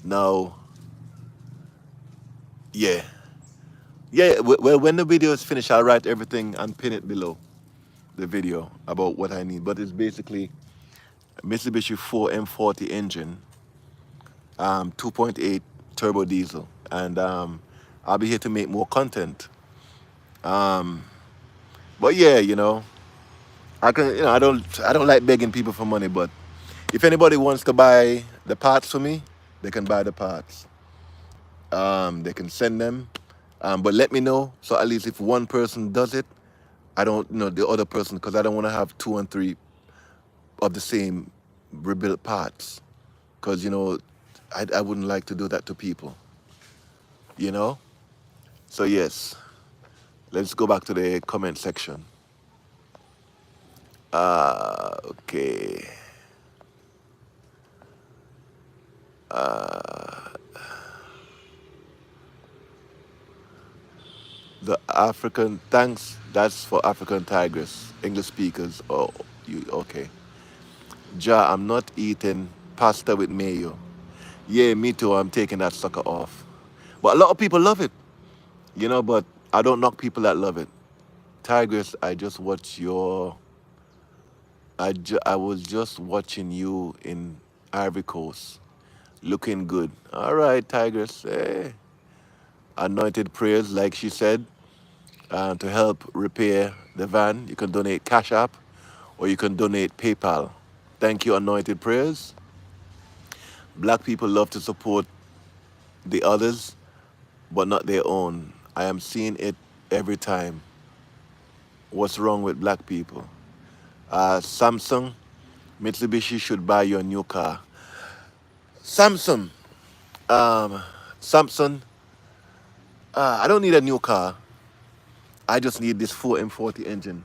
Now, yeah. Yeah, well, when the video is finished, I'll write everything and pin it below the video about what I need. But it's basically a Mitsubishi 4M40 engine, 2.8 turbo diesel, and I'll be here to make more content. But yeah, you know, I don't like begging people for money, but if anybody wants to buy the parts for me, they can buy the parts. They can send them, but let me know, so at least if one person does it, I don't know the other person, because I don't want to have 2 and 3 of the same rebuilt parts, because you know I wouldn't like to do that to people, you know. So yes, let's go back to the comment section. Okay. The African, thanks, that's for African Tigress, English speakers. Oh, you, okay. Ja, I'm not eating pasta with mayo. Yeah, me too, I'm taking that sucker off. But a lot of people love it, you know, but I don't knock people that love it. Tigress, I just watch your, I was just watching you in Ivory Coast, looking good. All right, Tigress, hey. anointed prayers, like she said, to help repair the van. You can donate Cash App or you can donate PayPal. Thank you, anointed prayers. Black people love to support the others, but not their own. I am seeing it every time. What's wrong with black people? Samsung, Mitsubishi should buy you a new car. Samsung, um, Samsung, I don't need a new car. I just need this 4M40 engine.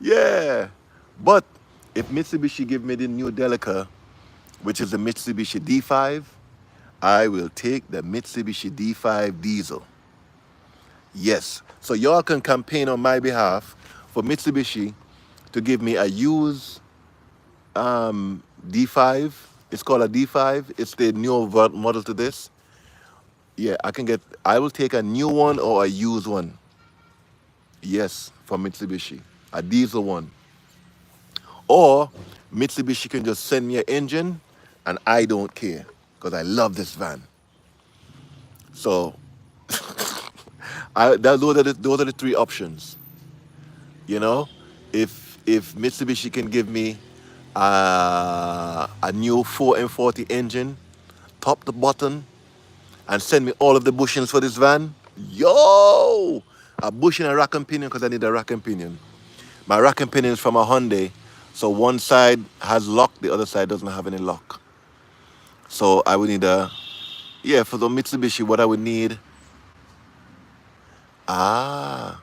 Yeah. But if Mitsubishi give me the new Delica, which is the Mitsubishi D5, I will take the Mitsubishi D5 diesel. Yes. So y'all can campaign on my behalf for Mitsubishi to give me a used D5. It's called a D5. It's the new model to this. Yeah, I will take a new one or a used one. Yes, from Mitsubishi. A diesel one. Or Mitsubishi can just send me an engine and I don't care because I love this van. So those are the three options. You know, if Mitsubishi can give me a new 4M40 engine, top to bottom, and send me all of the bushings for this van, yo, a bushing and rack and pinion because I need a rack and pinion. My rack and pinion is from a Hyundai, so one side has lock, the other side doesn't have any lock. So I would need for the Mitsubishi, what I would need, because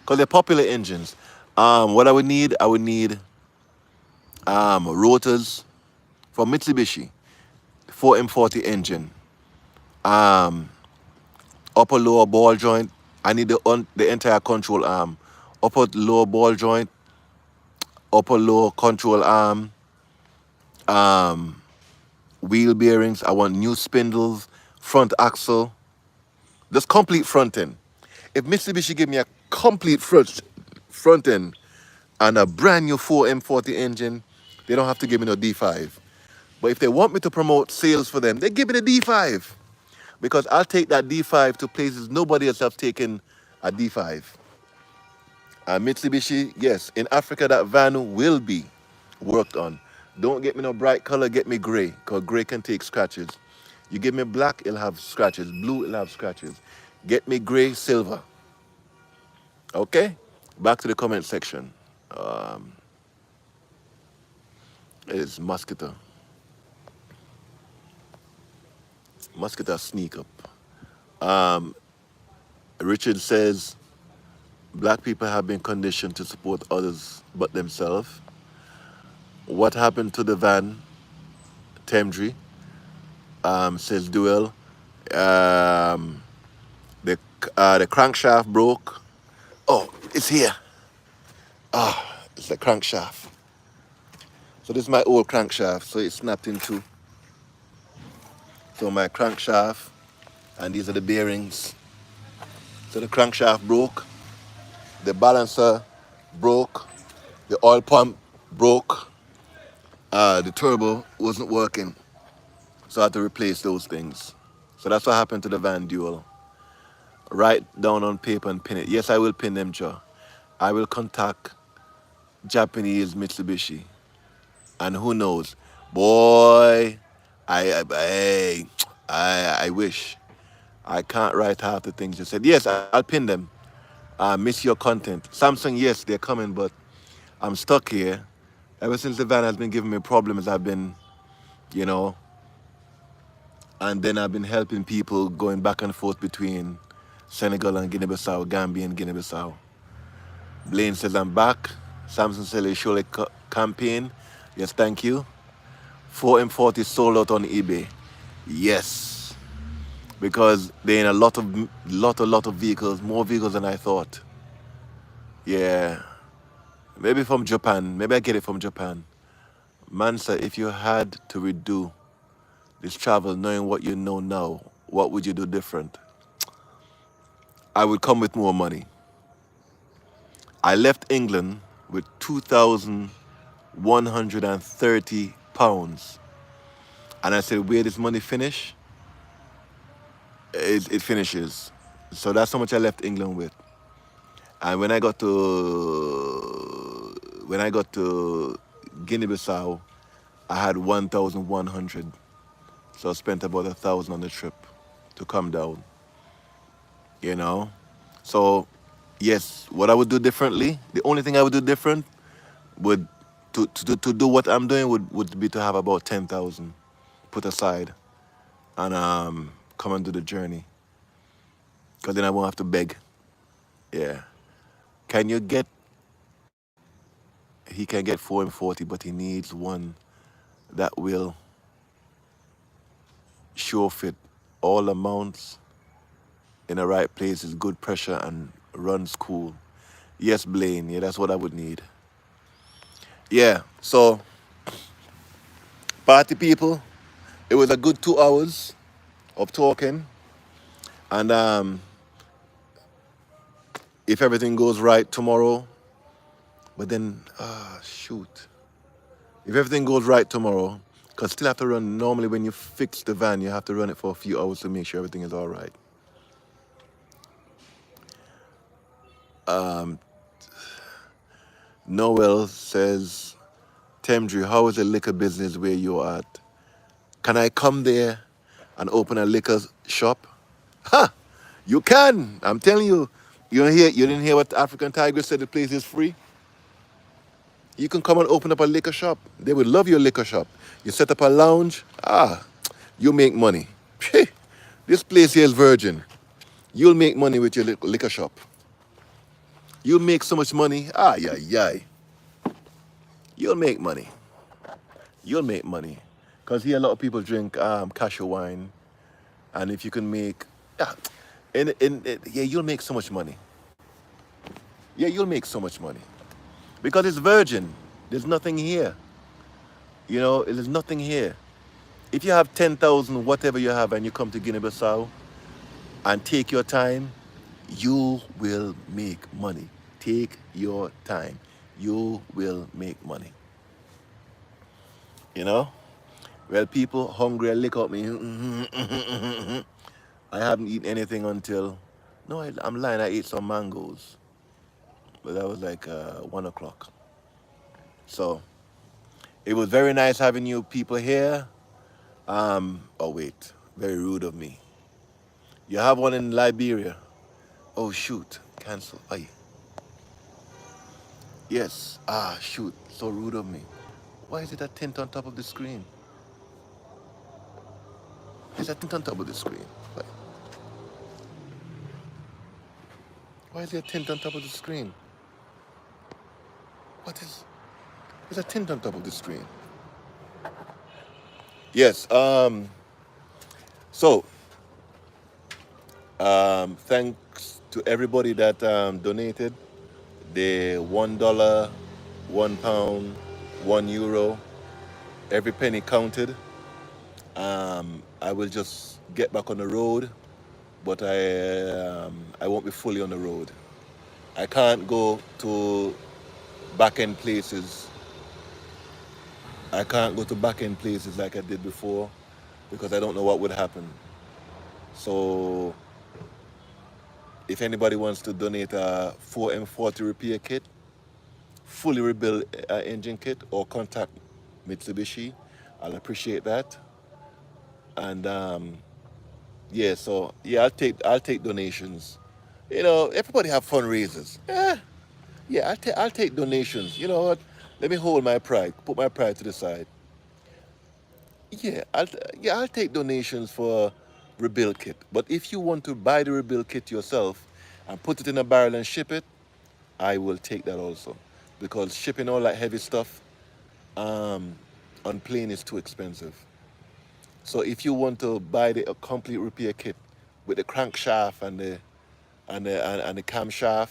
they're popular engines. What I would need rotors for Mitsubishi, 4M40 engine, upper lower ball joint. I need the entire control arm, upper lower ball joint, upper lower control arm, wheel bearings. I want new spindles, front axle, just complete front end. If Mitsubishi give me a complete front end and a brand new 4M40 engine, they don't have to give me no D5. But if they want me to promote sales for them, they give me the D5. Because I'll take that D5 to places nobody else has taken a D5. Mitsubishi, yes, in Africa that van will be worked on. Don't get me no bright color, get me gray, because gray can take scratches. You give me black, it'll have scratches. Blue, it'll have scratches. Get me gray, silver. Okay? Back to the comment section. It's Mosquito. Mosquito sneak up. Richard says, black people have been conditioned to support others but themselves. What happened to the van, Temdri? Says Duel. The crankshaft broke. Oh, it's here. It's the crankshaft. So this is my old crankshaft, so it snapped in two. So my crankshaft, and these are the bearings. So the crankshaft broke, the balancer broke, the oil pump broke, the turbo wasn't working. So I had to replace those things. So that's what happened to the Van Duel. Write down on paper and pin it. Yes, I will pin them, Joe. I will contact Japanese Mitsubishi. And who knows? Boy, I wish. I can't write half the things you said. Yes, I'll pin them. Miss your content. Samsung, yes, they're coming, but I'm stuck here. Ever since the van has been giving me problems, I've been, and then I've been helping people going back and forth between Senegal and Guinea-Bissau, Gambia and Guinea-Bissau. Blaine says, I'm back. Samsung says, surely campaign. Yes, thank you. 4M40 sold out on eBay. Yes. Because they're in a lot of vehicles, more vehicles than I thought. Yeah. Maybe from Japan. Maybe I get it from Japan. Mansa, if you had to redo this travel knowing what you know now, what would you do different? I would come with more money. I left England with £2,130. And I said, where this money finish? it finishes. So that's how much I left England with. And when I got to Guinea-Bissau, I had 1,100. So I spent about 1,000 on the trip to come down. You know. So yes, what I would do differently, the only thing I would do different would to do what I'm doing would be to have about 10,000 put aside and come and do the journey. Because then I won't have to beg. Yeah. Can you get he can get 4 and 40, but he needs one that will sure fit all amounts in the right places, good pressure and runs cool. Yes, Blaine, yeah, that's what I would need. Yeah, so party people, it was a good 2 hours of talking. And if everything goes right tomorrow, but then, shoot. If everything goes right tomorrow, because still have to run, normally when you fix the van, you have to run it for a few hours to make sure everything is all right. Noel says, Temdri, how is the liquor business where you're at? Can I come there and open a liquor shop? Ha! You can. I'm telling you. You didn't hear what African Tiger said, the place is free? You can come and open up a liquor shop. They would love your liquor shop. You set up a lounge. You make money. This place here is virgin. You'll make money with your liquor shop. You'll make so much money. Yeah, yeah. You'll make money. You'll make money. Because here a lot of people drink cashew wine. And if you can make, yeah, yeah, you'll make so much money. Yeah, you'll make so much money. Because it's virgin. There's nothing here. You know, there's nothing here. If you have 10,000, whatever you have, and you come to Guinea-Bissau and take your time, you will make money. Take your time. You will make money. You know? Well, people hungry and lick up me. I haven't eaten anything until, no, I'm lying, I ate some mangoes. But that was like 1 o'clock. So, it was very nice having you people here. Oh wait, very rude of me. You have one in Liberia. Oh shoot, cancel. Aye. Yes, shoot, so rude of me. Why is it a tint on top of the screen? There's a tint on top of the screen. Why is there a tint on top of the screen? There's a tint on top of the screen. Yes, so, thanks to everybody that donated. The $1, £1, €1, every penny counted. I will just get back on the road, but I won't be fully on the road. I can't go to back-end places. I can't go to back-end places like I did before because I don't know what would happen. So if anybody wants to donate a 4M40 repair kit, fully rebuild engine kit, or contact Mitsubishi, I'll appreciate that. And yeah, so yeah, I'll take donations. You know, everybody have fundraisers. Yeah, I'll take donations. You know what? Let me hold my pride. Put my pride to the side. Yeah, I'll take donations for rebuild kit. But if you want to buy the rebuild kit yourself and put it in a barrel and ship it, I will take that also. Because shipping all that heavy stuff on plane is too expensive. So if you want to buy a complete repair kit with the crankshaft and the camshaft,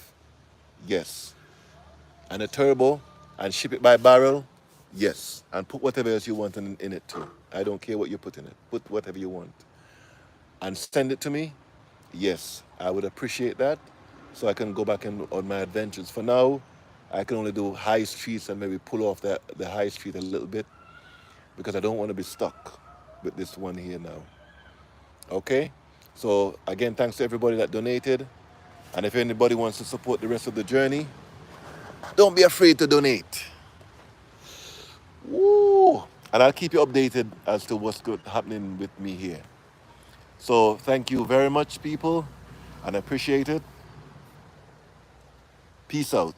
yes. And the turbo, and ship it by barrel, yes. And put whatever else you want in it too. I don't care what you put in it. Put whatever you want. And send it to me, yes. I would appreciate that so I can go back on my adventures. For now, I can only do high streets and maybe pull off the high street a little bit because I don't want to be stuck with this one here now. Okay? So again, thanks to everybody that donated. And if anybody wants to support the rest of the journey, don't be afraid to donate. Woo! And I'll keep you updated as to what's good happening with me here. So thank you very much, people, and I appreciate it. Peace out.